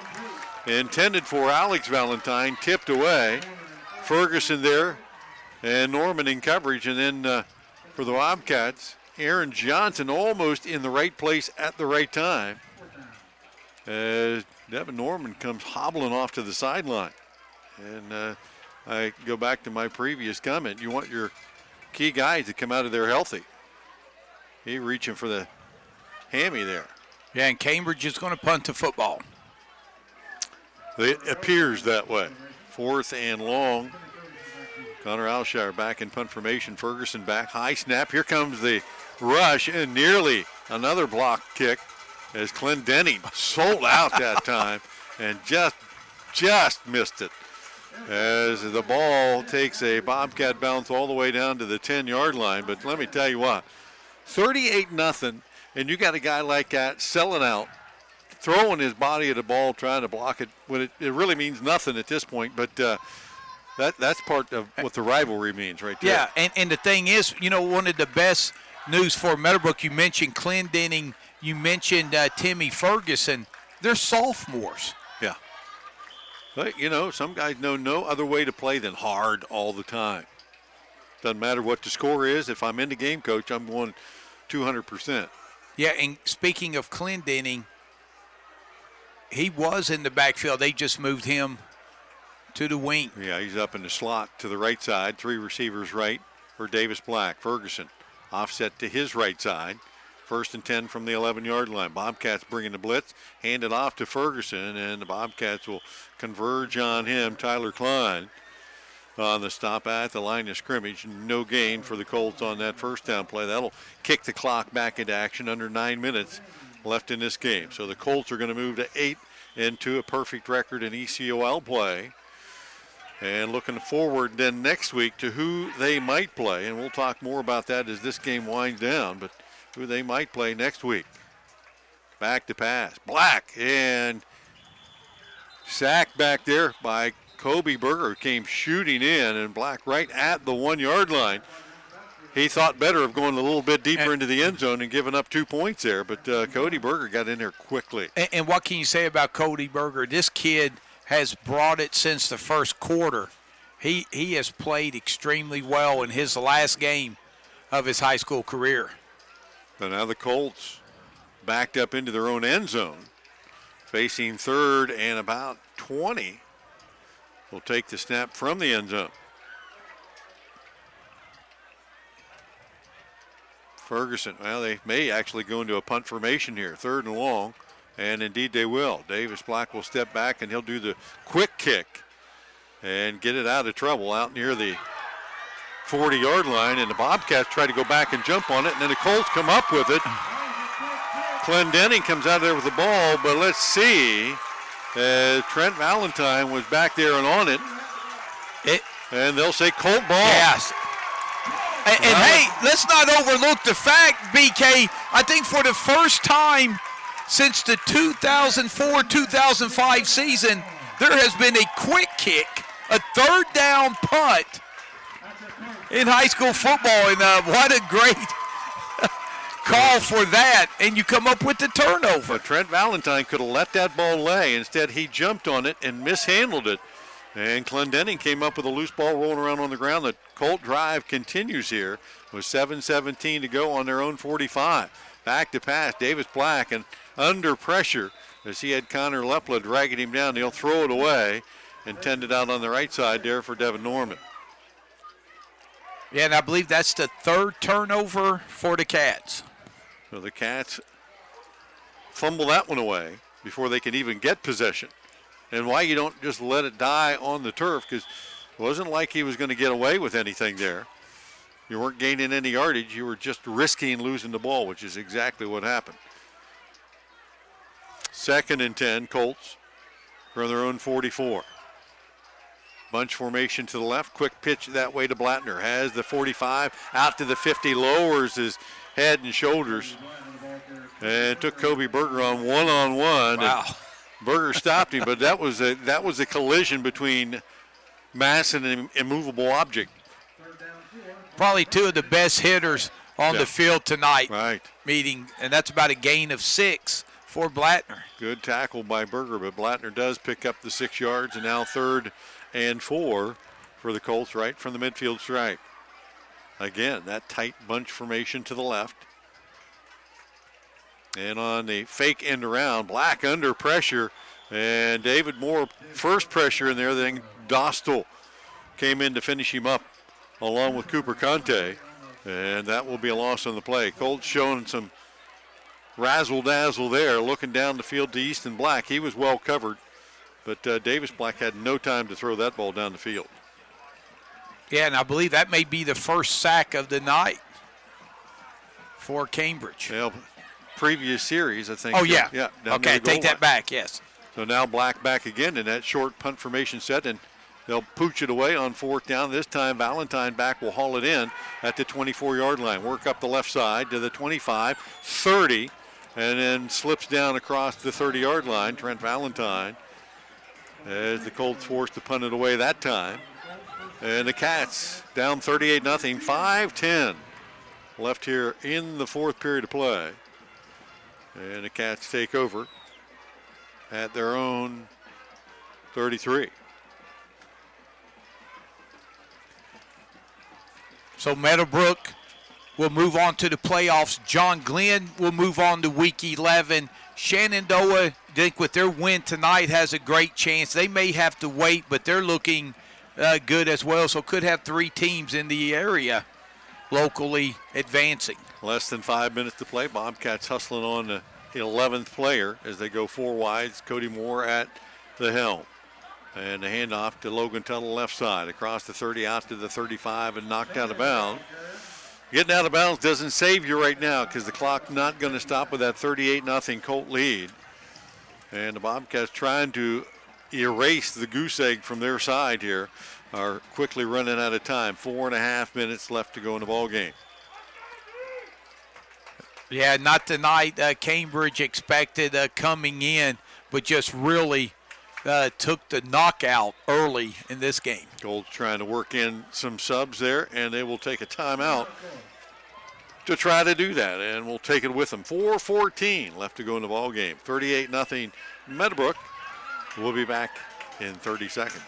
Intended for Alex Valentine, tipped away. Ferguson there, and Norman in coverage, and then for the Bobcats, Aaron Johnson almost in the right place at the right time as Devin Norman comes hobbling off to the sideline. And I go back to my previous comment. You want your key guys to come out of there healthy. He reaching for the hammy there. Yeah, and Cambridge is going to punt the football. It appears that way. 4th and long. Connor Alshire back in punt formation. Ferguson back. High snap. Here comes the rush, and nearly another block kick as Clendenning sold out that time and just missed it. As the ball takes a Bobcat bounce all the way down to the 10-yard line. But let me tell you what, 38-0, and you got a guy like that selling out, throwing his body at a ball, trying to block it when it really means nothing at this point. But that's part of what the rivalry means right there. Yeah, and the thing is, one of the best news for Meadowbrook, you mentioned Clendenning, you mentioned Timmy Ferguson. They're sophomores. Yeah. But, some guys know no other way to play than hard all the time. Doesn't matter what the score is. If I'm in the game, coach, I'm going 200%. Yeah, and speaking of Clendenning, he was in the backfield. They just moved him to the wing. Yeah, he's up in the slot to the right side. 3 receivers right for Davis Black. Ferguson offset to his right side. 1st and 10 from the 11-yard line. Bobcats bringing the blitz, hand it off to Ferguson, and the Bobcats will converge on him. Tyler Klein on the stop at the line of scrimmage. No gain for the Colts on that first down play. That'll kick the clock back into action. Under 9 minutes left in this game. So the Colts are going to move to 8 into a perfect record in ECOL play. And looking forward then next week to who they might play. And we'll talk more about that as this game winds down. But who they might play next week. Back to pass. Black, and sacked back there by Kobe Berger, came shooting in, and Black right at the 1-yard line. He thought better of going a little bit deeper into the end zone and giving up 2 points there, but Cody Berger got in there quickly. And what can you say about Cody Berger? This kid has brought it since the first quarter. He has played extremely well in his last game of his high school career. So now the Colts backed up into their own end zone, facing 3rd and about 20. Will take the snap from the end zone. Ferguson, well, they may actually go into a punt formation here, 3rd and long, and indeed they will. Davis Black will step back, and he'll do the quick kick and get it out of trouble out near the 40-yard line, and the Bobcats try to go back and jump on it, and then the Colts come up with it. Clendenning comes out there with the ball, but let's see. Trent Valentine was back there and on it. And they'll say Colt ball. Yes. And hey, let's not overlook the fact, BK, I think for the first time since the 2004-2005 season, there has been a quick kick, a 3rd down punt in high school football, and what a great call for that, and you come up with the turnover. But Trent Valentine could have let that ball lay. Instead, he jumped on it and mishandled it, and Clendenning came up with a loose ball rolling around on the ground. The Colt drive continues here with 7:17 to go on their own 45. Back to pass, Davis Black, and under pressure as he had Connor Lepla dragging him down. He'll throw it away, intended out on the right side there for Devin Norman. Yeah, and I believe that's the 3rd turnover for the Cats. So the Cats fumble that one away before they can even get possession. And why you don't just let it die on the turf, because it wasn't like he was going to get away with anything there. You weren't gaining any yardage. You were just risking losing the ball, which is exactly what happened. 2nd and 10, Colts from their own 44. Bunch formation to the left. Quick pitch that way to Blattner. Has the 45 out to the 50. Lowers his head and shoulders. And took Kobe Berger on one-on-one. Wow. Berger stopped him, but that was a collision between mass and an immovable object. Probably 2 of the best hitters on the field tonight. Right. Meeting, and that's about a gain of 6 for Blattner. Good tackle by Berger, but Blattner does pick up the 6 yards, and now 3rd and 4 for the Colts right from the midfield stripe. Again, that tight bunch formation to the left. And on the fake end around, Black under pressure, and David Moore first pressure in there, then Dostal came in to finish him up along with Cooper Conte, and that will be a loss on the play. Colts showing some razzle-dazzle there, looking down the field to Easton Black. He was well covered, but Davis Black had no time to throw that ball down the field. Yeah, and I believe that may be the first sack of the night for Cambridge. Well, previous series, I think. Oh, yeah. Yeah. Okay, take that back, yes. So now Black back again in that short punt formation set, and they'll pooch it away on 4th down. This time Valentine back will haul it in at the 24-yard line. Work up the left side to the 25, 30, and then slips down across the 30-yard line. Trent Valentine, as the Colts forced to punt it away that time. And the Cats down 38-0, 5:10 left here in the 4th period of play. And the Cats take over at their own 33. So Meadowbrook will move on to the playoffs. John Glenn will move on to Week 11. Shenandoah, I think with their win tonight, has a great chance. They may have to wait, but they're looking good as well, so could have 3 teams in the area locally advancing. Less than 5 minutes to play. Bobcats hustling on the 11th player as they go 4 wides. Cody Moore at the helm. And the handoff to Logan Tuttle left side. Across the 30, out to the 35, and knocked out of bounds. Getting out of bounds doesn't save you right now because the clock not going to stop with that 38-0 Colt lead. And the Bobcats trying to erase the goose egg from their side here are quickly running out of time. 4.5 minutes left to go in the ball game. Yeah, not tonight. Cambridge expected coming in, but just really took the knockout early in this game. Colts trying to work in some subs there, and they will take a timeout to try to do that, and we'll take it with them. 4:14 left to go in the ball game. 38-0 Meadowbrook. We'll be back in 30 seconds.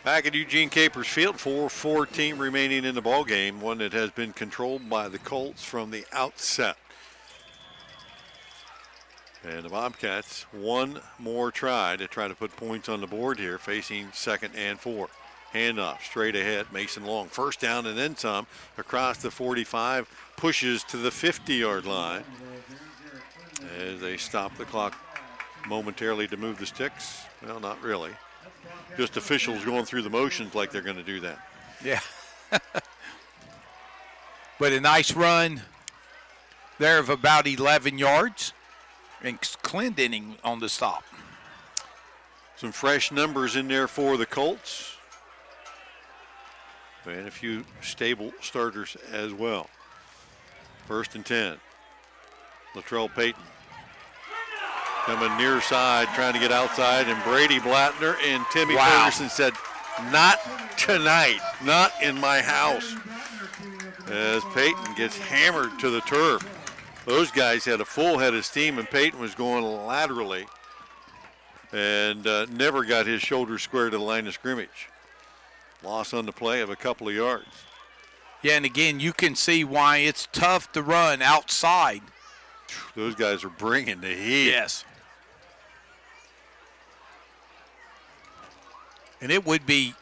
Back at Eugene Capers Field, 4:14 remaining in the ball game, one that has been controlled by the Colts from the outset. And the Bobcats, one more try to put points on the board here, facing 2nd and 4. Handoff straight ahead, Mason Long. First down and then some across the 45, pushes to the 50-yard line as they stop the clock momentarily to move the sticks. Well, not really. Just officials going through the motions like they're going to do that. Yeah. But a nice run there of about 11 yards. And Clendening on the stop. Some fresh numbers in there for the Colts. And a few stable starters as well. 1st and 10. Latrell Payton. Coming near side, trying to get outside, and Brady Blattner and Timmy Ferguson said, "Not tonight, not in my house." As Payton gets hammered to the turf. Those guys had a full head of steam, and Payton was going laterally and never got his shoulder square to the line of scrimmage. Loss on the play of a couple of yards. Yeah, and again, you can see why it's tough to run outside. Those guys are bringing the heat. Yes. And it would be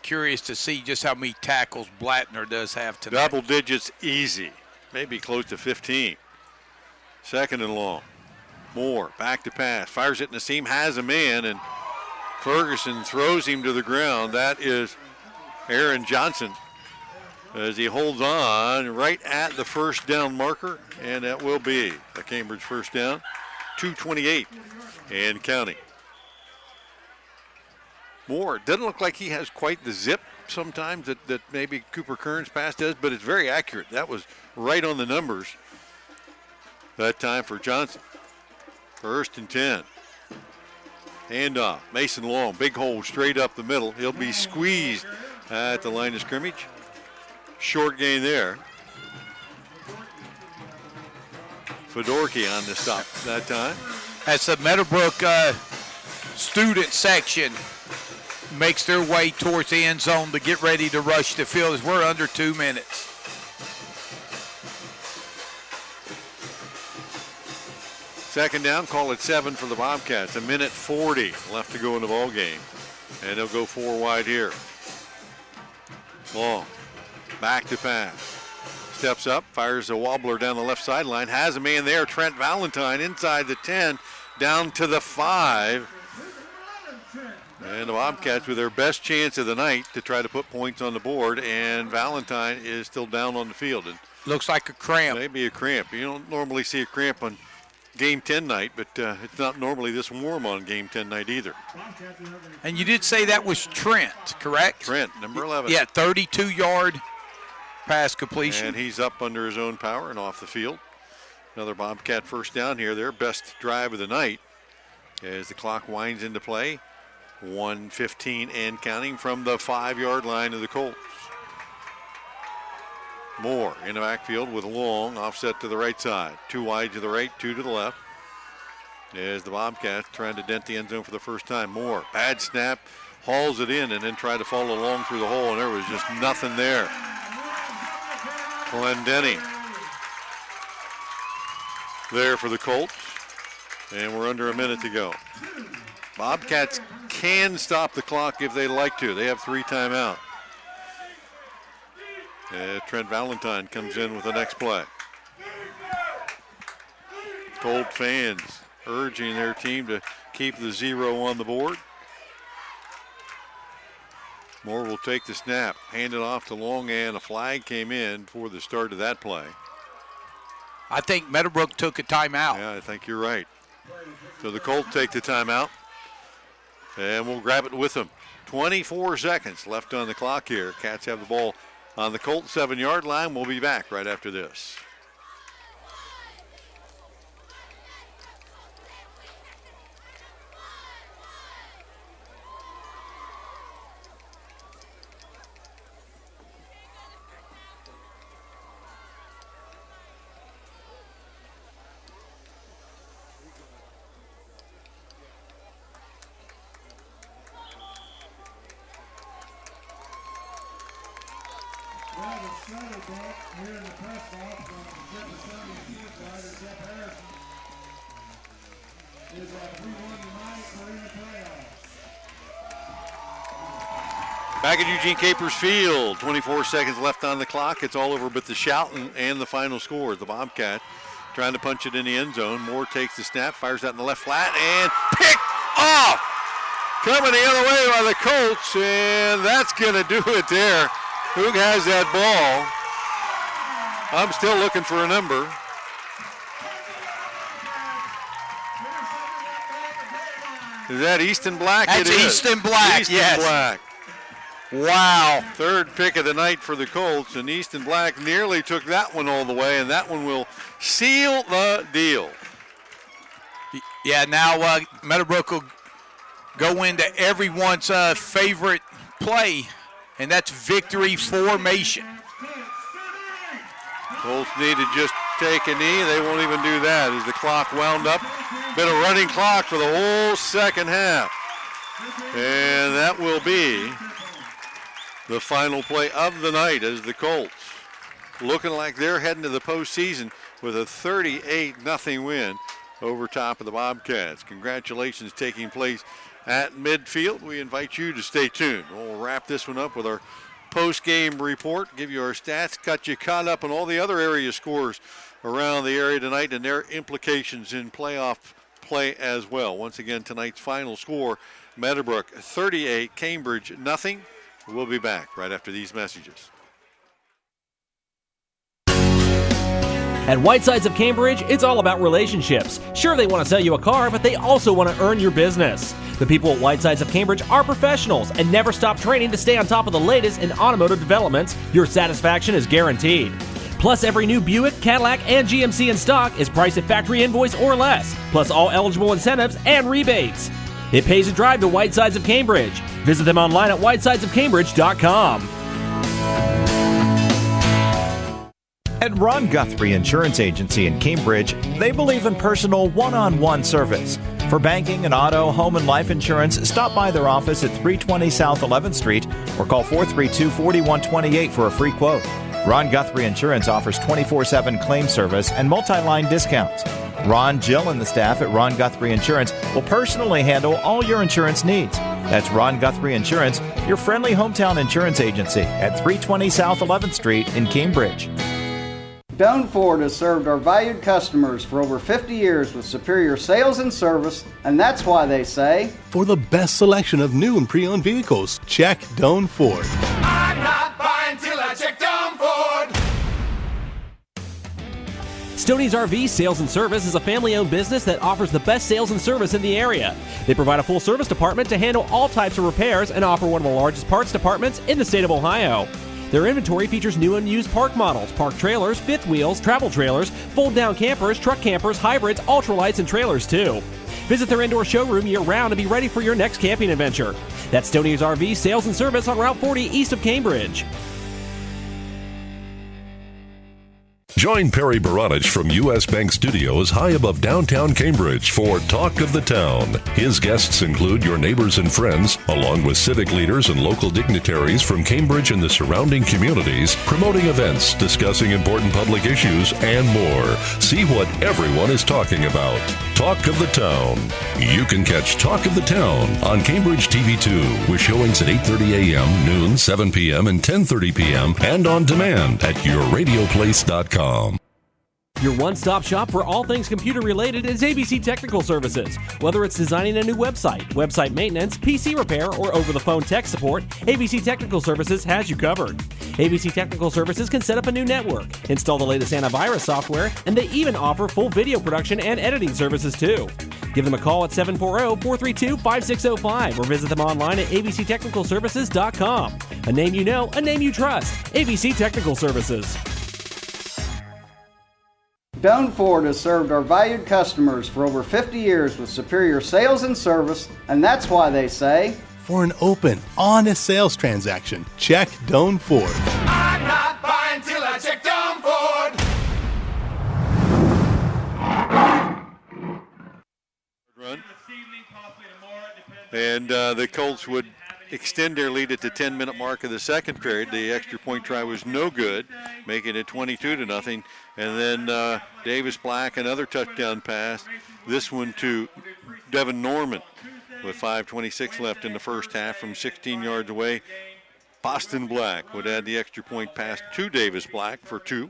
curious to see just how many tackles Blattner does have tonight. Double digits easy, maybe close to 15. 2nd and long. Moore back to pass, fires it in the seam, has a man, and Ferguson throws him to the ground. That is Aaron Johnson as he holds on right at the first down marker, and that will be a Cambridge first down. 2:28 and counting. Moore doesn't look like he has quite the zip sometimes that maybe Cooper Kern's pass does, but it's very accurate. That was right on the numbers that time for Johnson. 1st and 10. Handoff. Mason Long, big hole straight up the middle. He'll be squeezed at the line of scrimmage. Short gain there. Fedorky on the stop that time. As the Meadowbrook student section makes their way towards the end zone to get ready to rush the field as we're under 2 minutes. Second down, call it 7 for the Bobcats. 1:40 left to go in the ball game. And they'll go 4 wide here. Long, back to pass. Steps up, fires a wobbler down the left sideline. Has a man there, Trent Valentine, inside the 10, down to the 5. And the Bobcats with their best chance of the night to try to put points on the board, and Valentine is still down on the field. And looks like a cramp. Maybe a cramp. You don't normally see a cramp on Game 10 night, but it's not normally this warm on Game 10 night either. And you did say that was Trent, correct? Trent, number 11. Yeah, 32-yard pass completion. And he's up under his own power and off the field. Another Bobcat first down here, their best drive of the night as the clock winds into play. 1:15 and counting from the 5-yard line of the Colts. Moore in the backfield with Long, offset to the right side. 2 wide to the right, 2 to the left. As the Bobcats trying to dent the end zone for the first time. Moore, bad snap, hauls it in and then tried to follow Long through the hole, and there was just nothing there. Clendenny there for the Colts, and we're under a minute to go. Bobcats can stop the clock if they'd like to. They have 3 timeouts. Trent Valentine comes in with the next play. Colt fans urging their team to keep the 0 on the board. Moore will take the snap, hand it off to Long, and a flag came in for the start of that play. I think Meadowbrook took a timeout. Yeah, I think you're right. So the Colts take the timeout, and we'll grab it with them. 24 seconds left on the clock here. Cats have the ball on the Colts 7-yard line. We'll be back right after this. Here in the press box from Jeffersonian Chief Rider Jeff Harrison is that we won tonight, we're in the playoffs. Back at Eugene Capers Field, 24 seconds left on the clock. It's all over but the shouting and the final score. The Bobcat trying to punch it in the end zone. Moore takes the snap, fires out in the left flat, and picked off! Coming the other way by the Colts, and that's going to do it there. Who has that ball? I'm still looking for a number. Is that Easton Black? That's it is. Easton Black, Easton yes. Black. Wow. 3rd pick of the night for the Colts, and Easton Black nearly took that one all the way, and that one will seal the deal. Yeah, now Meadowbrook will go into everyone's favorite play, and that's victory formation. Colts need to just take a knee. They won't even do that as the clock wound up. Been a running clock for the whole second half. And that will be the final play of the night as the Colts looking like they're heading to the postseason with a 38-0 win over top of the Bobcats. Congratulations taking place at midfield. We invite you to stay tuned. We'll wrap this one up with our post-game report, give you our stats, cut you caught up on all the other area scores around the area tonight and their implications in playoff play as well. Once again, tonight's final score, Meadowbrook 38, Cambridge 0. We'll be back right after these messages. At Whitesides of Cambridge, it's all about relationships. Sure, they want to sell you a car, but they also want to earn your business. The people at Whitesides of Cambridge are professionals and never stop training to stay on top of the latest in automotive developments. Your satisfaction is guaranteed. Plus, every new Buick, Cadillac, and GMC in stock is priced at factory invoice or less, plus all eligible incentives and rebates. It pays to drive to Whitesides of Cambridge. Visit them online at whitesidesofcambridge.com. At Ron Guthrie Insurance Agency in Cambridge, they believe in personal one-on-one service. For banking and auto, home, and life insurance, stop by their office at 320 South 11th Street or call 432-4128 for a free quote. Ron Guthrie Insurance offers 24/7 claim service and multi-line discounts. Ron, Jill, and the staff at Ron Guthrie Insurance will personally handle all your insurance needs. That's Ron Guthrie Insurance, your friendly hometown insurance agency at 320 South 11th Street in Cambridge. Doan Ford has served our valued customers for over 50 years with superior sales and service, and that's why they say, for the best selection of new and pre-owned vehicles, check Doan Ford. I'm not buying till I check Doan Ford. Stoney's RV Sales and Service is a family-owned business that offers the best sales and service in the area. They provide a full service department to handle all types of repairs and offer one of the largest parts departments in the state of Ohio. Their inventory features new and used park models, park trailers, fifth wheels, travel trailers, fold-down campers, truck campers, hybrids, ultralights, and trailers too. Visit their indoor showroom year-round to be ready for your next camping adventure. That's Stoney's RV Sales and Service on Route 40 east of Cambridge. Join Perry Baranich from U.S. Bank Studios high above downtown Cambridge for Talk of the Town. His guests include your neighbors and friends, along with civic leaders and local dignitaries from Cambridge and the surrounding communities, promoting events, discussing important public issues, and more. See what everyone is talking about. Talk of the Town. You can catch Talk of the Town on Cambridge TV2 with showings at 8:30 a.m., noon, 7 p.m., and 10:30 p.m. and on demand at yourradioplace.com. Your one-stop shop for all things computer-related is ABC Technical Services. Whether it's designing a new website, website maintenance, PC repair, or over-the-phone tech support, ABC Technical Services has you covered. ABC Technical Services can set up a new network, install the latest antivirus software, and they even offer full video production and editing services too. Give them a call at 740-432-5605 or visit them online at abctechnicalservices.com. A name you know, a name you trust. ABC Technical Services. Doan Ford has served our valued customers for over 50 years with superior sales and service, and that's why they say, for an open, honest sales transaction, check Doan Ford. I'm not buying till I check Doan Ford. Run. And the Colts would extend their lead at the 10-minute mark of the second period. The extra point try was no good, making it 22-0. And then Davis Black, another touchdown pass. This one to Devin Norman with 5:26 left in the first half from 16 yards away. Boston Black would add the extra point pass to Davis Black for 2,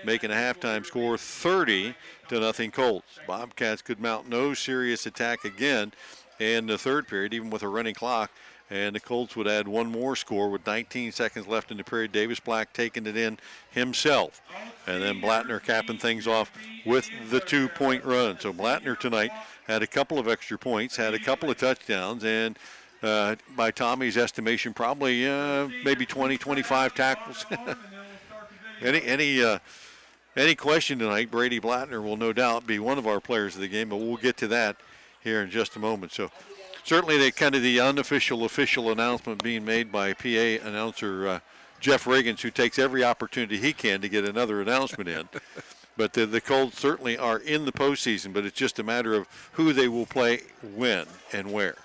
making a halftime score 30-0 Colts. Bobcats could mount no serious attack again in the third period, even with a running clock. And the Colts would add one more score with 19 seconds left in the period. Davis Black taking it in himself. And then Blattner capping things off with the 2-point run. So Blattner tonight had a couple of extra points, had a couple of touchdowns, and by Tommy's estimation, probably maybe 20, 25 tackles. Any question tonight, Brady Blattner will no doubt be one of our players of the game, but we'll get to that here in just a moment. So certainly the unofficial official announcement being made by PA announcer Jeff Riggins, who takes every opportunity he can to get another announcement in. But the Colts certainly are in the postseason, but it's just a matter of who they will play when and where.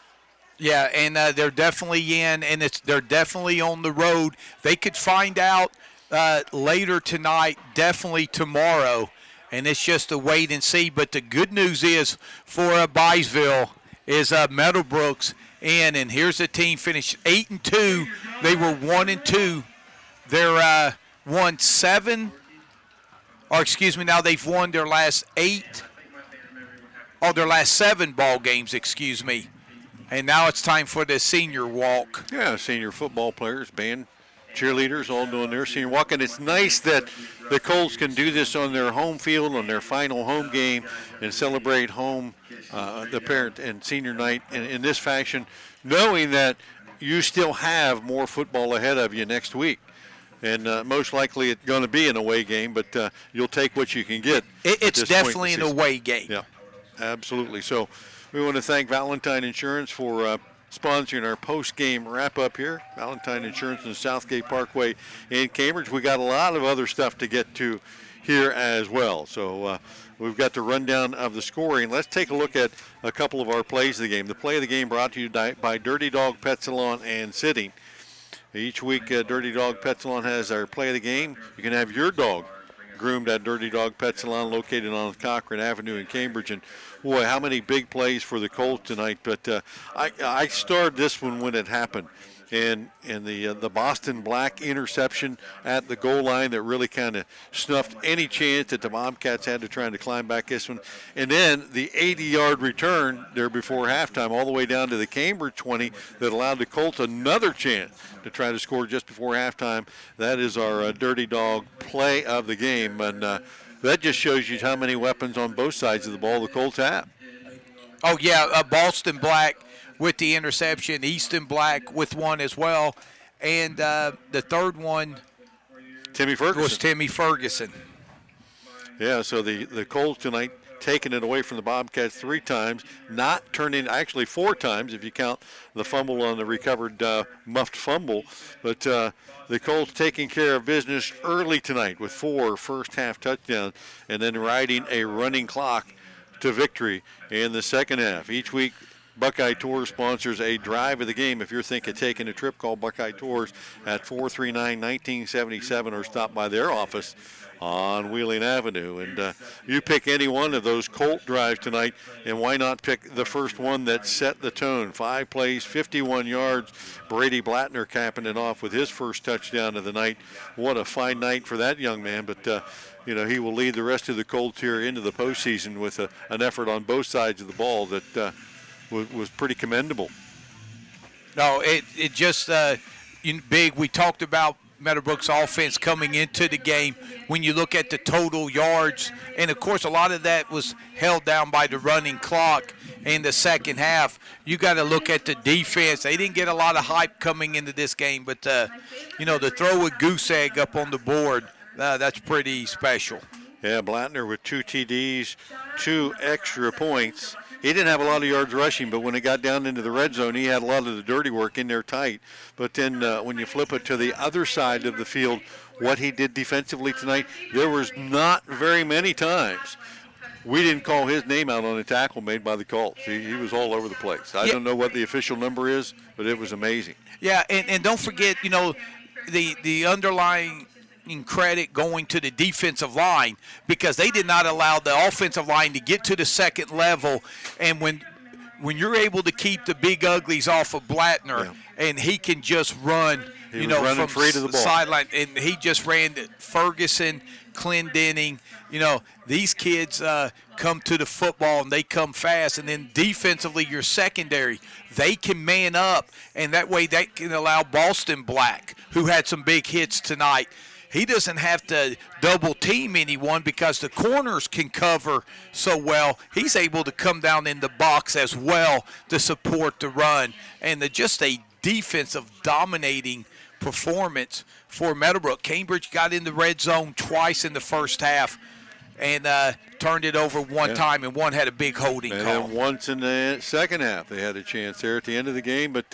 Yeah, and they're definitely in, and they're definitely on the road. They could find out later tonight, definitely tomorrow, and it's just a wait and see. But the good news is for Byesville is Meadowbrook's in, and here's a team finished 8-2. They were 1-2. They're won 7. Or excuse me, now they've won their last 7 ball games, excuse me. And now it's time for the senior walk. Yeah, senior football players, band, cheerleaders, all doing their senior walk. And it's nice that the Colts can do this on their home field, on their final home game, and celebrate home, the parent and senior night in this fashion, knowing that you still have more football ahead of you next week. And most likely it's going to be an away game, but you'll take what you can get. It's definitely an away game. Yeah, absolutely. So we want to thank Valentine Insurance for sponsoring our post-game wrap-up here. Valentine Insurance in Southgate Parkway in Cambridge. We got a lot of other stuff to get to here as well. So we've got the rundown of the scoring. Let's take a look at a couple of our plays of the game. The play of the game brought to you by Dirty Dog Pet Salon and Sitting. Each week, Dirty Dog Pet Salon has our play of the game. You can have your dog groomed at Dirty Dog Pet Salon located on Cochran Avenue in Cambridge. And, boy, how many big plays for the Colts tonight. But I starred this one when it happened. And the Boston Black interception at the goal line that really kind of snuffed any chance that the Bobcats had to try to climb back this one. And then the 80-yard return there before halftime all the way down to the Cambridge 20 that allowed the Colts another chance to try to score just before halftime. That is our Dirty Dog play of the game. And that just shows you how many weapons on both sides of the ball the Colts have. Oh, yeah, Boston Black with the interception, Easton Black with one as well, and the third one Timmy Ferguson. was Timmy Ferguson. Yeah, so the Colts tonight taking it away from the Bobcats 3 times, not turning, actually 4 times if you count the fumble on the recovered muffed fumble. But the Colts taking care of business early tonight with 4 first-half touchdowns and then riding a running clock to victory in the second half. Each week, Buckeye Tours sponsors a drive of the game. If you're thinking of taking a trip, call Buckeye Tours at 439-1977 or stop by their office on Wheeling Avenue. And you pick any one of those Colt drives tonight, and why not pick the first one that set the tone? 5 plays, 51 yards. Brady Blattner capping it off with his first touchdown of the night. What a fine night for that young man. But, he will lead the rest of the Colts here into the postseason with an effort on both sides of the ball that was pretty commendable. No, it just big. We talked about Meadowbrook's offense coming into the game. When you look at the total yards, and of course a lot of that was held down by the running clock in the second half. You got to look at the defense. They didn't get a lot of hype coming into this game, but the throw a goose egg up on the board, that's pretty special. Yeah, Blattner with 2 TDs, 2 extra points. He didn't have a lot of yards rushing, but when it got down into the red zone, he had a lot of the dirty work in there tight. But then when you flip it to the other side of the field, what he did defensively tonight, there was not very many times we didn't call his name out on a tackle made by the Colts. He was all over the place. I don't know what the official number is, but it was amazing. Yeah, and don't forget, the underlying credit going to the defensive line, because they did not allow the offensive line to get to the second level. And when you're able to keep the big uglies off of Blattner, and he can just run, from free to the ball. Sideline, and he just ran to Ferguson, Clendenning. These kids come to the football and they come fast, and then defensively your secondary, they can man up, and that way that can allow Boston Black, who had some big hits tonight. He doesn't have to double team anyone because the corners can cover so well. He's able to come down in the box as well to support the run. And just a defensive dominating performance for Meadowbrook. Cambridge got in the red zone twice in the first half and turned it over one time, and one had a big holding call. And then once in the second half they had a chance there at the end of the game, but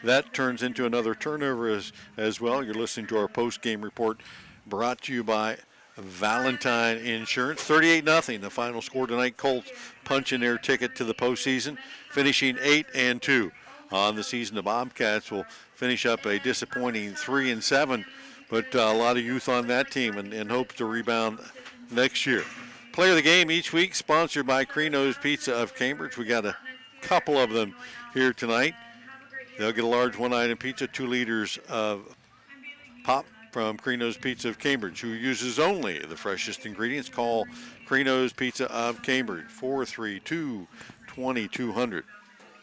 that turns into another turnover as well. You're listening to our post-game report brought to you by Valentine Insurance. 38-0, the final score tonight. Colts punching their ticket to the postseason, finishing 8-2 on the season. The Bobcats will finish up a disappointing 3-7, but a lot of youth on that team and hopes to rebound next year. Player of the game each week, sponsored by Crino's Pizza of Cambridge. We got a couple of them here tonight. They'll get a large one-item pizza, 2 liters of pop from Crino's Pizza of Cambridge, who uses only the freshest ingredients. Call Crino's Pizza of Cambridge, 432-2200.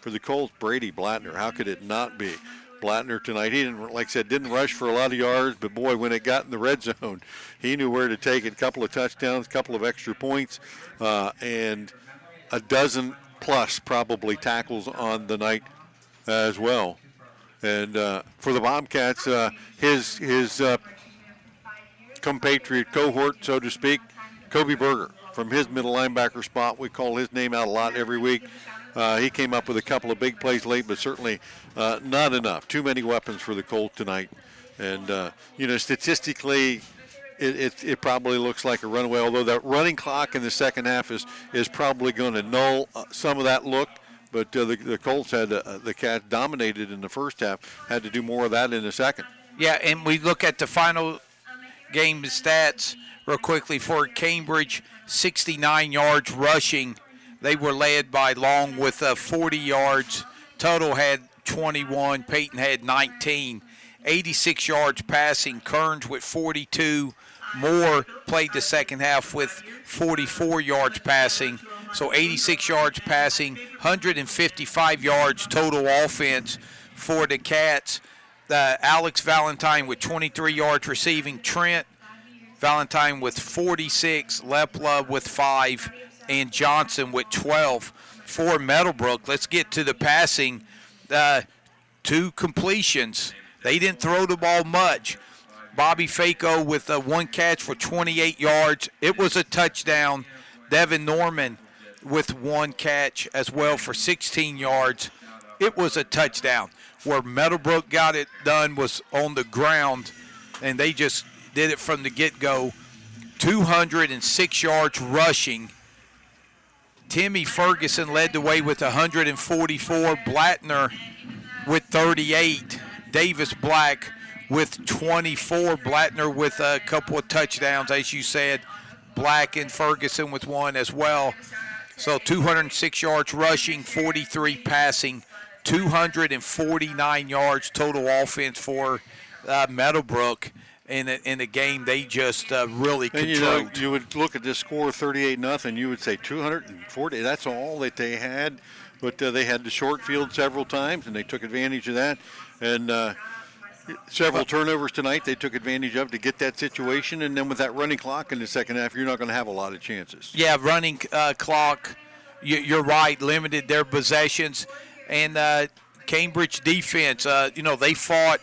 For the Colts, Brady Blattner. How could it not be? Blattner tonight, he didn't, like I said, didn't rush for a lot of yards, but boy, when it got in the red zone, he knew where to take it. A couple of touchdowns, a couple of extra points, and a dozen plus probably tackles on the night as well. And for the Bobcats, his compatriot cohort, so to speak, Kobe Berger, from his middle linebacker spot. We call his name out a lot every week. He came up with a couple of big plays late, but certainly not enough. Too many weapons for the Colts tonight. And, statistically, it probably looks like a runaway, although that running clock in the second half is probably going to null some of that look. But the Colts had the Cats dominated in the first half, had to do more of that in the second. Yeah, and we look at the final game stats real quickly for Cambridge, 69 yards rushing. They were led by Long with 40 yards. Total had 21. Peyton had 19. 86 yards passing. Kearns with 42. Moore played the second half with 44 yards passing. So 86 yards passing, 155 yards total offense for the Cats. Alex Valentine with 23 yards receiving. Trent Valentine with 46, Lepla with 5, and Johnson with 12 for Meadowbrook. Let's get to the passing. 2 completions. They didn't throw the ball much. Bobby Faco with 1 catch for 28 yards. It was a touchdown. Devin Norman with 1 catch as well for 16 yards. It was a touchdown. Where Meadowbrook got it done was on the ground, and they just did it from the get-go. 206 yards rushing. Timmy Ferguson led the way with 144. Blattner with 38. Davis Black with 24. Blattner with a couple of touchdowns, as you said. Black and Ferguson with 1 as well. So 206 yards rushing, 43 passing, 249 yards total offense for Meadowbrook. In a game they just really controlled. And you would look at this score, 38-0. You would say 240. That's all that they had, but they had the short field several times, and they took advantage of that. And several turnovers tonight they took advantage of to get that situation. And then with that running clock in the second half, you're not going to have a lot of chances. Yeah, running clock. You're right. Limited their possessions, and Cambridge defense. They fought.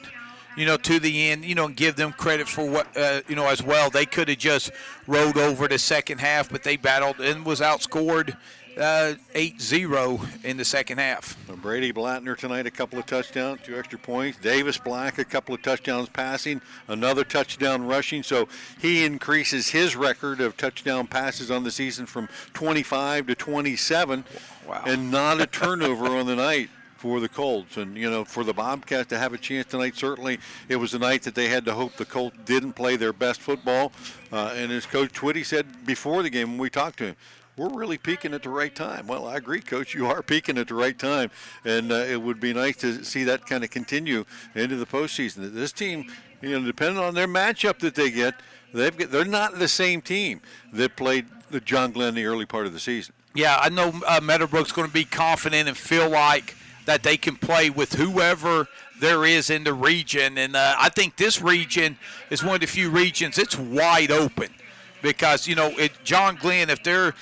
To the end, and give them credit for what, as well. They could have just rode over the second half, but they battled and was outscored 8-0 in the second half. Brady Blattner tonight, a couple of touchdowns, 2 extra points. Davis Black, a couple of touchdowns passing, another touchdown rushing. So he increases his record of touchdown passes on the season from 25 to 27. Wow. And not a turnover on the night for the Colts. And, for the Bobcats to have a chance tonight, certainly it was a night that they had to hope the Colts didn't play their best football. And as Coach Twitty said before the game when we talked to him, we're really peaking at the right time. Well, I agree, Coach. You are peaking at the right time. And it would be nice to see that kind of continue into the postseason. This team, depending on their matchup that they get, they're not the same team that played the John Glenn the early part of the season. Yeah, I know Meadowbrook's going to be confident and feel like that they can play with whoever there is in the region. And I think this region is one of the few regions it's wide open because, John Glenn, if they're,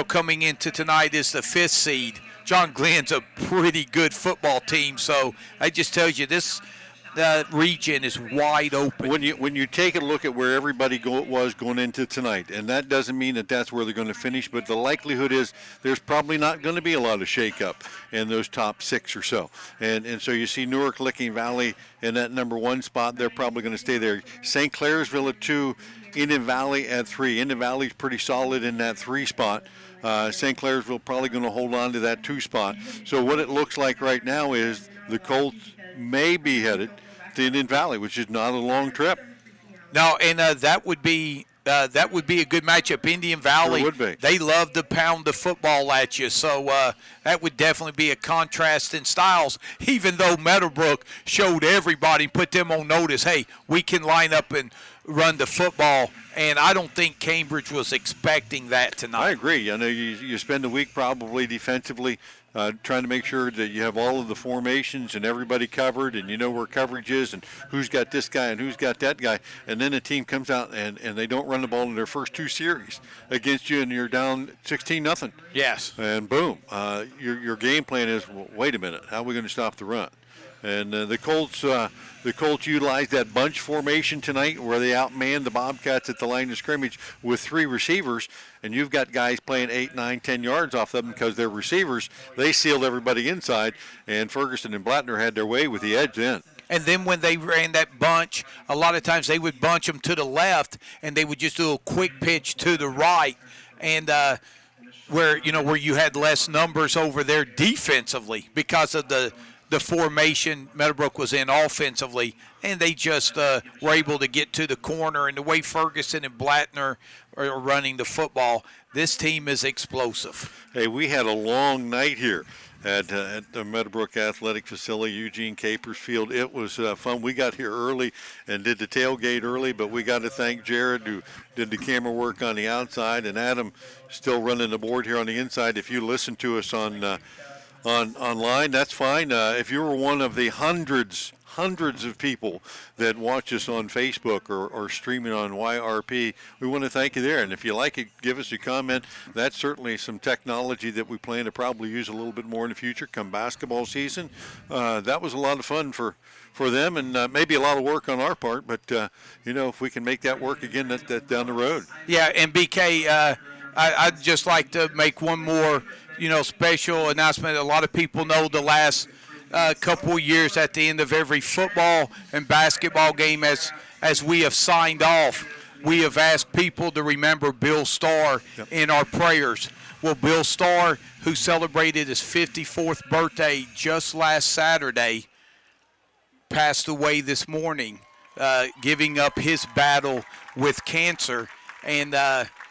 coming into tonight as the 5th seed, John Glenn's a pretty good football team. So that just tells you this region is wide open. When you take a look at where everybody was going into tonight, and that doesn't mean that that's where they're going to finish, but the likelihood is there's probably not going to be a lot of shakeup in those top 6 or so. And so you see Newark, Licking Valley in that number 1 spot. They're probably going to stay there. St. Clairsville at 2, Indian Valley at 3. Indian Valley's pretty solid in that 3 spot. St. Clairsville probably going to hold on to that 2 spot. So what it looks like right now is the Colts may be headed to Indian Valley, which is not a long trip. No, and that would be a good matchup. Indian Valley, would be. They love to pound the football at you, so that would definitely be a contrast in styles, even though Meadowbrook showed everybody, put them on notice, hey, we can line up and run the football, and I don't think Cambridge was expecting that tonight. I agree. I know you spend a week probably defensively trying to make sure that you have all of the formations and everybody covered and you know where coverage is and who's got this guy and who's got that guy. And then a team comes out and they don't run the ball in their first 2 series against you and you're down 16-0. Yes. And boom, your game plan is, well, wait a minute, how are we going to stop the run? And the Colts utilized that bunch formation tonight where they outmanned the Bobcats at the line of scrimmage with 3 receivers, and you've got guys playing 8, 9, 10 yards off them because they're receivers. They sealed everybody inside, and Ferguson and Blattner had their way with the edge then. And then when they ran that bunch, a lot of times they would bunch them to the left, and they would just do a quick pitch to the right, and where you had less numbers over there defensively because of the formation Meadowbrook was in offensively, and they just were able to get to the corner. And the way Ferguson and Blattner are running the football, this team is explosive. Hey, we had a long night here at the Meadowbrook Athletic Facility, Eugene Capers Field. It was fun. We got here early and did the tailgate early, but we got to thank Jared who did the camera work on the outside, and Adam still running the board here on the inside. If you listen to us on online, that's fine. If you were one of the hundreds of people that watch us on Facebook or streaming on YRP, we want to thank you there. And if you like it, give us a comment. That's certainly some technology that we plan to probably use a little bit more in the future come basketball season. That was a lot of fun for them, and maybe a lot of work on our part, but if we can make that work again, that's down the road. Yeah, and BK, I'd just like to make one more special announcement. A lot of people know the last couple of years at the end of every football and basketball game as we have signed off, we have asked people to remember Bill Starr in our prayers. Well, Bill Starr, who celebrated his 54th birthday just last Saturday, passed away this morning, giving up his battle with cancer. And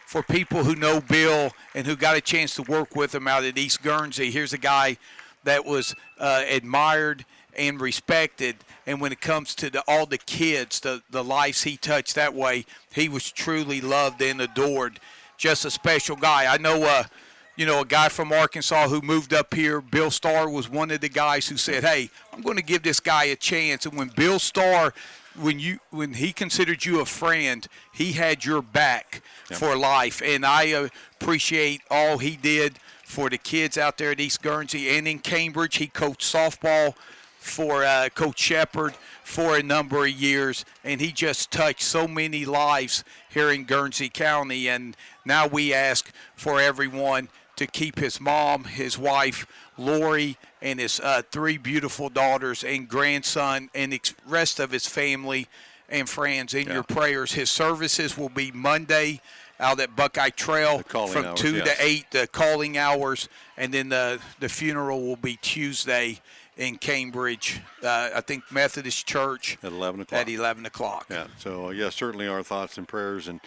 for people who know Bill and who got a chance to work with him out at East Guernsey, here's a guy that was admired and respected. And when it comes to all the kids, the lives he touched that way, he was truly loved and adored. Just a special guy. I know, a guy from Arkansas who moved up here. Bill Starr was one of the guys who said, hey, I'm going to give this guy a chance. And when Bill Starr, when he considered you a friend, he had your back for life. And I appreciate all he did for the kids out there at East Guernsey and in Cambridge. He coached softball for Coach Shepard for a number of years, and he just touched so many lives here in Guernsey County. And now we ask for everyone to keep his mom, his wife, Lori, and his 3 beautiful daughters and grandson and the rest of his family and friends in your prayers. His services will be Monday out at Buckeye Trail from 2 to 8, the calling hours, and then the funeral will be Tuesday in Cambridge, I think Methodist Church at 11 o'clock. At 11 o'clock. Yeah, so certainly our thoughts and prayers. And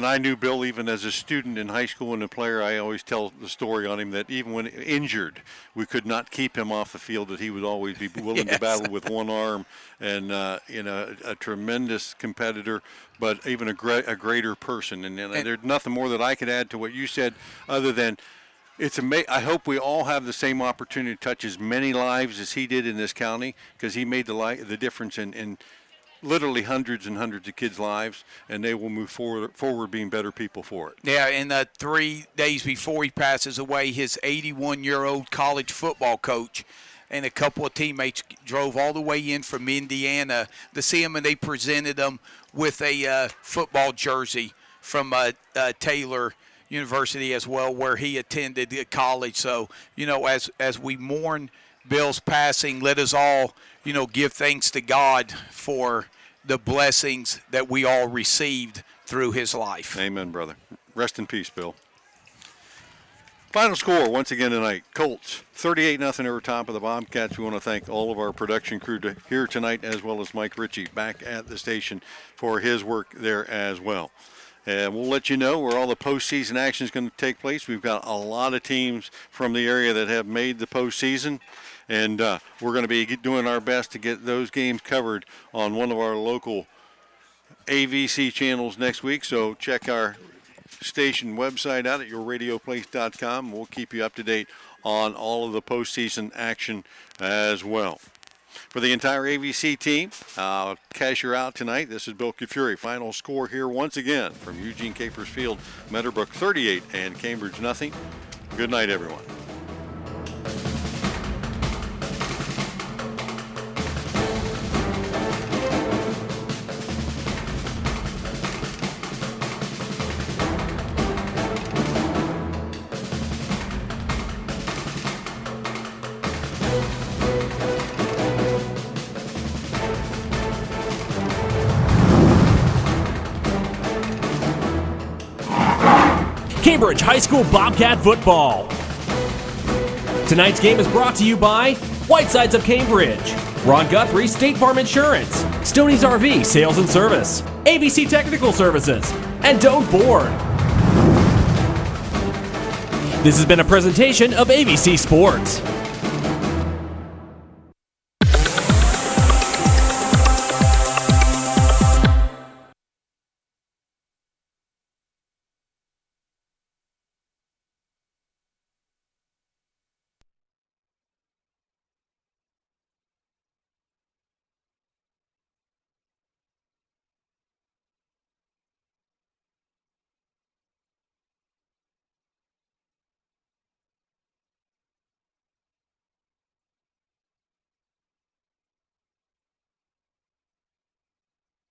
I knew Bill even as a student in high school and a player. I always tell the story on him that even when injured, we could not keep him off the field, that he would always be willing to battle with one arm, and a tremendous competitor, but even a greater person. And there's nothing more that I could add to what you said other than it's amazing. I hope we all have the same opportunity to touch as many lives as he did in this county, because he made the difference in literally hundreds and hundreds of kids' lives, and they will move forward being better people for it. Yeah, and 3 days before he passes away, his 81-year-old college football coach and a couple of teammates drove all the way in from Indiana to see him, and they presented him with a football jersey from Taylor University as well, where he attended college. So, as we mourn Bill's passing, let us all, give thanks to God for the blessings that we all received through his life. Amen, brother. Rest in peace, Bill. Final score once again tonight, Colts 38-0 over top of the Bobcats. We want to thank all of our production crew here tonight, as well as Mike Ritchie back at the station for his work there as well. And we'll let you know where all the postseason action is going to take place. We've got a lot of teams from the area that have made the postseason, and we're going to be doing our best to get those games covered on one of our local AVC channels next week. So check our station website out at yourradioplace.com. We'll keep you up to date on all of the postseason action as well. For the entire AVC team, cashier out tonight. This is Bill Kifuri. Final score here once again from Eugene Capers Field, Meadowbrook 38 and Cambridge 0. Good night, everyone. Cambridge High School Bobcat football. Tonight's game is brought to you by Whitesides of Cambridge, Ron Guthrie State Farm Insurance, Stoney's RV Sales and Service, ABC Technical Services, and Don't Ford. This has been a presentation of ABC Sports.